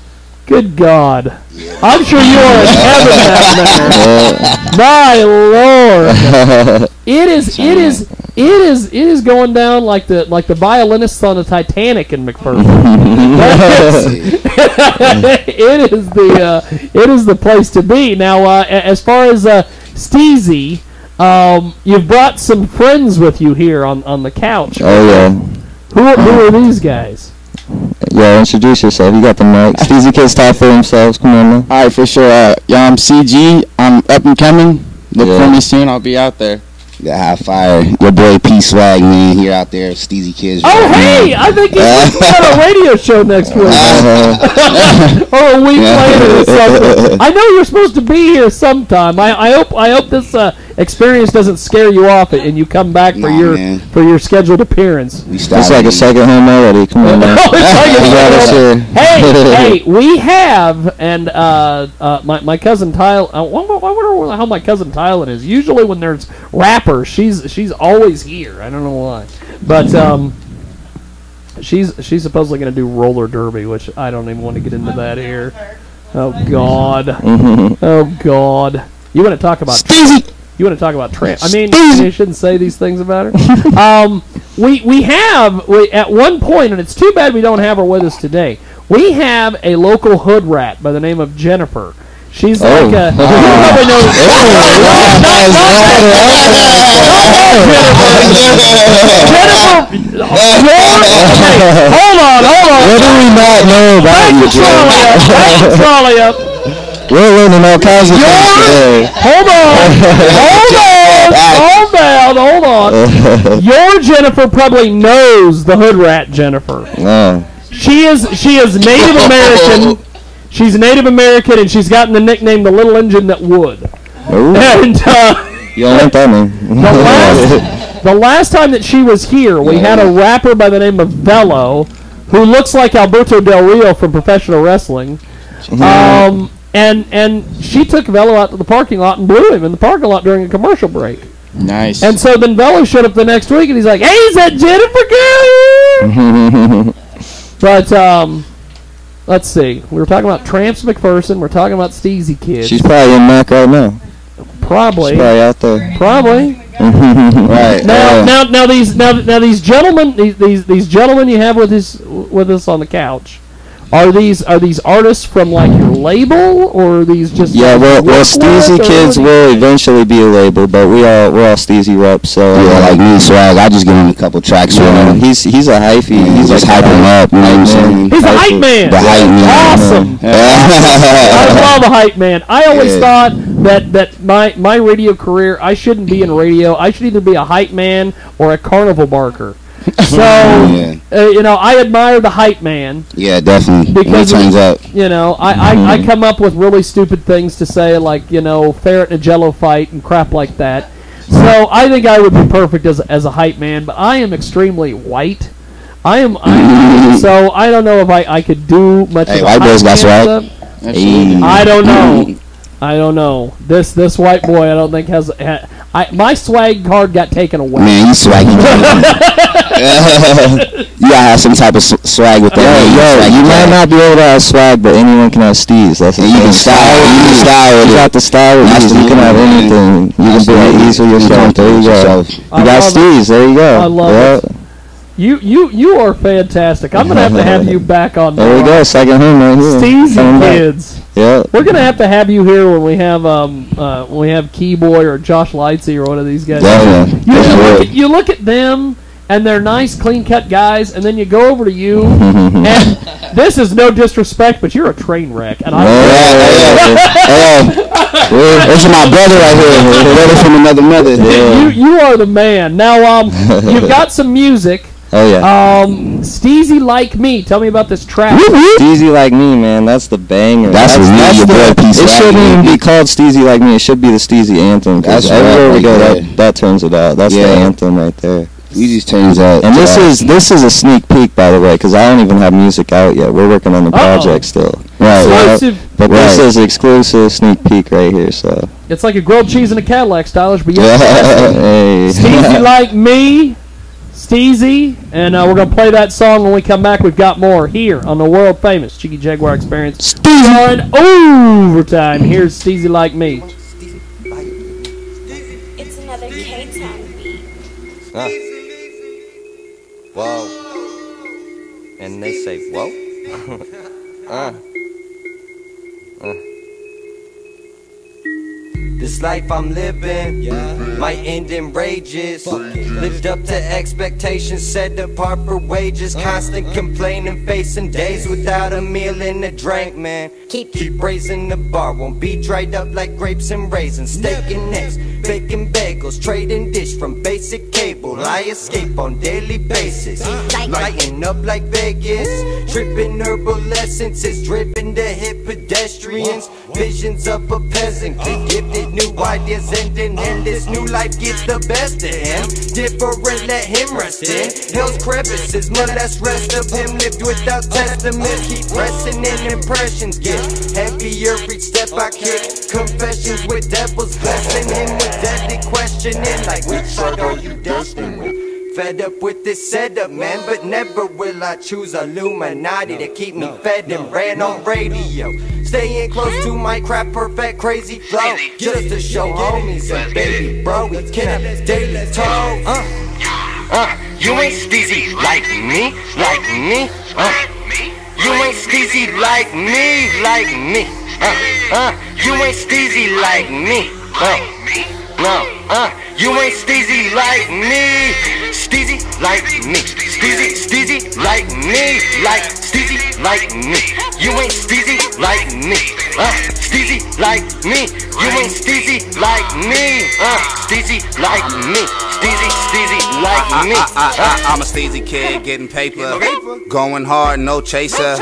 good God, I'm sure you are in heaven down there. My Lord, it is going down like the violinists on the Titanic in McPherson. It is the place to be. Now, as far as Steezy, you've brought some friends with you here on the couch. Oh yeah. Who are these guys? Yeah, introduce yourself. You got the mic. Steezy Kids talk for themselves. Come on, man. All right, for sure. I'm CG. I'm up and coming. Look for me soon. I'll be out there. Yeah, high fire. Your boy P Swag, man, here out there, Steezy Kids. Oh, hey! I think he's on a radio show next week. Or a week later or something. I know you're supposed to be here sometime. I hope this experience doesn't scare you off and you come back for your scheduled appearance. It's like a second home already. Come on, man. Hey, we have, and my cousin Tyler, I wonder how my cousin Tyler is. Usually when there's rappers, she's always here. I don't know why. But She's supposedly going to do roller derby, which I don't even want to get into that here. Oh God. Oh God. You want to talk about You want to talk about tramp? I mean, you shouldn't say these things about her. We have at one point, and it's too bad we don't have her with us today. We have a local hood rat by the name of Jennifer. She's like a. You probably know. Jennifer. Hold on. What do we not know about you, Trolley up. We're learning all kinds of things today. Hold on. Your Jennifer probably knows the hood rat Jennifer. No. She is Native American. She's Native American, and she's gotten the nickname the Little Engine That Would. Ooh. And you don't like that name. the last time that she was here, we had a rapper by the name of Velo, who looks like Alberto Del Rio from professional wrestling. And she took Velo out to the parking lot and blew him in the parking lot during a commercial break. Nice. And so then Velo showed up the next week, and he's like, "Hey, is that Jennifer girl?" But let's see. We were talking about Tramps McPherson. We're talking about Steezy Kids. She's probably in Mac right now. Probably. She's probably out there. Probably. Right. Now these gentlemen, these gentlemen you have with us on the couch. Are these artists from like your label, or are these just well Steezy Kids will eventually be a label, but we're all Steezy reps. So like me, swag. I just give him a couple tracks. He's a hyphy. He's just like hype him up. You know what I'm saying? He's a hype man. The hype man. Awesome. I love a hype man. I always thought that my radio career, I shouldn't be in radio. I should either be a hype man or a carnival barker. So, I admire the hype man. Yeah, definitely. Because it turns out, I come up with really stupid things to say, like, ferret in a jello fight and crap like that. So I think I would be perfect as a hype man, but I am extremely white. So I don't know if I could do much of a white boys got swag. I don't know. This white boy, I don't think has my swag card got taken away. Man, you swaggy. You gotta have some type of swag with that. You might not be able to have swag, but anyone can have steez. That's you can style. You got the style. You can have anything. You can be at ease with yourself. There you go. You got steez. There you go. I love it. You are fantastic. I'm gonna have you back on. There we go. Second home right here. Steezy Kids. Yeah. We're gonna have you here when we have Keyboy or Josh Lightsey or one of these guys. You look at them, and they're nice, clean-cut guys, and then you go over to you, and this is no disrespect, but you're a train wreck. And this is my brother right here. Brother from another mother. You are the man. Now, you've got some music. Oh yeah. Steezy Like Me. Tell me about this track. Steezy Like Me, man. That's the banger. That's your boy piece. It shouldn't even be called Steezy Like Me. It should be the Steezy Anthem. That's everywhere we go. That turns it out. That's the anthem right there. We just turns out. And this is a sneak peek, by the way, because I don't even have music out yet. We're working on the project still. Right. Exclusive. But this is exclusive sneak peek right here. So it's like a grilled cheese in a Cadillac, stylish, but Steezy Like Me. Steezy, and we're going to play that song when we come back. We've got more here on the world-famous Jiggy Jaguar Experience. Steezy! Overtime. Here's Steezy Like Me. It's another K-Town beat. Whoa. And they say, whoa. This life I'm living might end in rages. Lived up to expectations, set apart for wages. Constant complaining, facing days without a meal and a drink, man. Keep raising the bar, won't be dried up like grapes and raisins. Steak and eggs, bacon bagels, trading dish from basic cable. I escape on daily basis, lighting up like Vegas. Tripping herbal essences, driven to hit pedestrians. Visions of a peasant, gifted new ideas ending, and this new life gets the best of him. Different, let him rest in hell's crevices, much less rest of him lived without testaments. Keep pressing in, impressions get heavier each step I kick. Confessions with devils blessing him with deadly questioning, like which side are you destined with? fed up with this setup, man. But never will I choose Illuminati to keep me fed and ran on radio. Staying close to my crap, perfect, crazy flow. Just to show homies and baby bro, we can have daily toes. You ain't steezy like me, like me. You ain't steezy like me, like me. You ain't steezy like me. No, you ain't steezy like me. Steezy like me. Steezy like me. Like steezy like me. You ain't steezy like me. Steezy like me. You ain't steezy like me. Steezy like me. Steezy like me. I'm a steezy kid getting paper. Going hard, no chaser.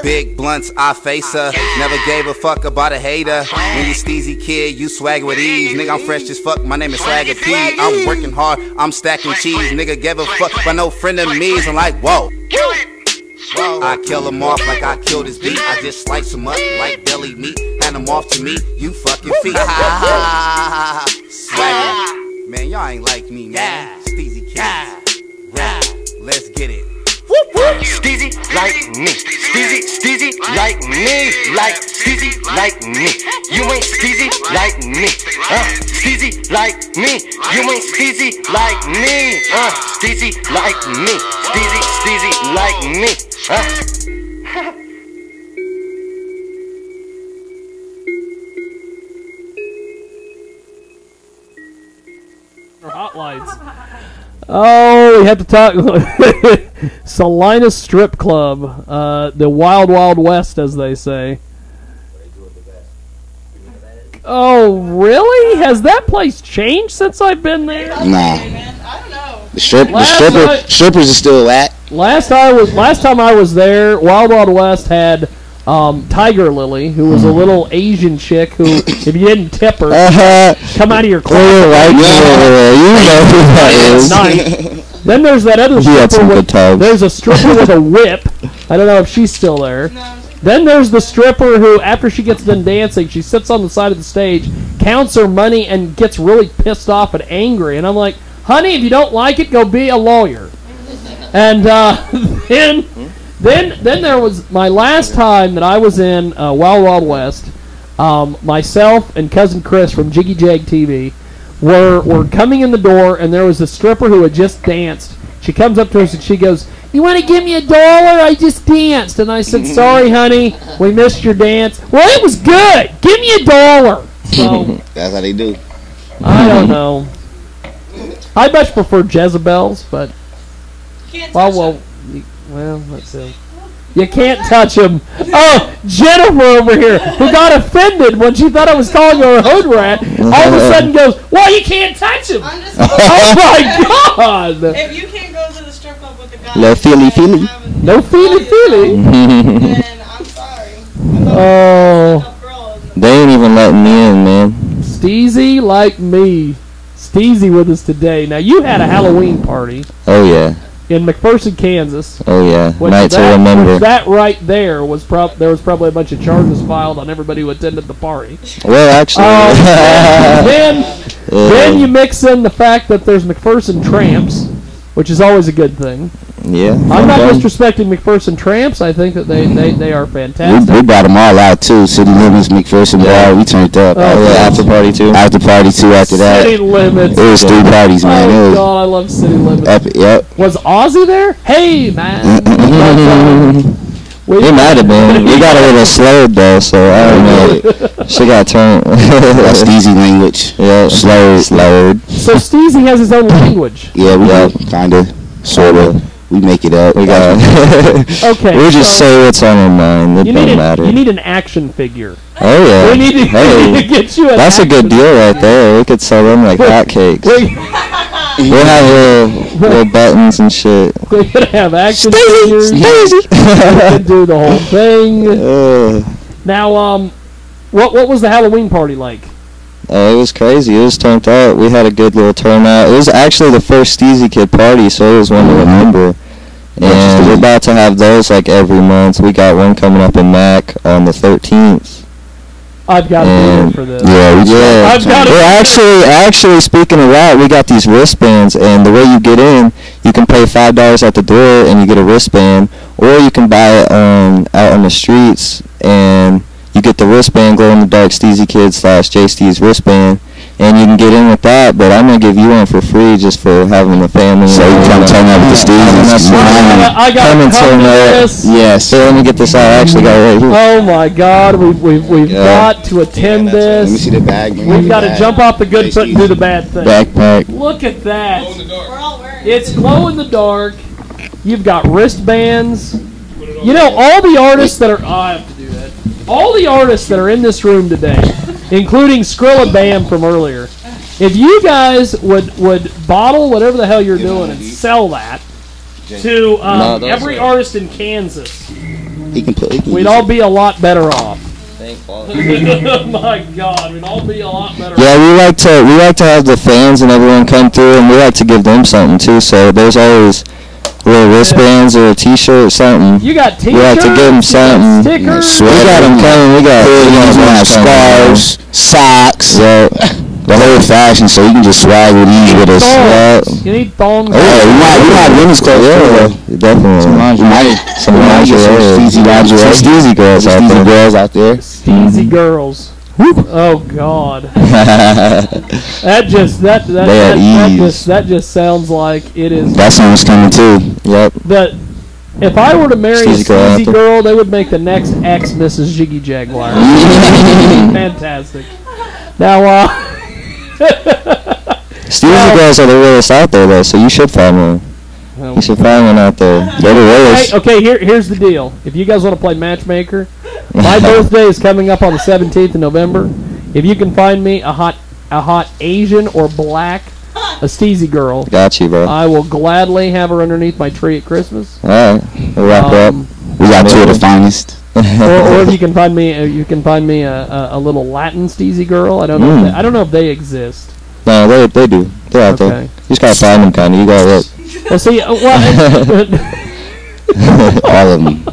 Big blunts, I face her. Never gave a fuck about a hater. When you steezy kid, you swag with ease. Nigga, I'm fresh as fuck. My name is Swagger P. I'm working hard, I'm stacking cheese. Nigga gave a fuck by no friend of me's. I'm like, whoa. I kill him off like I killed his beat. I just slice him up like deli meat. Hand him off to me, you fucking feet. Swagger. Man, y'all ain't like me, man. Steezy kids. Rap. Let's get it. Steezy like me. Steezy like me. Like steezy like me. You ain't steezy like me. Steezy like me. You ain't steezy like me. Steezy like me. Steezy like me. Hotlights. Oh, we have to talk. Salinas Strip Club, the Wild Wild West, as they say. Oh, really? Has that place changed since I've been there? Nah. The strippers are still at. Last time I was there, Wild Wild West had Tiger Lily, who was a little Asian chick who, if you didn't tip her, come out of your closet. Then there's that other stripper. There's a stripper with a whip. I don't know if she's still there. Then there's the stripper who, after she gets done dancing, she sits on the side of the stage, counts her money, and gets really pissed off and angry. And I'm like, honey, if you don't like it, go be a lawyer. And then there was my last time that I was in Wild Wild West. Myself and cousin Chris from Jiggy Jag TV were coming in the door, and there was a stripper who had just danced. She comes up to us and she goes, "You want to give me $1? I just danced." And I said, "Sorry, honey, we missed your dance." "Well, it was good. Give me $1." So that's how they do. I don't know. I much prefer Jezebels, but well, let's see. You can't touch him. Oh, Jennifer over here, who got offended when she thought I was calling her a hood rat, all of a sudden goes, "Well, you can't touch him." Oh my God! If you can't go to the strip club with the guy, no feely. No feely. Then I'm sorry. Oh, they ain't even letting me in, man. Steezy like me. Steezy with us today. Now, you had a Halloween party. Oh, yeah. In McPherson, Kansas. Oh, yeah. Night to remember. That right there was there was probably a bunch of charges filed on everybody who attended the party. Well, actually. Then you mix in the fact that there's McPherson Tramps, which is always a good thing. Yeah. I'm not disrespecting McPherson Tramps. I think that they are fantastic. We brought them all out, too. City Limits, McPherson Bar. We turned up. After party, too. After party, too, after that. City Limits. It was 3 parties, man. Oh, God, I love City Limits. Yep. Was Ozzy there? Hey, man. It might have been. We got a little slowed, though, so I don't know. She got turned. That's Steezy language. Yeah, slowed. So Steezy has his own language. Yeah, we kind of, sort of. We make it up. We got okay. We just say what's on our mind. It don't matter. You need an action figure. Oh yeah. We need to get you. That's a good deal right there. We could sell them like hotcakes. We'll have little buttons and shit. We're gonna have action figures. We can do the whole thing. Now, what was the Halloween party like? It was crazy. It was turned out. We had a good little turnout. It was actually the first Steezy Kid party, so it was one to remember. And we're about to have those like every month. We got one coming up in Mac on the 13th. I've got to be there for this. I've got actually, speaking of that, we got these wristbands, and the way you get in, you can pay $5 at the door, and you get a wristband, or you can buy it out on the streets, and you get the wristband, glow in the dark Steezy Kid / JSteez wristband, and you can get in with that, but I'm going to give you one for free just for having a family. So you come turn up with the Steezys. I got to come to this. Yes. So let me get this out. I actually got it right here. Oh my God, we've got to attend this. Let me see the bag. We've got to jump off the good foot and do the bad thing. Backpack. Look at that. It's glow in the dark. You've got wristbands. You know, all the artists that are... I have to do that. All the artists that are in this room today, including Skrilla Bam from earlier, if you guys would bottle whatever the hell you're doing and sell that to every artist in Kansas, we'd all be a lot better off. Oh my God, we'd all be a lot better off. Yeah, we like to have the fans and everyone come through, and we like to give them something too. So there's always little wristbands or a T-shirt or something. You got T-shirts. We like to give them something. Stickers. We got them coming. We got scarves, socks. Yeah. The whole fashion, so you can just swag with ease with us. You need thongs. Oh, yeah, we might women's clothes. Yeah, definitely. Some lingerie. Steezy girls out there. Steezy girls. Oh God. that just sounds like it is. That song's coming too. Yep. That if I were to marry a Steezy girl, they would make the next ex Mrs. Jiggy Jaguar. Fantastic. Now, Steezy girls are the realest out there, though, so you should find one. You should find one out there. They're the realest. Okay, here's the deal. If you guys want to play matchmaker, my birthday is coming up on the 17th of November. If you can find me a hot Asian or black, a Steezy girl, got you, bro. I will gladly have her underneath my tree at Christmas. All right, we'll wrap up. We got two of the finest. or if you can find me, a little Latin Steezy girl. I don't know if they exist. No, they do. They're out there. You just gotta find them, kind of. You gotta look. Well, see, all of them.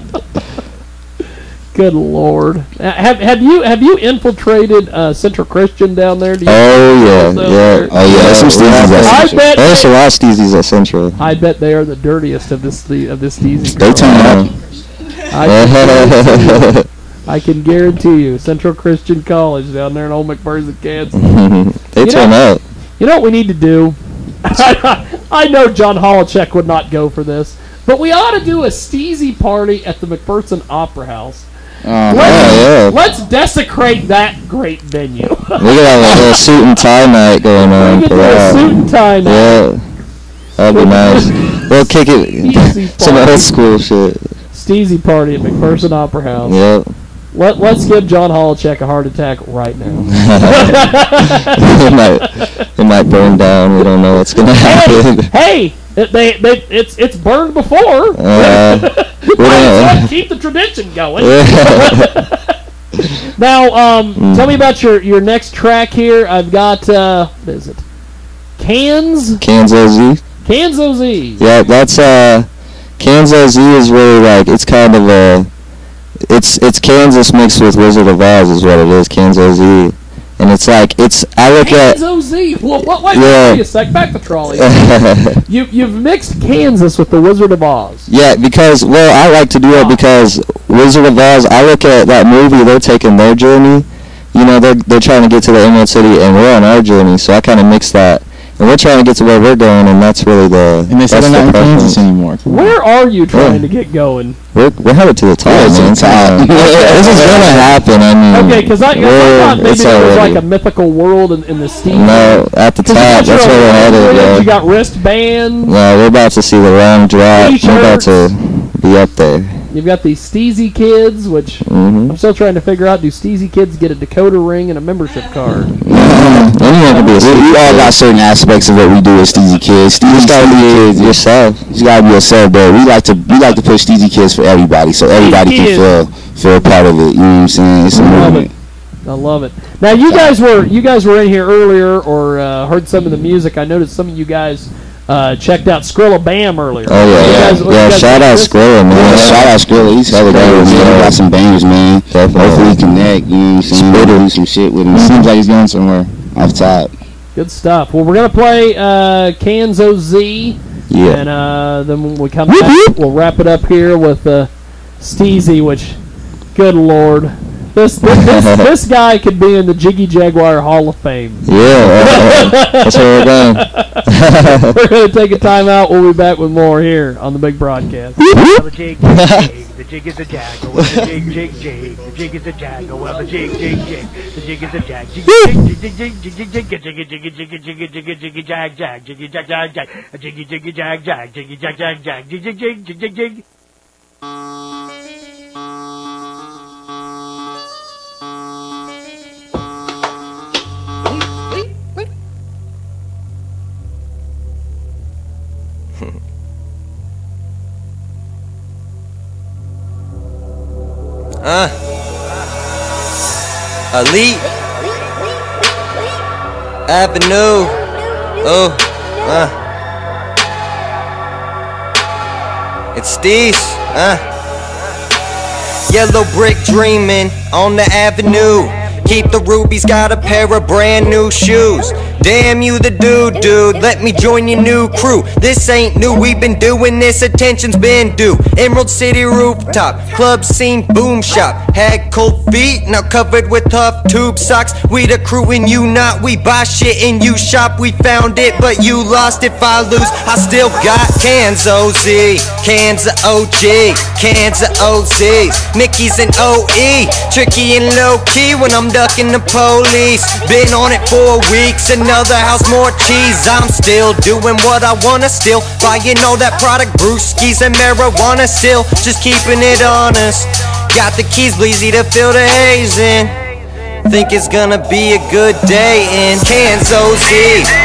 Good Lord. Have you infiltrated Central Christian down there? Yeah. There's some Steezys at Central. There's a lot of Steezys at Central. I bet they are the dirtiest of this Steezys. They turn up. I can guarantee you, Central Christian College down there in Old McPherson, Kansas. They turn up. You know what we need to do? I know John Holacek would not go for this, but we ought to do a Steezy party at the McPherson Opera House. Let's desecrate that great venue. We could have a little suit and tie night going on. We could do a suit and tie night. Yeah, that'd be nice. We'll kick it. Some old school shit. Steezy party at McPherson Opera House. Yep. Let's give John Holacek a heart attack right now. it might burn down. We don't know what's gonna happen. Hey, it's burned before. Might as well keep the tradition going. Now, tell me about your next track here. I've got what is it? Kanzo Z. Yeah, that's Kanzo Z is really like it's kind of a. It's Kansas mixed with Wizard of Oz is what it is, Kanzo Z. And it's like, I look at... Kanzo Z? Wait a sec, back the trolley. You've mixed Kansas with the Wizard of Oz. Yeah, because, I like to do it because Wizard of Oz, I look at that movie, they're taking their journey. You know, they're trying to get to the Emerald City, and we're on our journey, so I kind of mix that. And we're trying to get to where we're going, and that's really the... And they said they're not in Kansas anymore. Where are you trying to get going? We're headed to the top, man. This is going to happen, I mean... Okay, because I thought maybe there was like a mythical world in the Steam. No, at the top, that's where we're headed, yeah. You got wristbands. No, we're about to see the long drop. We're about to be up there. You've got these Steezy Kids, which I'm still trying to figure out. Do Steezy Kids get a decoder ring and a membership card? Anyone can be a Steezy. We all got certain aspects of what we do as Steezy Kids. You gotta be yourself. You gotta be yourself, but we like to push Steezy Kids for everybody, so everybody can feel a part of it. You know what I'm saying? It's a movement. I love it. Now you guys were in here earlier, or heard some of the music. I noticed some of you guys checked out Skrilla Bam earlier. Oh yeah, shout out Skrilla, man. Yeah, shout out Skrilla. He's hella good, man. He got some bangers, man. Definitely. Hopefully he connect. You know what I'm saying? Do some shit with him. Seems like he's going somewhere. Off top. Good stuff. Well, we're gonna play Kanzo Z, and then when we come back, we'll wrap it up here with Steezy. Which, good lord, this guy could be in the Jiggy Jaguar Hall of Fame. Yeah, that's where we're going. We're gonna take a timeout. We'll be back with more here on the big broadcast. The jig, the jig is a jag. Well, the jig, jig, jig. The jig is a jag. Well, the jig, jig, jig. The jig is a jag. Jig, jig, jig, jig, jig, jig, jiggy, jag, jag, jiggy, jag, jag, jiggy, jiggy, jag, jag, jiggy, jag, jag, jig, jig, jig, jig, jig, jig. Elite Avenue. It's these. Yellow brick dreaming on the avenue. Keep the rubies, got a pair of brand new shoes. Damn you the dude, let me join your new crew. This ain't new, we've been doing this, attention's been due. Emerald City rooftop, club scene, boom shop. Had cold feet, now covered with tough tube socks. We the crew and you not, we buy shit and you shop. We found it, but you lost. If I lose, I still got cans OZ, cans of OG, cans of OZs, Mickey's and OE. Tricky and low key when I'm ducking the police. Been on it for weeks, another house, more cheese. I'm still doing what I wanna, still buying all that product, brewskis and marijuana, still just keeping it honest. Got the keys, bleezy to fill the haze in. Think it's gonna be a good day in cans OZ,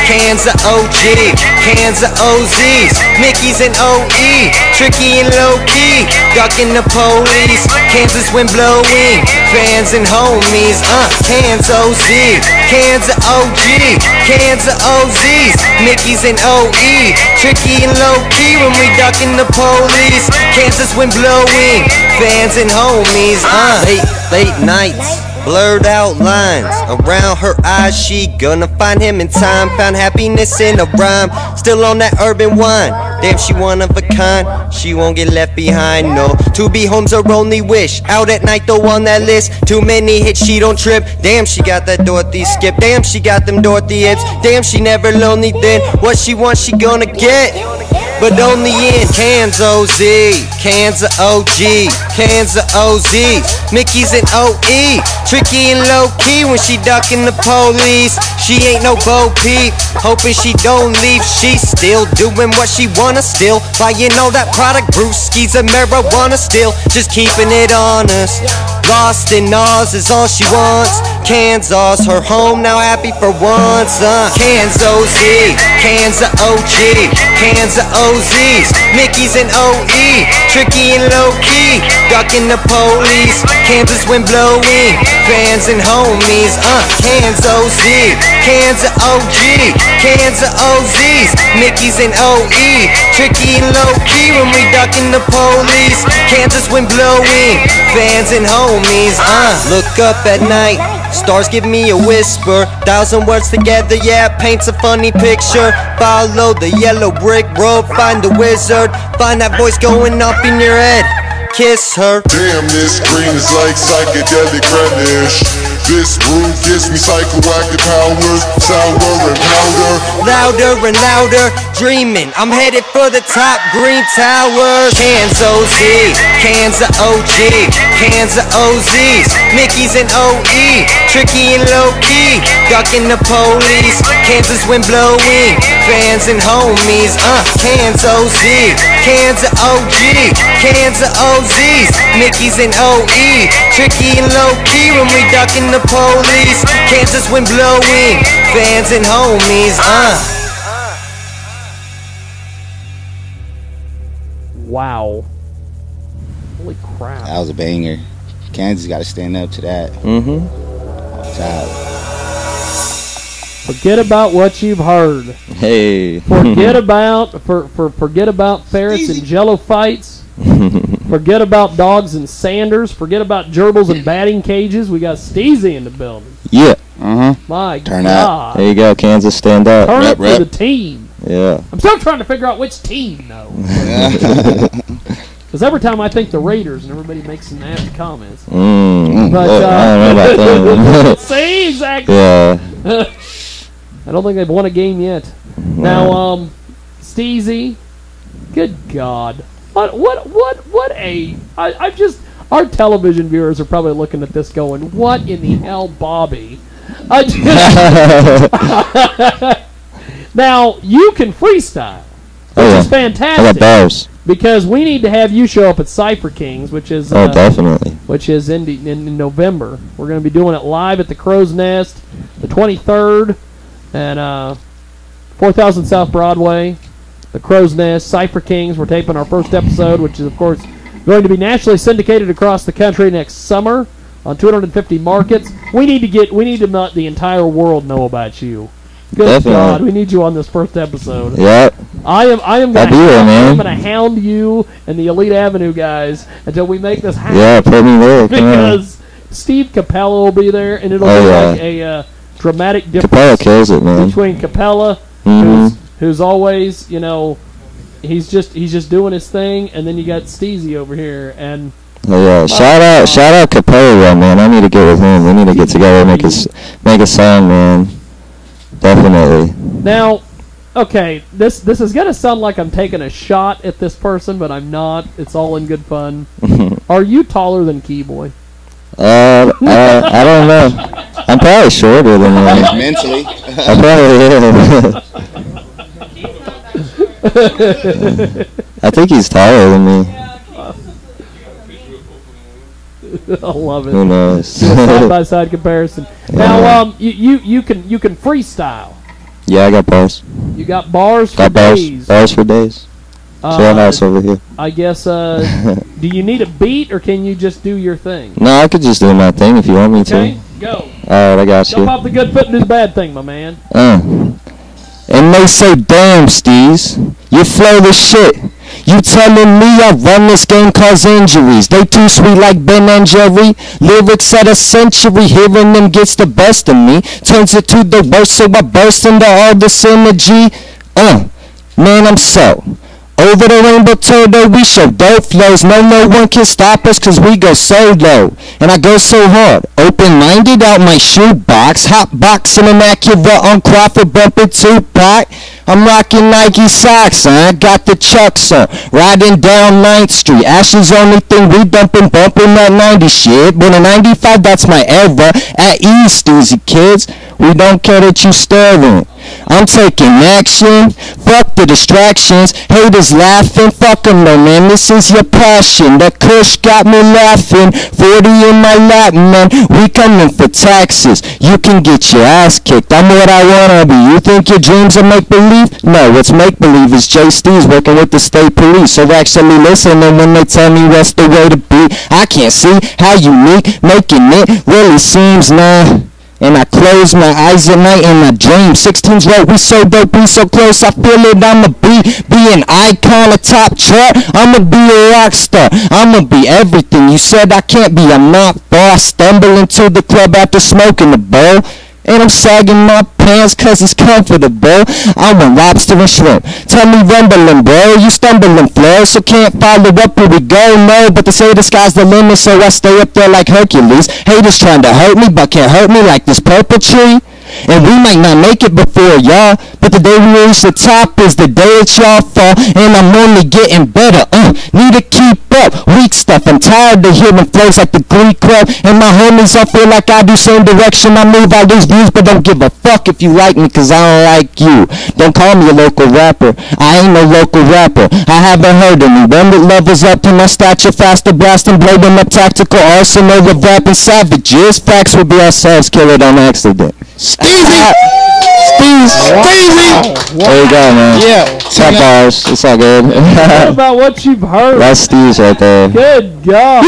cans of OG, cans of OZs, Mickey's and OE, tricky and low key, ducking the police, Kansas wind blowing, fans and homies, cans OZ, cans of OG, cans of OZs, Mickey's and OE, tricky and low key when we ducking the police, Kansas wind blowing, fans and homies, late nights. Blurred out lines around her eyes. She gonna find him in time. Found happiness in a rhyme. Still on that urban wine. Damn, she one of a kind. She won't get left behind, no. To be home's her only wish. Out at night though on that list. Too many hits, she don't trip. Damn, she got that Dorothy skip. Damn, she got them Dorothy hips. Damn, she never lonely then. What she wants, she gonna get. But only in cans OZ, cans of OG, cans of OZs, Mickey's and OE. Tricky and low key when she ducking the police. She ain't no Bo Peep, hoping she don't leave. She still doing what she wanna, still buying all that product, brewskis and marijuana, still just keeping it honest. Lost in Oz is all she wants. Kansas, her home, now happy for once. Cans OZ, cans of OG, cans of OZs, Mickey's and OE, tricky and low key, ducking the police, Kansas wind blowing, fans and homies. Cans OZ, cans of OG, cans of OZs, Mickey's and OE, tricky and low key when we ducking the police, Kansas wind blowing, fans and homies. Look up at night, stars give me a whisper, 1,000 words together, yeah, paints a funny picture. Follow the yellow brick road, find the wizard, find that voice going off in your head, kiss her. Damn, this green is like psychedelic relish. This room gives me psychoactive powers, sour and powder. Louder and louder, dreaming, I'm headed for the top, green towers. Cans OZ, cans of OG, cans of OZs, Mickey's and OE, tricky and low key, ducking the police, Kansas wind blowing, fans and homies. Cans OZ, cans of OG, cans of OZs, Mickey's and OE, tricky and low key when we ducking the police, Kansas wind blowing, fans and homies. Wow. Holy crap. That was a banger. Kansas got to stand up to that. Mm-hmm. Top. Forget about what you've heard. Hey. Forget about forget about ferrets and jello fights. Forget about dogs and Sanders. Forget about gerbils and batting cages. We got Steezy in the building. Yeah. My Turn God. out. There you go, Kansas. Stand up. Turn up for the team. Yeah. I'm still trying to figure out which team, though. Because every time I think the Raiders, and everybody makes some nasty comments. But I don't know about that. See, exactly. Yeah. I don't think they've won a game yet. Now, Steezy, good God, our television viewers are probably looking at this going, what in the hell, Bobby? Now, you can freestyle, which is fantastic. I got bars. Because we need to have you show up at Cypher Kings, which is definitely, which is in November. We're going to be doing it live at the Crow's Nest, the 23rd, and 4000 South Broadway, the Crow's Nest, Cypher Kings. We're taping our first episode, which is of course going to be nationally syndicated across the country next summer on 250 markets. We need to let the entire world know about you. Good Definitely. God, we need you on this first episode. Yep. I am I'll be there, man. I'm gonna hound you and the Elite Avenue guys until we make this happen. Yeah, put me there. Because Steve Capella will be there, and it'll be like a dramatic difference. Capella kills it, man. Between Capella, who's always, he's just doing his thing, and then you got Steezy over here, and. Oh yeah! Shout out Capella, man. I need to get with him. We need to get together and make a song, man. Definitely. Now, okay, this is gonna sound like I'm taking a shot at this person, but I'm not. It's all in good fun. Are you taller than Keyboy? I don't know. I'm probably shorter than him. Mentally. I probably am. I think he's taller than me. I love it. Who knows? Side by side comparison. Now, you can freestyle. Yeah, I got bars. You got bars for days. Bars for days. Jailhouse over here. I guess. Do you need a beat, or can you just do your thing? No, I could just do my thing if you want me to. Okay, go. All right, I got you. Jump off the good foot and do the bad thing, my man. And they say, damn, Steez, you flow the shit. You telling me I run this game cause injuries. They too sweet like Ben and Jerry. Lyrics at a century, hearing them gets the best of me. Turns it to the worst, so I burst into all this energy. Man, I'm so over the rainbow turtle, we show dope flows. No one can stop us cause we go solo. And I go so hard, open-minded out my shoebox. Hot boxing and Acura on Crawford bumping Tupac. I'm rocking Nike socks, I got the Chucks on. Riding down 9th Street, Ash's only thing we bumping that 90 shit. Born in 95, that's my era. At ease, Steezy kids, we don't care that you staring. I'm taking action, fuck the distractions. Haters laughing, fuck them, no man, this is your passion. That kush got me laughing, 40 in my lap, man. We coming for taxes, you can get your ass kicked. I'm what I wanna be, you think your dreams are make-believe? No, what's make-believe is Jay Steve's working with the state police. So actually listening when they tell me what's the way to be. I can't see how unique making it really seems, nah. And I close my eyes at night and I dream. 16's right, we so dope, we so close. I feel it, I'ma be an icon, a top chart. I'ma be a rock star. I'ma be everything you said I can't be. I'm not far. I stumble into the club after smoking the bowl. And I'm sagging my pants cause it's comfortable. I want lobster and shrimp. Tell me rumbling, bro. You stumbling, flow. So can't follow up where we go, no. But they say the sky's the limit, so I stay up there like Hercules. Haters trying to hurt me, but can't hurt me like this purple tree. And we might not make it before y'all, but the day we reach the top is the day that y'all fall. And I'm only getting better, need to keep up. Weak stuff, I'm tired of hearing flows like the Glee Club. And my homies all feel like I do, same direction I move. I lose views, but don't give a fuck if you like me, cause I don't like you. Don't call me a local rapper, I ain't no local rapper. I haven't heard of me. When it levels up to my stature, faster blasting, blowing up tactical arsenal of rapping savages. Facts will be ourselves, kill it on accident. Steezy! Steezy! There you go, man. Yeah. Top bars. It's all good. What about what you've heard? That's Steve's right there. Good God.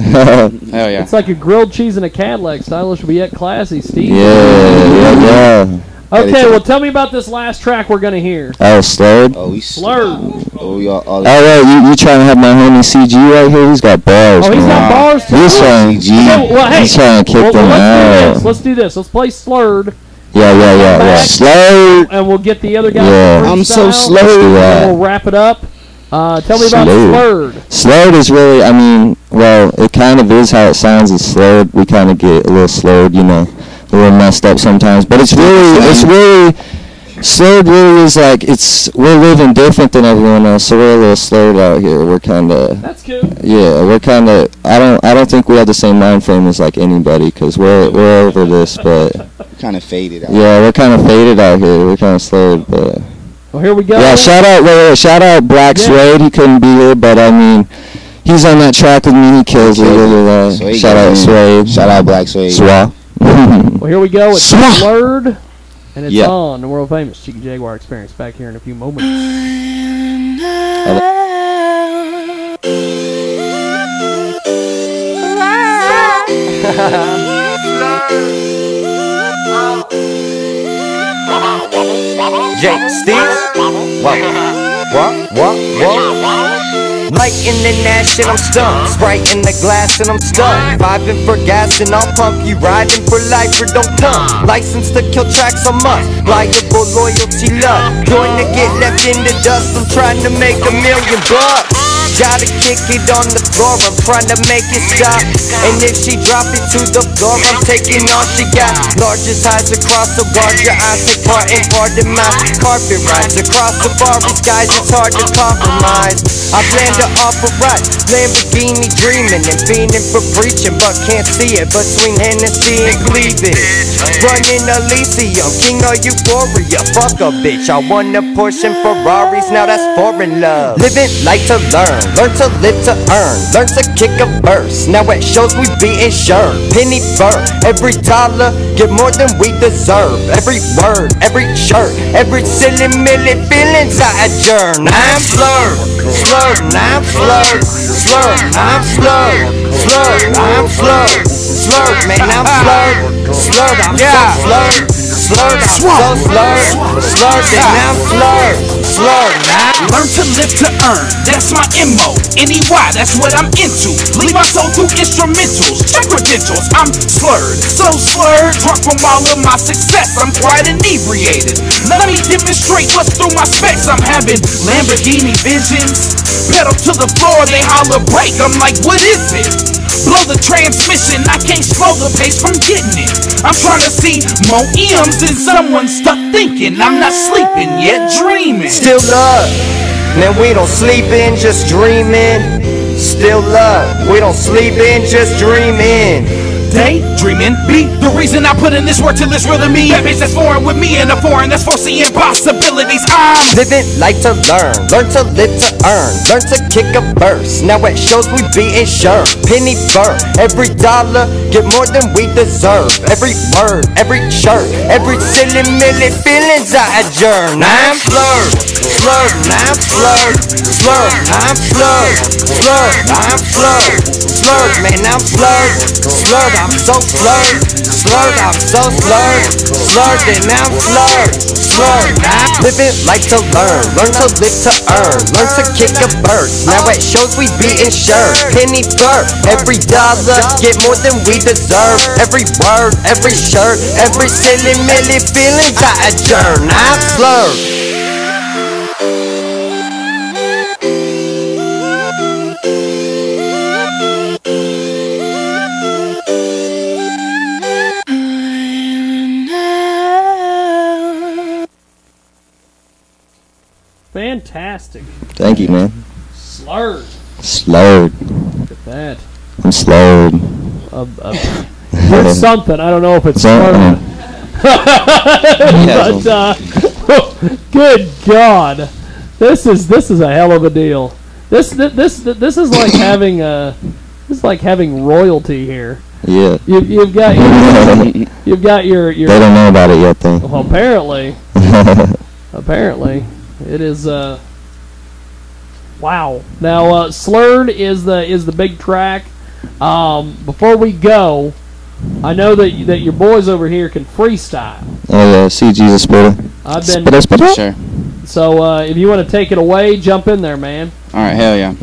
Hell yeah. It's like a grilled cheese in a Cadillac. Stylish but yet classy, Steve. Yeah. Okay, well, tell me about this last track we're gonna hear. Oh, Slurred? Oh, we Slurred. Oh, y'all. Oh, wait, you trying to have my homie CG right here? He's got bars. Oh, he's got bars too. He's trying, Okay, well, hey, he's trying to kick them out. Let's do this. Let's play Slurred. Yeah. Slurred. And we'll get the other guy. Yeah. I'm so slurred. And we'll wrap it up. Tell me about Slurred. Slurred is really, I mean, well, it kind of is how it sounds. It's slurred. We kind of get a little slurred, you know, a little messed up sometimes. But it's really, slurred really is like, we're living different than everyone else, so we're a little slurred out here. We're kind of. That's cool. Yeah, we're kind of. I don't think we have the same mind frame as like anybody, because we're over this, but. Kind of faded out. Yeah, we're kind of faded out here. We're kind of slurred, but. Well, here we go. Yeah, shout out Black Suede. He couldn't be here, but I mean, he's on that track with me. He kills it. Shout out Suede. Shout out Black Suede. Swa. Well, here we go. It's Slurred, and it's Yeah. on the world famous Jiggy Jaguar Experience. Back here in a few moments. Jake Steve. What? Light in the Nash and I'm stunned. Sprite in the glass and I'm stunned. Vibing for gas and I'll pump you. Riding for life or don't come. License to kill tracks a must. Liable loyalty love. Going to get left in the dust. I'm trying to make $1 million bucks. Gotta kick it on the floor, I'm trying to make it stop. And if she drop it to the floor, I'm taking all she got. Largest highs across, so guard your eyes. Take part in pardon my carpet rides across the Barbie skies. It's hard to compromise. I plan to offer right, Lamborghini dreaming and fiending for preaching, but can't see it between Hennessy and cleavage. Running Elysium, king of euphoria. Fuck a bitch, I want a Porsche and Ferraris, now that's foreign love. Living like to learn. Learn to live to earn, learn to kick a verse. Now at shows we be insured. Penny fur, every dollar, get more than we deserve. Every word, every shirt, every silly million feelings I adjourn. I'm slurred, I'm slurred, I'm slurred, I'm slurred, man, I'm slurred, I'm so slurred, I'm so slurred, and I'm slurred, Learn to live to earn, that's my MO. NEY, that's what I'm into. Leave my soul through instrumentals. Check credentials, I'm slurred. So slurred, drunk from all of my success. I'm quite inebriated. Let me demonstrate what's through my specs. I'm having Lamborghini visions. Pedal to the floor, they holler brake. I'm like, what is it? Blow the transmission, I can't slow the pace from getting it. I'm trying to see more M's and someone stuck thinking I'm not sleeping yet, dreaming. Still love, man, we don't sleep in, just dreaming. Still love, we don't sleep in, just dreaming. Daydreaming be the reason I put in this work till it's real to me. That bitch that's foreign with me and a foreign that's foreseeing possibilities. I'm living like to learn to live to earn, learn to kick a verse. Now at shows we be insured. Penny fur, every dollar, get more than we deserve. Every word, every shirt, every silly million feelings I adjourn. I'm slurred, I'm slurred, I'm slurred, I'm slurred, man, I'm slurred, I'm so slurred, I'm so slurred, and I'm slurred. I'm living like to learn to live to earn, learn to kick a verse. Now at shows we be insured. Penny fur, every dollar, get more than we deserve. Every word, every shirt, every silly million feelings I adjourn. I'm slurred. Fantastic. Thank you, man. Slurred. Slurred. Look at that. I'm slurred. It's something. I don't know if it's slurred. But good God, this is a hell of a deal. This is like having royalty here. Yeah. You've got your They don't know about it yet, though. Well, apparently it is. Wow. Now, Slurred is the big track. Before we go, I know that your boys over here can freestyle. Oh yeah, CG's a spitter. I've been Sure. So if you want to take it away, jump in there, man. All right, hell yeah.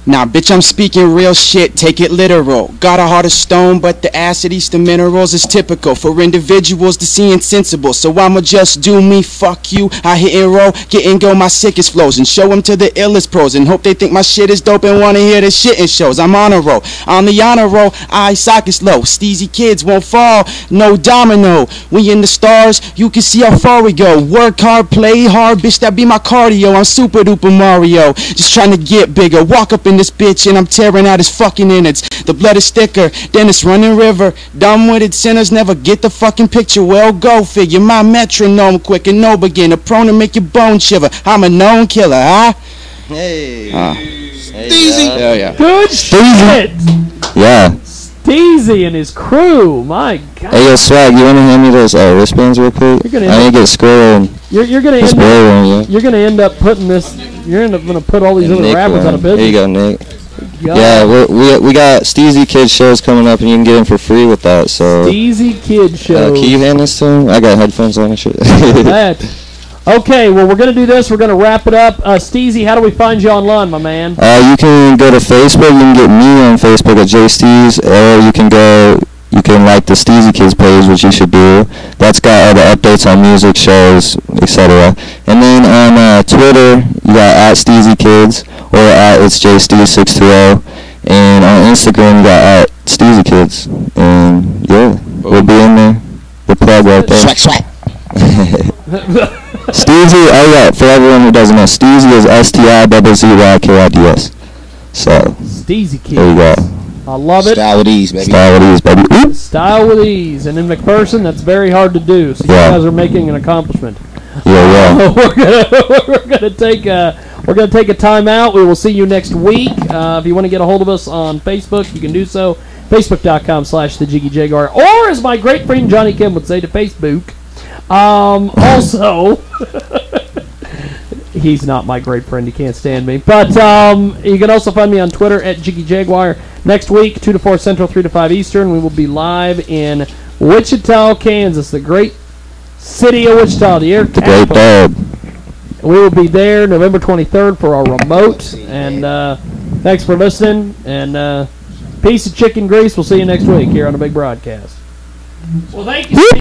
Nah, bitch, I'm speaking real shit, take it literal. Got a heart of stone, but the acid eats the minerals is typical for individuals to see insensible. So I'ma just do me, fuck you. I hit and roll, get and go my sickest flows, and show them to the illest pros, and hope they think my shit is dope and wanna hear the shit in shows. I'm on a roll, on the honor roll, eye sockets low. Steezy kids won't fall, no domino. We in the stars, you can see how far we go. Work hard, play hard, bitch, that be my cardio. I'm super duper Mario, just trying to get bigger. Walk up in this bitch and I'm tearing out his fucking innards. The blood is thicker than this running river. Dumb-witted sinners never get the fucking picture. Well, go figure. My metronome quick and no beginner, prone to make your bone shiver. I'm a known killer, huh? Hey. Steezy. Hell yeah. Good shit. Yeah. Steezy and his crew. My God. Hey, yo, Swag, you want to hand me those wristbands real quick? I need to get squirrel. You're gonna end up putting this. You're gonna put all these other Nick, rappers out of business. Here you go, Nick. God. Yeah, we got Steezy Kid shows coming up, and you can get them for free with that. So Steezy Kid shows. Can you hand this to him? I got headphones on and shit. That. Okay, well, we're going to do this. We're going to wrap it up. Steezy, how do we find you online, my man? You can go to Facebook. You can get me on Facebook at JSteez, or you can like the Steezy Kids page, which you should do. That's got all the updates on music, shows, etc. And then on Twitter, you got at Steezy Kids, or at it's JSteez620. And on Instagram, you got at Steezy Kids. And yeah, we'll be in there. The plug right there. Swag. Steezy, oh yeah, for everyone who doesn't know, Steezy is STIZZYKIDS. So, Steezy Kids. There you go. I love it. Style with ease, baby. Style with ease, baby. Oop. Style with ease. And in McPherson, that's very hard to do. So you guys are making an accomplishment. Yeah. We're gonna take a timeout. We will see you next week. If you want to get a hold of us on Facebook, you can do so. Facebook.com/the Jiggy Jaguar, or as my great friend Johnny Kim would say, to Facebook. Also, he's not my great friend. He can't stand me. But you can also find me on Twitter at Jiggy Jaguar. Next week, 2 to 4 Central, 3 to 5 Eastern, we will be live in Wichita, Kansas, the great city of Wichita, the air capital. Great dog. We will be there November 23rd for our remote. And thanks for listening. And piece of chicken grease. We'll see you next week here on the big broadcast. Well, thank you.